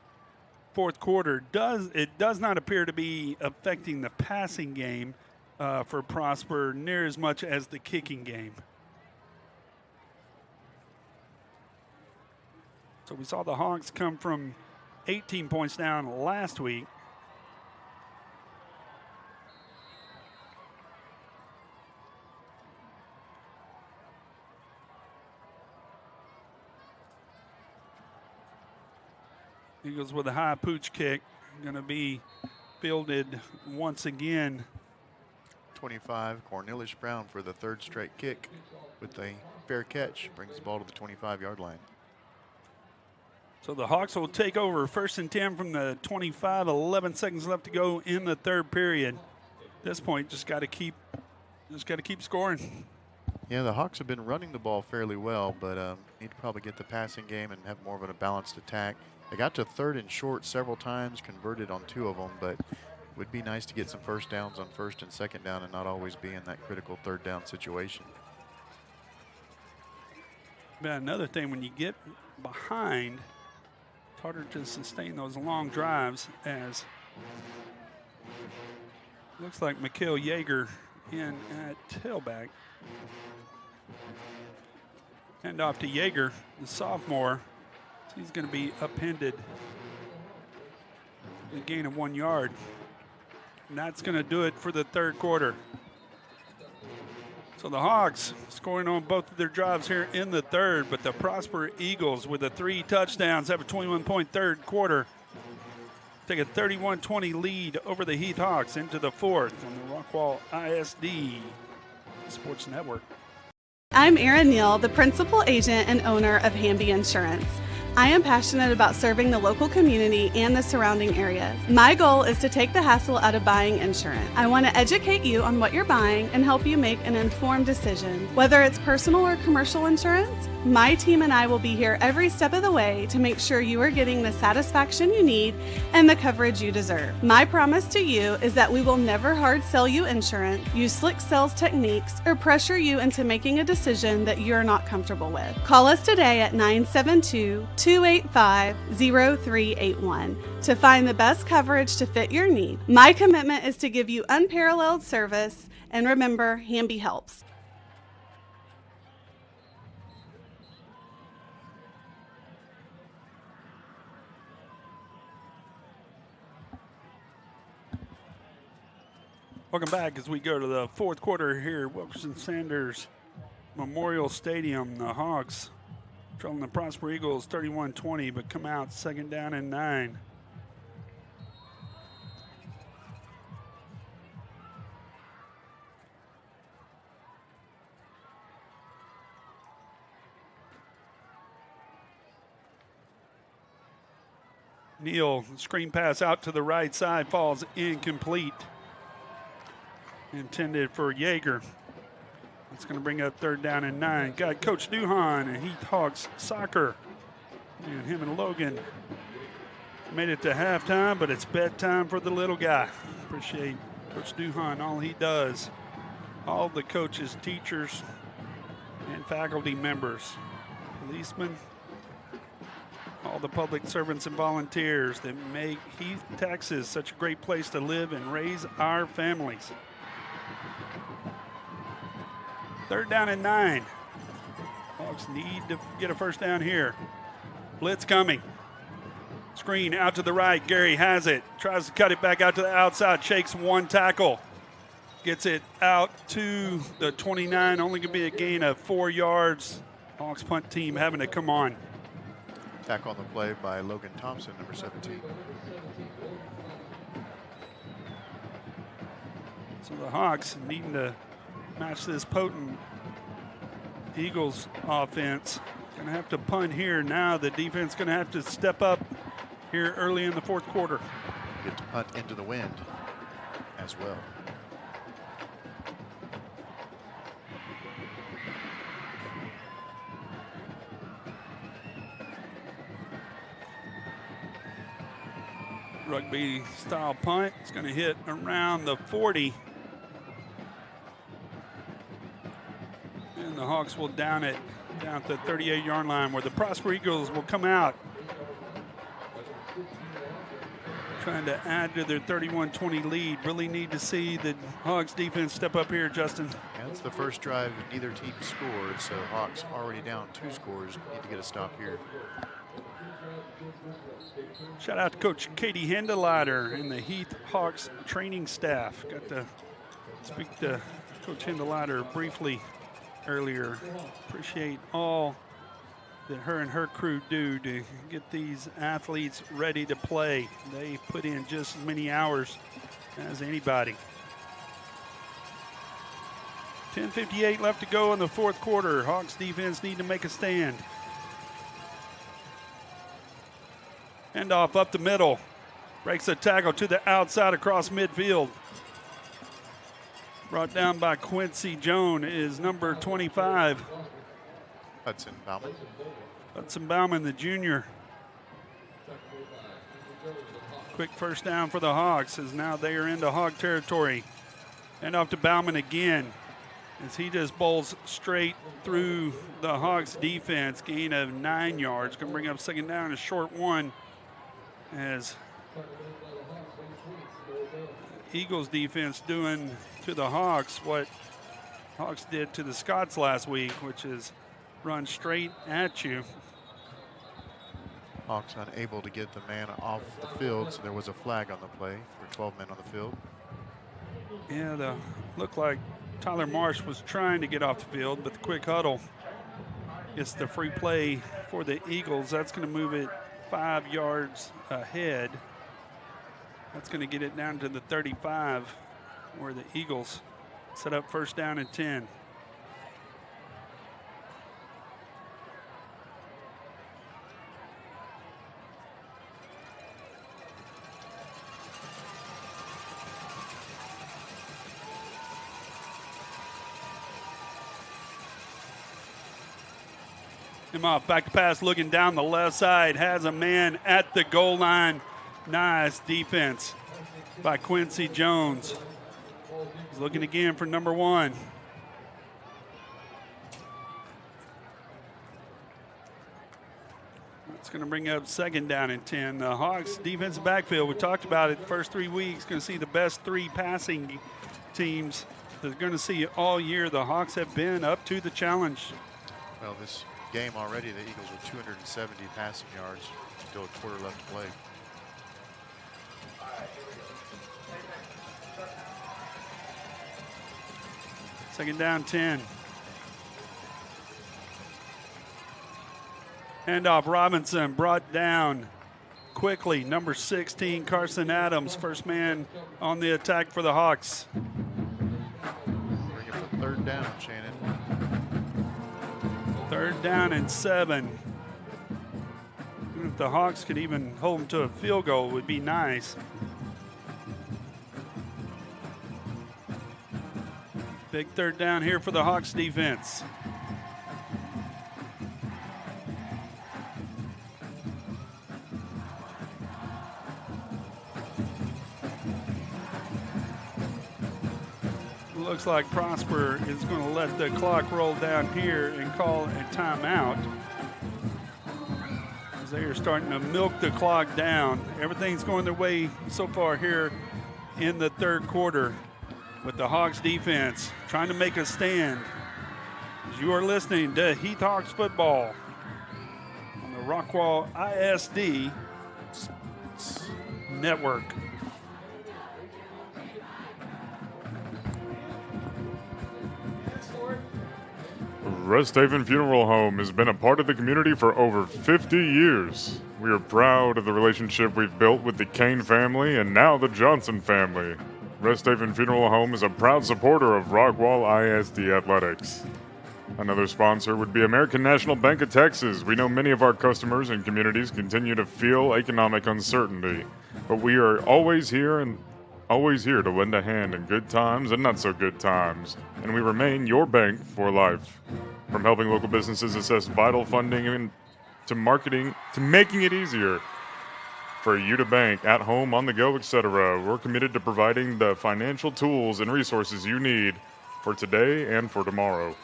fourth quarter. It does not appear to be affecting the passing game for Prosper near as much as the kicking game. So we saw the Hawks come from 18 points down last week. Eagles with a high pooch kick, going to be fielded once again. 25, Cornelius Brown for the 3rd straight kick with a fair catch. Brings the ball to the 25-yard line. So the Hawks will take over 1st and 10 from the 25, 11 seconds left to go in the third period. At this point, just got to keep scoring. Yeah, the Hawks have been running the ball fairly well, but need to probably get the passing game and have more of a balanced attack. They got to 3rd and short several times, converted on 2 of them, but would be nice to get some first downs on 1st and 2nd down and not always be in that critical 3rd down situation. But another thing, when you get behind, it's harder to sustain those long drives, as looks like Mikhail Yeager in at tailback. Hand off to Yeager, the sophomore. He's going to be upended. A gain of 1 yard. And that's going to do it for the third quarter. So the Hawks scoring on both of their drives here in the third, but the Prosper Eagles with the 3 touchdowns have a 21-point third quarter. Take a 31-20 lead over the Heath Hawks into the fourth on the Rockwall ISD Sports Network. I'm Erin Neal, the principal agent and owner of Hamby Insurance. I am passionate about serving the local community and the surrounding areas. My goal is to take the hassle out of buying insurance. I want to educate you on what you're buying and help you make an informed decision. Whether it's personal or commercial insurance, my team and I will be here every step of the way to make sure you are getting the satisfaction you need and the coverage you deserve. My promise to you is that we will never hard sell you insurance, use slick sales techniques, or pressure you into making a decision that you're not comfortable with. Call us today at 972-285-0381 to find the best coverage to fit your need. My commitment is to give you unparalleled service, and remember, Hamby helps. Welcome back as we go to the fourth quarter here at Wilkerson Sanders Memorial Stadium. The Hawks trailing the Prosper Eagles 31-20, but come out 2nd down and 9. Neal, screen pass out to the right side, falls incomplete. Intended for Yeager. It's going to bring up 3rd down and 9. Got Coach Duhan and Heath Hawks soccer. And him and Logan made it to halftime, but it's bedtime for the little guy. Appreciate Coach Duhan, all he does. All the coaches, teachers, and faculty members, policemen, all the public servants and volunteers that make Heath, Texas such a great place to live and raise our families. 3rd down and 9. Hawks need to get a first down here. Blitz coming. Screen out to the right. Gary has it. Tries to cut it back out to the outside. Shakes one tackle. Gets it out to the 29. Only going to be a gain of 4 yards. Hawks punt team having to come on. Tackle on the play by Logan Thompson, number 17. So the Hawks needing to match this potent Eagles offense. Going to have to punt here now. The defense going to have to step up here early in the 4th quarter. Get to punt into the wind as well. Rugby style punt. It's going to hit around the 40. And the Hawks will down it down at the 38-yard line where the Prosper Eagles will come out. Trying to add to their 31-20 lead. Really need to see the Hawks defense step up here, Justin. That's the first drive neither team scored, so Hawks already down 2 scores. Need to get a stop here. Shout out to Coach Katie Hindelater and the Heath Hawks training staff. Got to speak to Coach Hindelater briefly earlier. Appreciate all that her and her crew do to get these athletes ready to play. They put in just as many hours as anybody. 10:58 left to go in the 4th quarter. Hawks defense need to make a stand. Handoff up the middle. Breaks a tackle to the outside across midfield. Brought down by Quincy Jones is number 25. Hudson Bauman. Hudson Bauman, the junior. Quick first down for the Hawks as now they are into Hawk territory. And off to Bauman again as he just bowls straight through the Hawks defense. Gain of 9 yards. Going to bring up 2nd down, a short one as Eagles defense doing to the Hawks what Hawks did to the Scots last week, which is run straight at you. Hawks unable to get the man off the field, so there was a flag on the play for 12 men on the field. Yeah, looked like Tyler Marsh was trying to get off the field, but the quick huddle gets the free play for the Eagles. That's going to move it 5 yards ahead. That's going to get it down to the 35 where the Eagles set up first down and 10. Him off, back to pass, looking down the left side, has a man at the goal line. Nice defense by Quincy Jones. He's looking again for number 1. That's going to bring up 2nd down and 10. The Hawks defensive backfield, we talked about it the first 3 weeks, going to see the best 3 passing teams they're going to see all year. The Hawks have been up to the challenge. Well, this game already, the Eagles with 270 passing yards, still a quarter left to play. Second down, 10. Handoff, Robinson brought down quickly. Number 16, Carson Adams, first man on the attack for the Hawks. Bring it for 3rd down, Shannon. 3rd down and 7. If the Hawks could even hold them to a field goal, it would be nice. Big third down here for the Hawks defense. Looks like Prosper is going to let the clock roll down here and call a timeout. As they are starting to milk the clock down. Everything's going their way so far here in the third quarter with the Hawks defense trying to make a stand. As you are listening to Heath Hawks football on the Rockwall ISD network. Rest Haven Funeral Home has been a part of the community for over 50 years. We are proud of the relationship we've built with the Kane family and now the Johnson family. Rest Haven Funeral Home is a proud supporter of Rockwall ISD Athletics. Another sponsor would be American National Bank of Texas. We know many of our customers and communities continue to feel economic uncertainty, but we are always here to lend a hand in good times and not so good times, and we remain your bank for life. From helping local businesses assess vital funding and to marketing to making it easier for you to bank at home, on the go, etc., we're committed to providing the financial tools and resources you need for today and for tomorrow.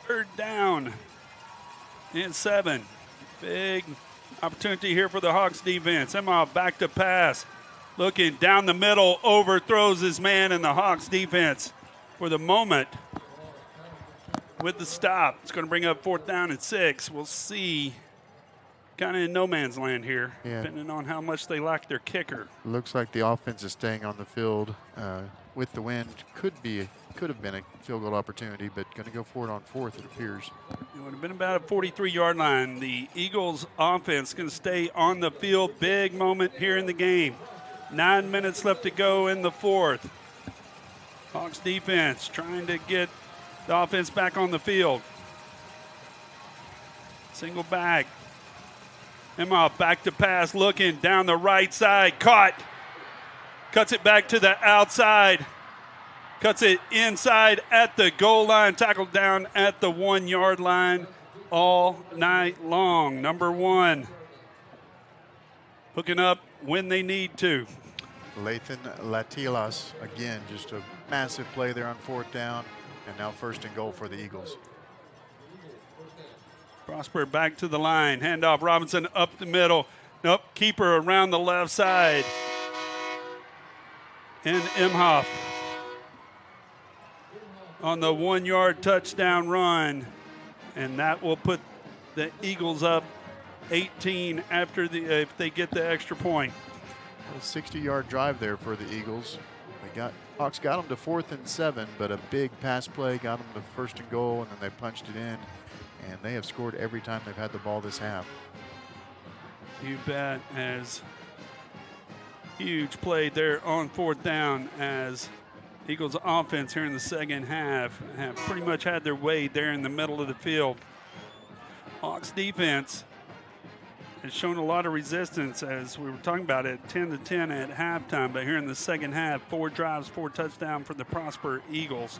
Third down and 7. Big opportunity here for the Hawks defense. Emma back to pass. Looking down the middle, overthrows his man in the Hawks defense for the moment. With the stop, it's going to bring up 4th down and 6. We'll see. Kind of in no man's land here, depending on how much they lack their kicker. Looks like the offense is staying on the field with the wind. Could have been a field goal opportunity, but going to go for it on 4th, it appears. It would have been about a 43-yard line. The Eagles offense going to stay on the field. Big moment here in the game. 9 minutes left to go in the 4th. Hawks defense trying to get the offense back on the field. Single back. Emma back to pass, looking down the right side. Caught. Cuts it back to the outside. Cuts it inside at the goal line. Tackled down at the 1-yard line all night long. Number 1. Hooking up when they need to. Lathan Latilas, again, just a massive play there on 4th down. And now 1st and goal for the Eagles. Prosper back to the line. Handoff. Robinson up the middle. Nope. Keeper around the left side. And Imhoff on the 1-yard touchdown run. And that will put the Eagles up 18 after if they get the extra point. A 60-yard drive there for the Eagles. Hawks got them to 4th and 7, but a big pass play got them to 1st and goal, and then they punched it in. And they have scored every time they've had the ball this half. You bet. As huge play there on 4th down as Eagles offense here in the second half have pretty much had their way there in the middle of the field. Hawks defense has shown a lot of resistance, as we were talking about it, 10-10 at halftime. But here in the second half, 4 drives, 4 touchdowns for the Prosper Eagles.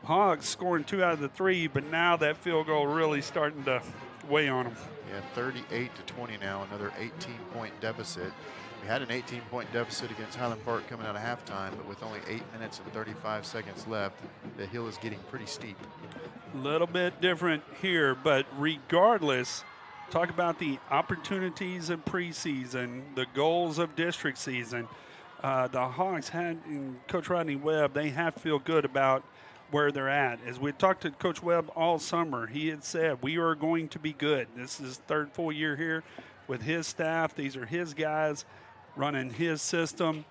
Hawks scoring 2 out of the 3, but now that field goal really starting to weigh on them. Yeah, 38-20 now, another 18-point deficit. We had an 18-point deficit against Highland Park coming out of halftime, but with only 8 minutes and 35 seconds left, the hill is getting pretty steep. A little bit different here, but regardless, talk about the opportunities of preseason, the goals of district season. The Hawks had, in Coach Rodney Webb, they have to feel good about where they're at. As we talked to Coach Webb all summer, he had said, we are going to be good. This is third full year here with his staff. These are his guys running his system,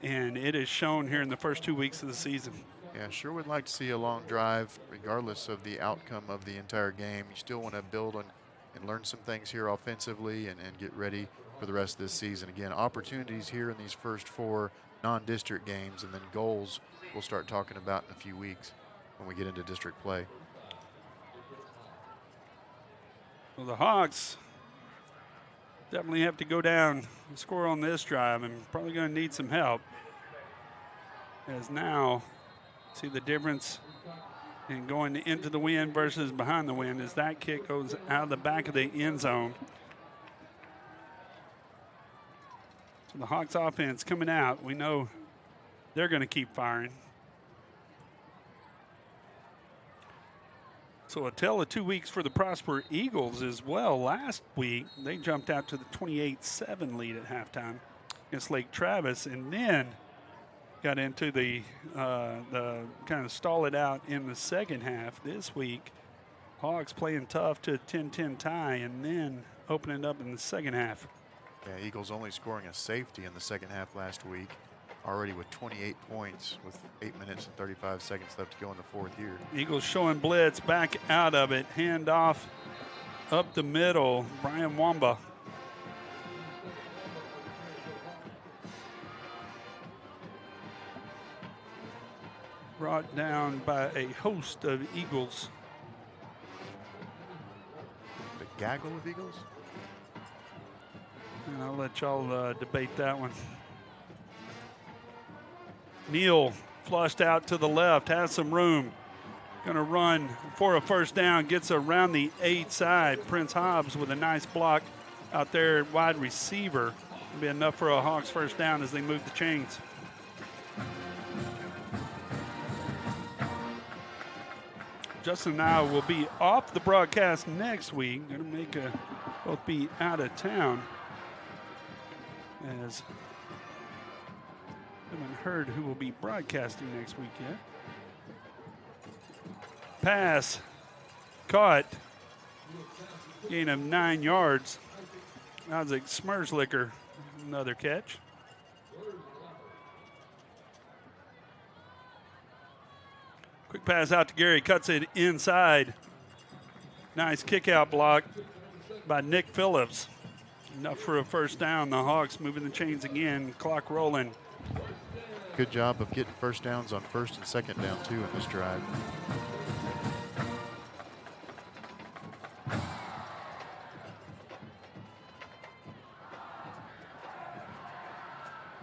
and it is shown here in the first 2 weeks of the season. Yeah, sure would like to see a long drive, regardless of the outcome of the entire game. You still want to build on and learn some things here offensively and get ready for the rest of this season. Again, opportunities here in these first 4 non-district games, and then goals we'll start talking about in a few weeks when we get into district play. Well, the Hawks definitely have to go down and score on this drive, and probably going to need some help. As now, see the difference in going into the wind versus behind the wind as that kick goes out of the back of the end zone. So the Hawks offense coming out. We know they're going to keep firing. So a tale of 2 weeks for the Prosper Eagles as well. Last week, they jumped out to the 28-7 lead at halftime against Lake Travis, and then got into the kind of stall it out in the second half. This week, Hawks playing tough to a 10-10 tie, and then opening up in the second half. Yeah, Eagles only scoring a safety in the second half last week, already with 28 points with 8 minutes and 35 seconds left to go in the fourth year. Eagles showing blitz, back out of it, hand off up the middle, Brian Wamba. Brought down by a host of Eagles. The gaggle of Eagles? And I'll let y'all debate that one. Neal flushed out to the left, has some room. Gonna run for a first down, gets around the 8 side. Prince Hobbs with a nice block out there, wide receiver. It'll be enough for a Hawks first down as they move the chains. Justin and I will be off the broadcast next week. Gonna make both be out of town, as I haven't heard who will be broadcasting next week yet. Pass, caught, gain of 9 yards. Isaac Smerslicker, another catch. Quick pass out to Gary, cuts it inside. Nice kick out block by Nick Phillips. Enough for a first down. The Hawks moving the chains again, clock rolling. Good job of getting first downs on first and second down too in this drive.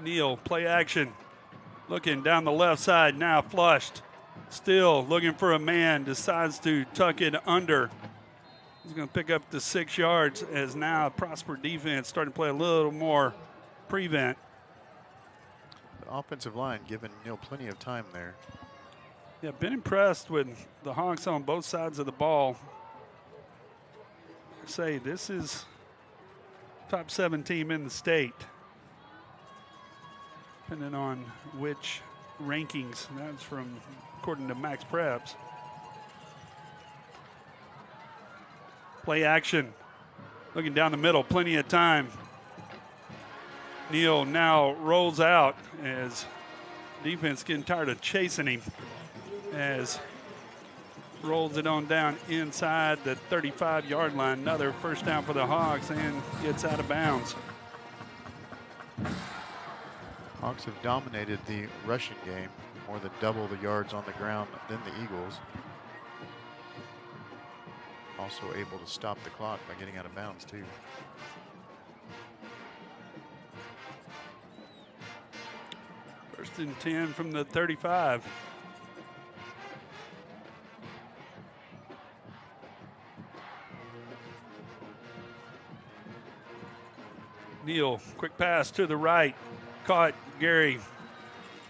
Neal, play action. Looking down the left side, now flushed. Still looking for a man, decides to tuck it under. He's going to pick up the 6 yards as now Prosper defense starting to play a little more prevent. The offensive line giving Neal plenty of time there. Yeah, been impressed with the Hawks on both sides of the ball. I say this is top 7 team in the state, depending on which rankings. That's from according to Max Preps. Play action. Looking down the middle, plenty of time. Neal now rolls out as defense getting tired of chasing him, as rolls it on down inside the 35-yard line. Another first down for the Hawks and gets out of bounds. Hawks have dominated the rushing game, more than double the yards on the ground than the Eagles. Also able to stop the clock by getting out of bounds too. First and 10 from the 35. Neal, quick pass to the right. Caught. Gary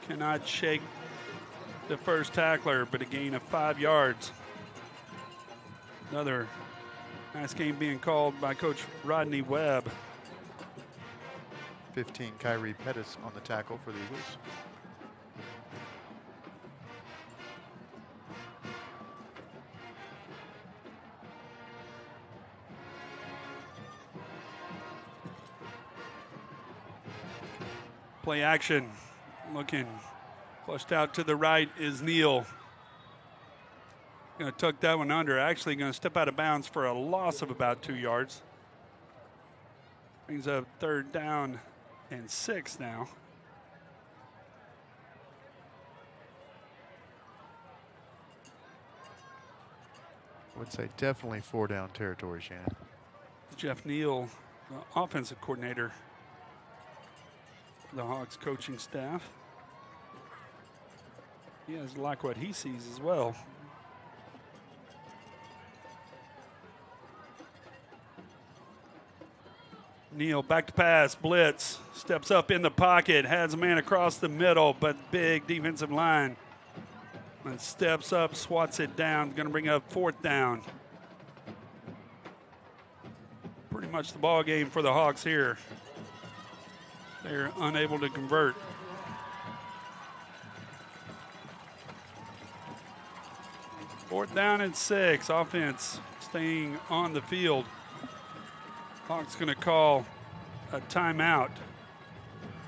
cannot shake the first tackler, but a gain of 5 yards. Another nice game being called by Coach Rodney Webb. 15, Kyrie Pettis on the tackle for the Eagles. Play action. Looking flushed out to the right is Neal. Going to tuck that one under. Actually going to step out of bounds for a loss of about 2 yards. Brings up 3rd down and 6 now. I would say definitely 4 down territory, Shannon. Jeff Neal, the offensive coordinator for the Hawks coaching staff. He has like what he sees as well. Neal back to pass, blitz, steps up in the pocket, has a man across the middle, but big defensive line. And steps up, swats it down, going to bring up 4th down. Pretty much the ball game for the Hawks here. They're unable to convert. Fourth down and 6, offense staying on the field. Hawks going to call a timeout.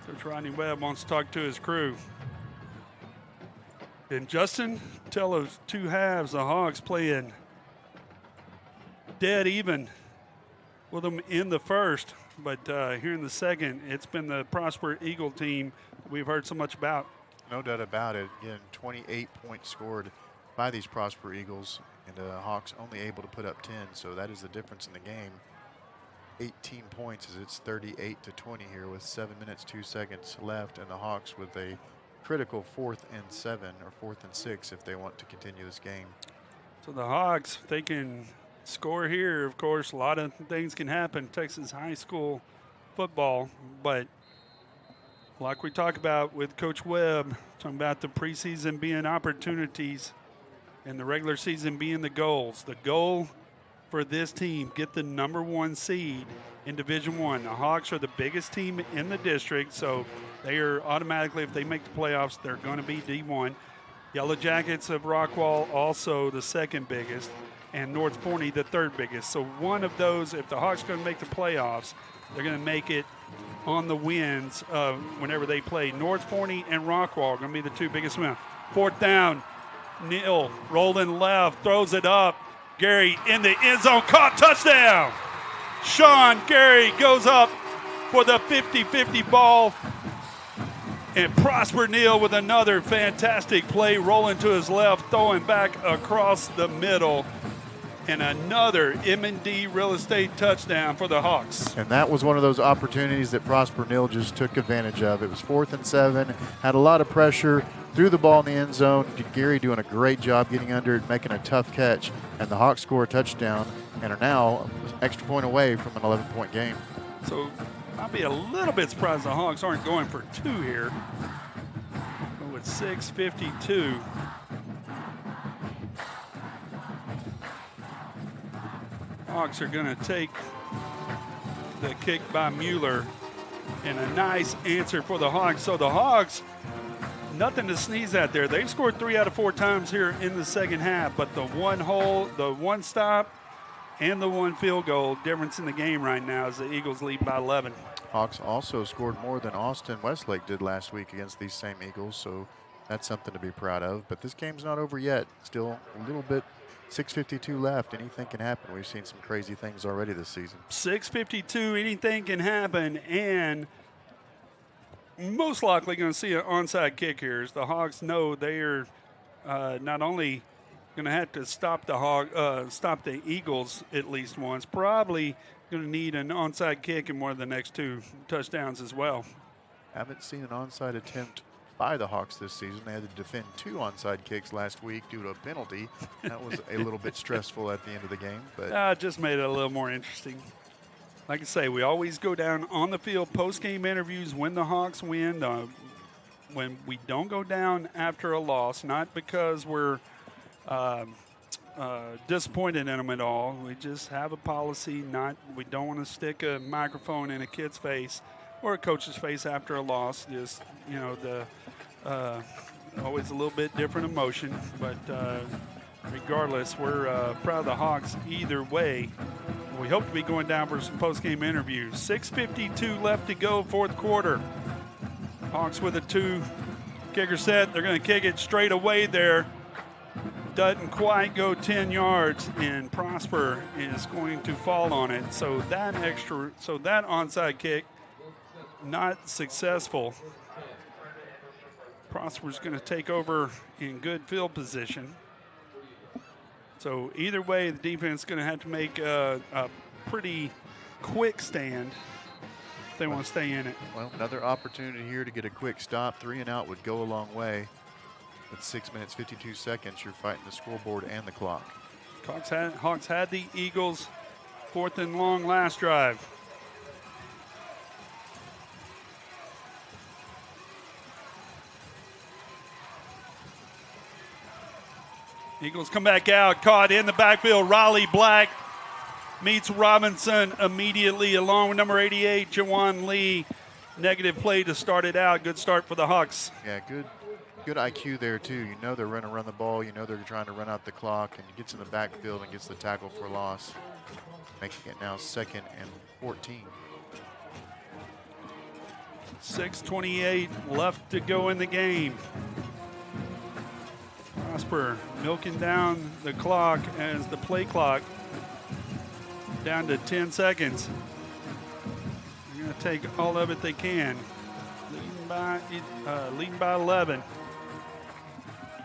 Coach Rodney Webb wants to talk to his crew. And Justin, tell us 2 halves, the Hawks playing dead even with them in the first. But here in the second, it's been the Prosper Eagle team we've heard so much about. No doubt about it. Again, 28 points scored by these Prosper Eagles, and Hawks only able to put up 10, so that is the difference in the game. 18 points as it's 38-20 here with 7 minutes, 2 seconds left, and the Hawks with a critical 4th and 7 or 4th and 6 if they want to continue this game. So the Hawks, they can score here. Of course, a lot of things can happen. Texas high school football, but like we talk about with Coach Webb, talking about the preseason being opportunities and the regular season being the goals. The goal for this team, get the #1 seed in Division I. The Hawks are the biggest team in the district, so they are automatically, if they make the playoffs, they're going to be D1. Yellow Jackets of Rockwall also the 2nd biggest, and North Forney the 3rd biggest. So one of those, if the Hawks are going to make the playoffs, they're going to make it on the wins whenever they play. North Forney and Rockwall are going to be the 2 biggest wins. 4th down, Neal rolling left, throws it up. Gary in the end zone, caught, touchdown. Sean Gary goes up for the 50-50 ball. And Prosper Neal with another fantastic play, rolling to his left, throwing back across the middle. And another M&D real estate touchdown for the Hawks. And that was one of those opportunities that Prosper Neal just took advantage of. It was 4th and 7, had a lot of pressure, threw the ball in the end zone. Gary doing a great job getting under it, making a tough catch. And the Hawks score a touchdown and are now an extra point away from an 11-point game. So I'll be a little bit surprised the Hawks aren't going for 2 here. But with 6:52. Hawks are going to take the kick by Mueller, and a nice answer for the Hawks. So the Hawks, nothing to sneeze at there. They've scored 3 out of 4 times here in the second half, but the 1 hole, the 1 stop, and the 1 field goal difference in the game right now as the Eagles lead by 11. Hawks also scored more than Austin Westlake did last week against these same Eagles, so that's something to be proud of. But this game's not over yet. Still a little bit. 6:52 left. Anything can happen. We've seen some crazy things already this season. 6:52, anything can happen, and most likely going to see an onside kick here. As the Hawks know they are not only going to have to stop the Eagles at least once, probably going to need an onside kick in one of the next 2 touchdowns as well. Haven't seen an onside attempt by the Hawks this season. They had to defend 2 onside kicks last week due to a penalty. That was a little bit stressful at the end of the game, but just made it a little more interesting. Like I say, we always go down on the field, post-game interviews when the Hawks win. When we don't go down after a loss, not because we're disappointed in them at all. We just have a policy. We don't want to stick a microphone in a kid's face or a coach's face after a loss. Just, always a little bit different emotion. But regardless, we're proud of the Hawks either way. We hope to be going down for some post-game interviews. 6:52 left to go, 4th quarter. Hawks with a 2 kicker set. They're going to kick it straight away there. Doesn't quite go 10 yards, and Prosper is going to fall on it. So that onside kick, not successful. Prosper's going to take over in good field position. So either way, the defense is going to have to make a pretty quick stand if they want to stay in it. Well, another opportunity here to get a quick stop. 3 and out would go a long way. At 6 minutes, 52 seconds, you're fighting the scoreboard and the clock. Hawks had the Eagles 4th and long last drive. Eagles come back out, caught in the backfield. Riley Black meets Robinson immediately, along with number 88, Jawan Lee. Negative play to start it out. Good start for the Hawks. Yeah, good IQ there, too. You know they're going to run the ball. You know they're trying to run out the clock, and he gets in the backfield and gets the tackle for loss, making it now 2nd and 14. 6:28 left to go in the game. Prosper milking down the clock as the play clock down to 10 seconds. They're going to take all of it they can. Leading by 11.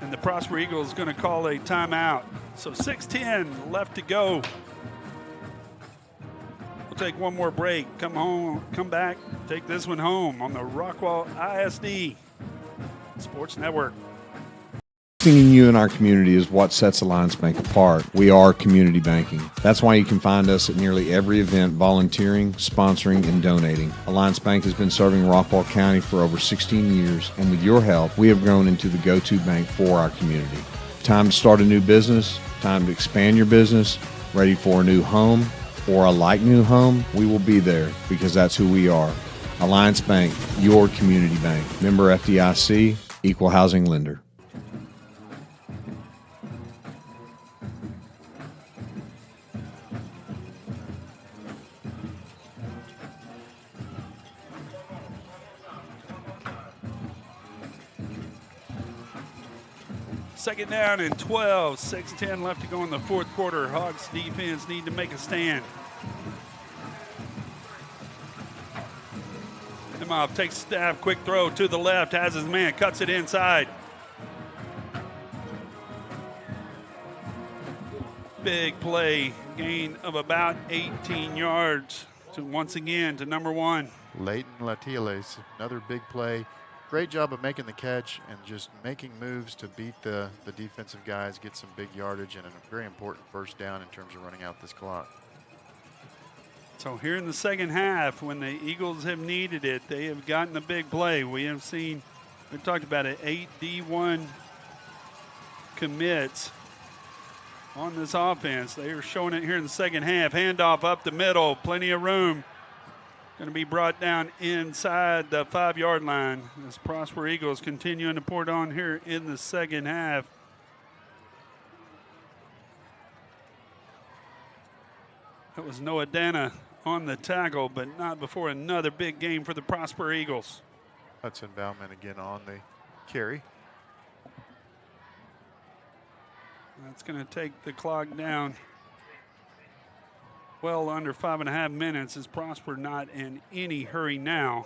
And the Prosper Eagles is going to call a timeout. So 6:10 left to go. We'll take one more break. Come back, take this one home on the Rockwall ISD Sports Network. Investing in you and our community is what sets Alliance Bank apart. We are community banking. That's why you can find us at nearly every event volunteering, sponsoring, and donating. Alliance Bank has been serving Rockwall County for over 16 years, and with your help, we have grown into the go-to bank for our community. Time to start a new business, time to expand your business, ready for a new home or a like new home, we will be there because that's who we are. Alliance Bank, your community bank. Member FDIC, equal housing lender. Second down and 12, 6:10 left to go in the fourth quarter. Hawks defense need to make a stand. Imhoff takes a stab, quick throw to the left, has his man, cuts it inside. Big play, gain of about 18 yards to once again to number 1. Leighton Latiles, another big play. Great job of making the catch and just making moves to beat the defensive guys, get some big yardage, and a very important first down in terms of running out this clock. So here in the second half, when the Eagles have needed it, they have gotten a big play. We talked about it, 8 D1 commits on this offense. They are showing it here in the second half. Handoff up the middle, plenty of room. Going to be brought down inside the 5-yard line as Prosper Eagles continuing to pour it on here in the second half. That was Noah Dana on the tackle, but not before another big game for the Prosper Eagles. Hudson Bauman again on the carry. That's going to take the clock down well under 5.5 minutes. Is Prosper not in any hurry now?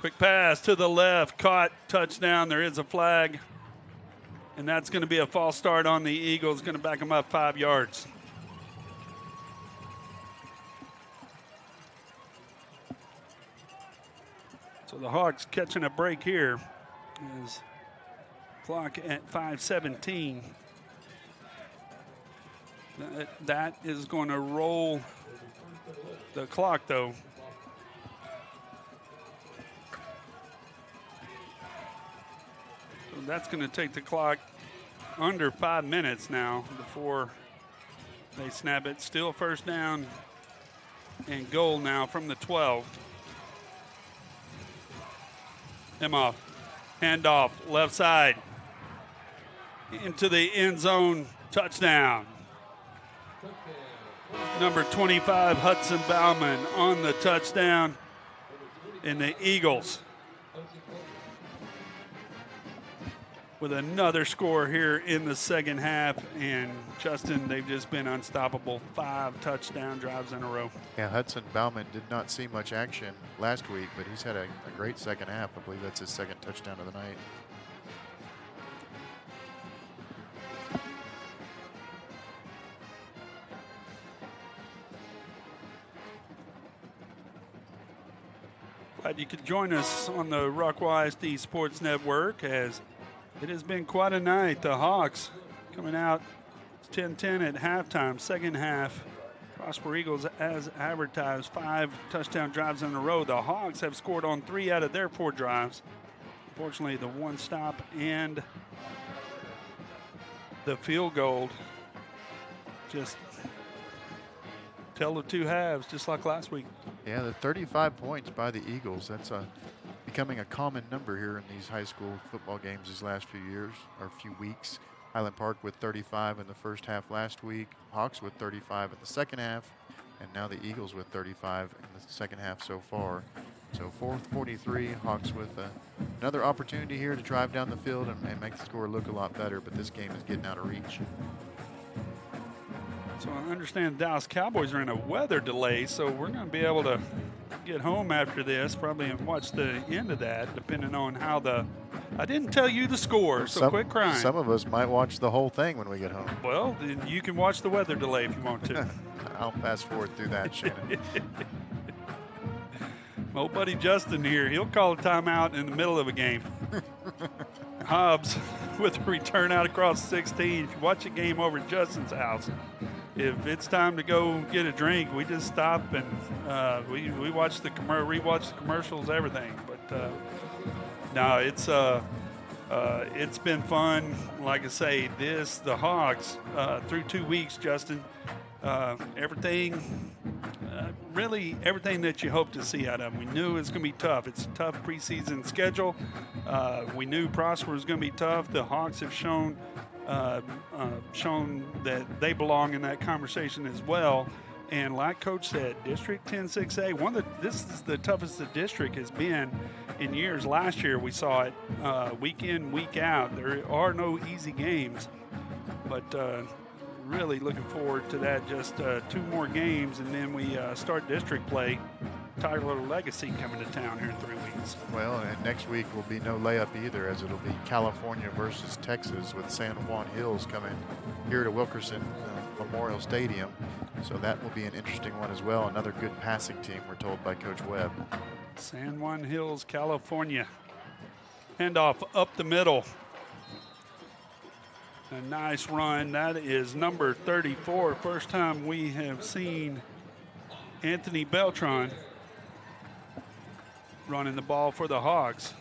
Quick pass to the left, caught, touchdown. There is a flag, and that's going to be a false start on the Eagles. Going to back them up 5 yards. So the Hawks catching a break here. Is clock at 5:17. That is going to roll the clock, though. So that's going to take the clock under 5 minutes now before they snap it. Still first down and goal now from the 12. Imhoff, handoff, left side, into the end zone, touchdown. Number 25, Hudson Bauman on the touchdown, and the Eagles with another score here in the second half. And Justin, they've just been unstoppable. 5 touchdown drives in a row. Yeah, Hudson Bauman did not see much action last week, but he's had a great second half. I believe that's his second touchdown of the night. Glad you could join us on the Rockwall ISD Sports Network, as it has been quite a night. The Hawks coming out 10-10 at halftime. Second half, Prosper Eagles, as advertised, 5 touchdown drives in a row. The Hawks have scored on 3 out of their 4 drives. Unfortunately, the 1 stop and the field goal just tell the 2 halves, just like last week. Yeah, the 35 points by the Eagles, that's becoming a common number here in these high school football games these last few years, or few weeks. Highland Park with 35 in the first half last week, Hawks with 35 in the second half, and now the Eagles with 35 in the second half so far. So 4:43, Hawks with another opportunity here to drive down the field and make the score look a lot better, but this game is getting out of reach. So I understand the Dallas Cowboys are in a weather delay, so we're going to be able to get home after this, probably, and watch the end of that, depending on how I didn't tell you the score, so quit crying. Some of us might watch the whole thing when we get home. Well, then you can watch the weather delay if you want to. I'll fast forward through that, Shannon. My old buddy Justin here, he'll call a timeout in the middle of a game. Hobbs with a return out across 16. If you watch a game over at Justin's house, if it's time to go get a drink, we just stop and we watch rewatch the commercials, everything. But no, it's been fun. Like I say, the Hawks through 2 weeks, Justin, really everything that you hope to see out of them. We knew it was going to be tough. It's a tough preseason schedule. We knew Prosper was going to be tough. The Hawks have shown that they belong in that conversation as well. And like Coach said, District 10-6A, this is the toughest the district has been in years. Last year we saw it week in, week out. There are no easy games, but really looking forward to that. Just 2 more games, and then we start district play. Tiger Legacy coming to town here in 3 weeks. Well, and next week will be no layup either, as it'll be California versus Texas, with San Juan Hills coming here to Wilkerson Memorial Stadium. So that will be an interesting one as well. Another good passing team, we're told by Coach Webb. San Juan Hills, California. Handoff up the middle. A nice run. That is number 34. First time we have seen Anthony Beltran running the ball for the Hawks.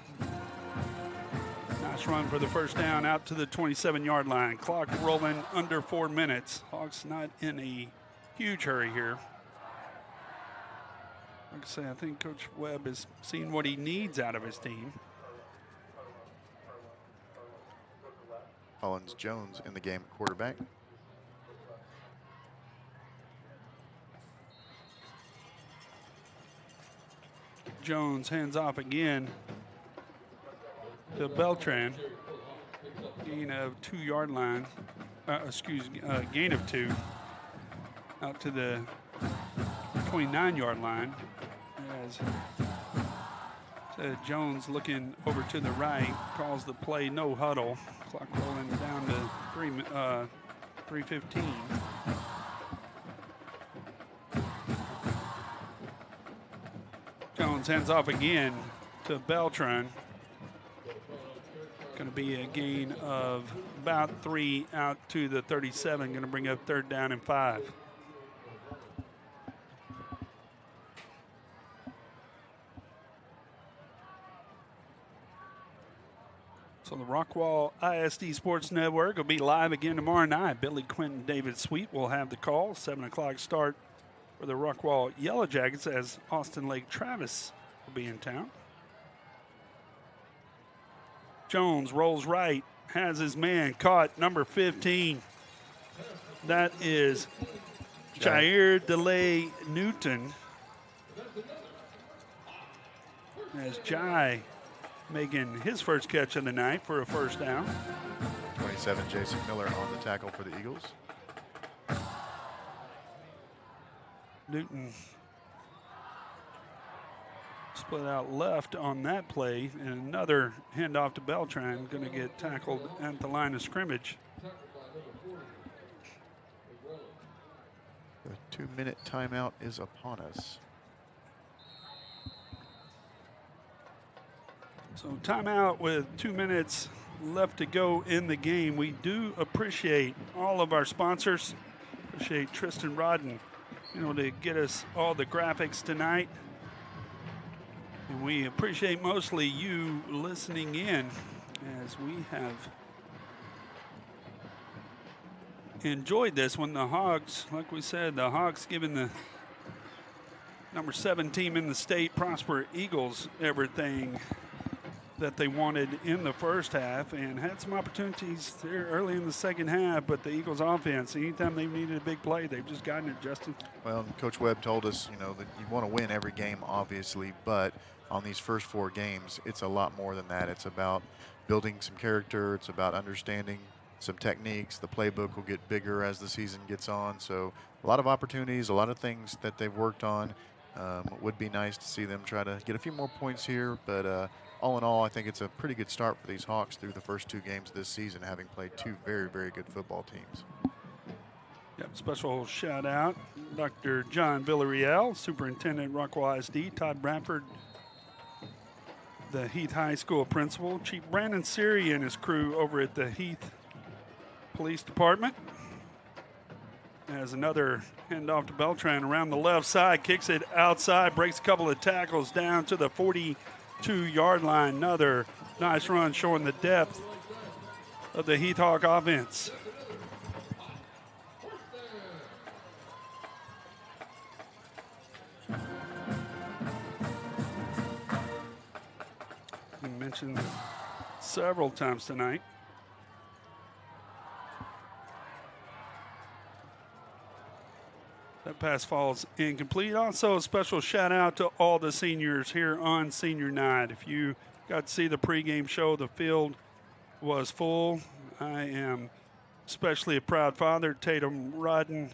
Nice run for the first down out to the 27-yard line. Clock rolling under 4 minutes. Hawks not in a huge hurry here. Like I say, I think Coach Webb has seen what he needs out of his team. Collins Jones in the game, quarterback. Jones hands off again to Beltran. Gain of 2-yard line. Gain of 2 out to the 29-yard line. As Jones looking over to the right, calls the play no huddle. Clock rolling down to 3:15. Jones hands off again to Beltran. Going to be a gain of about 3 out to the 37. Going to bring up 3rd down and 5. So the Rockwall ISD Sports Network will be live again tomorrow night. Billy Quinton, David Sweet will have the call. 7 o'clock start for the Rockwall Yellow Jackets, as Austin Lake Travis will be in town. Jones rolls right, has his man caught, number 15. That is Jair DeLay Newton. As Jai making his first catch of the night for a first down. 27, Jason Miller on the tackle for the Eagles. Newton split out left on that play, and another handoff to Beltran, going to get tackled at the line of scrimmage. The 2-minute timeout is upon us. So timeout with 2 minutes left to go in the game. We do appreciate all of our sponsors. Appreciate Tristan Rodden, to get us all the graphics tonight. And we appreciate mostly you listening in as we have enjoyed this one. The Hogs, like we said, the Hogs giving the number 7 team in the state, Prosper Eagles, everything that they wanted in the first half, and had some opportunities there early in the second half, but the Eagles offense, anytime they've needed a big play, they've just gotten it, Justin. Well, Coach Webb told us, that you want to win every game, obviously, but on these first 4 games, it's a lot more than that. It's about building some character. It's about understanding some techniques. The playbook will get bigger as the season gets on. So a lot of opportunities, a lot of things that they've worked on. Would be nice to see them try to get a few more points here, but all in all, I think it's a pretty good start for these Hawks through the first 2 games this season, having played 2 very, very good football teams. Yep, special shout out, Dr. John Villarreal, Superintendent, Rockwall ISD, Todd Bradford, the Heath High School principal, Chief Brandon Siri and his crew over at the Heath Police Department. As another handoff to Beltran around the left side, kicks it outside, breaks a couple of tackles down to the 42-yard line. Another nice run showing the depth of the Heath Hawk offense. We mentioned several times tonight. That pass falls incomplete. Also, a special shout out to all the seniors here on senior night. If you got to see the pregame show, the field was full. I am especially a proud father. Tatum Rodden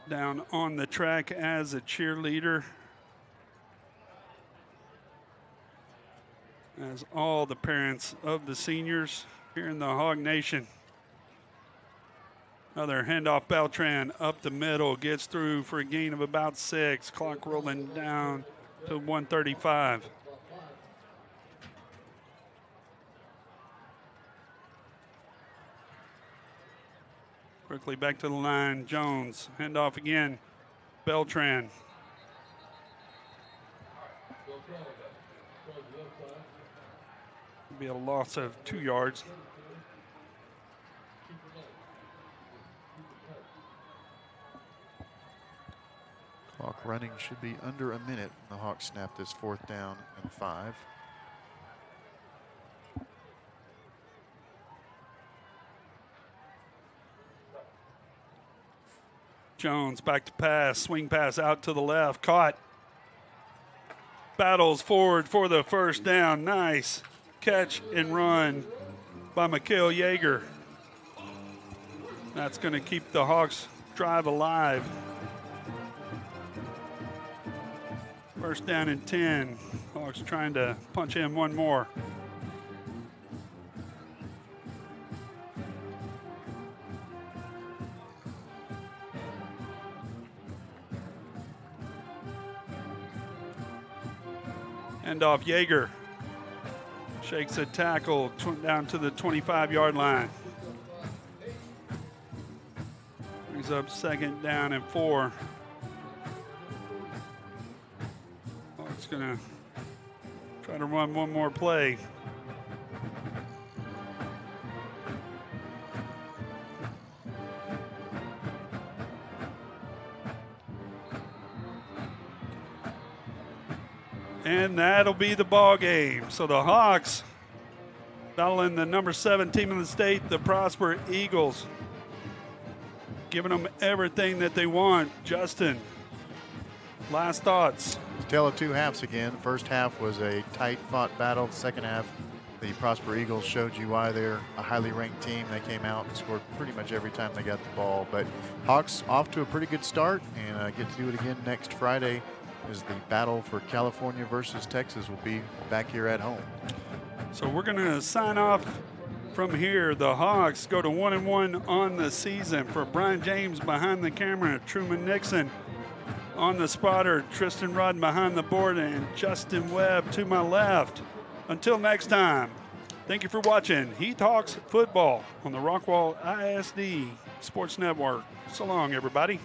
down on the track as a cheerleader. As all the parents of the seniors here in the Hog Nation. Another handoff, Beltran up the middle, gets through for a gain of about 6. Clock rolling down to 1:35. Quickly back to the line, Jones, handoff again, Beltran. Be a loss of 2 yards. Clock running should be under a minute. The Hawks snap this 4th down and 5. Jones back to pass, swing pass out to the left, caught. Battles forward for the first down. Nice catch and run by Mikhail Yeager. That's going to keep the Hawks drive alive. First down and 10. Hawks trying to punch in one more. Handoff, Yeager shakes a tackle down to the 25-yard line. Brings up 2nd down and 4. Hawks gonna try to run one more play. And that'll be the ball game. So the Hawks battling the number 7 team in the state, the Prosper Eagles, giving them everything that they want. Justin, Last thoughts. Tale of two halves again. First half was a tight-fought battle. The second half, the Prosper Eagles showed you why they're a highly ranked team. They came out and scored pretty much every time they got the ball. But Hawks off to a pretty good start, and get to do it again next Friday as the battle for California versus Texas will be back here at home. So we're going to sign off from here. The Hawks go to 1-1 on the season. For Brian James behind the camera, Truman Nixon on the spotter, Tristan Rodden behind the board, and Justin Webb to my left. Until next time, thank you for watching Heath Hawks football on the Rockwall ISD Sports Network. So long, everybody.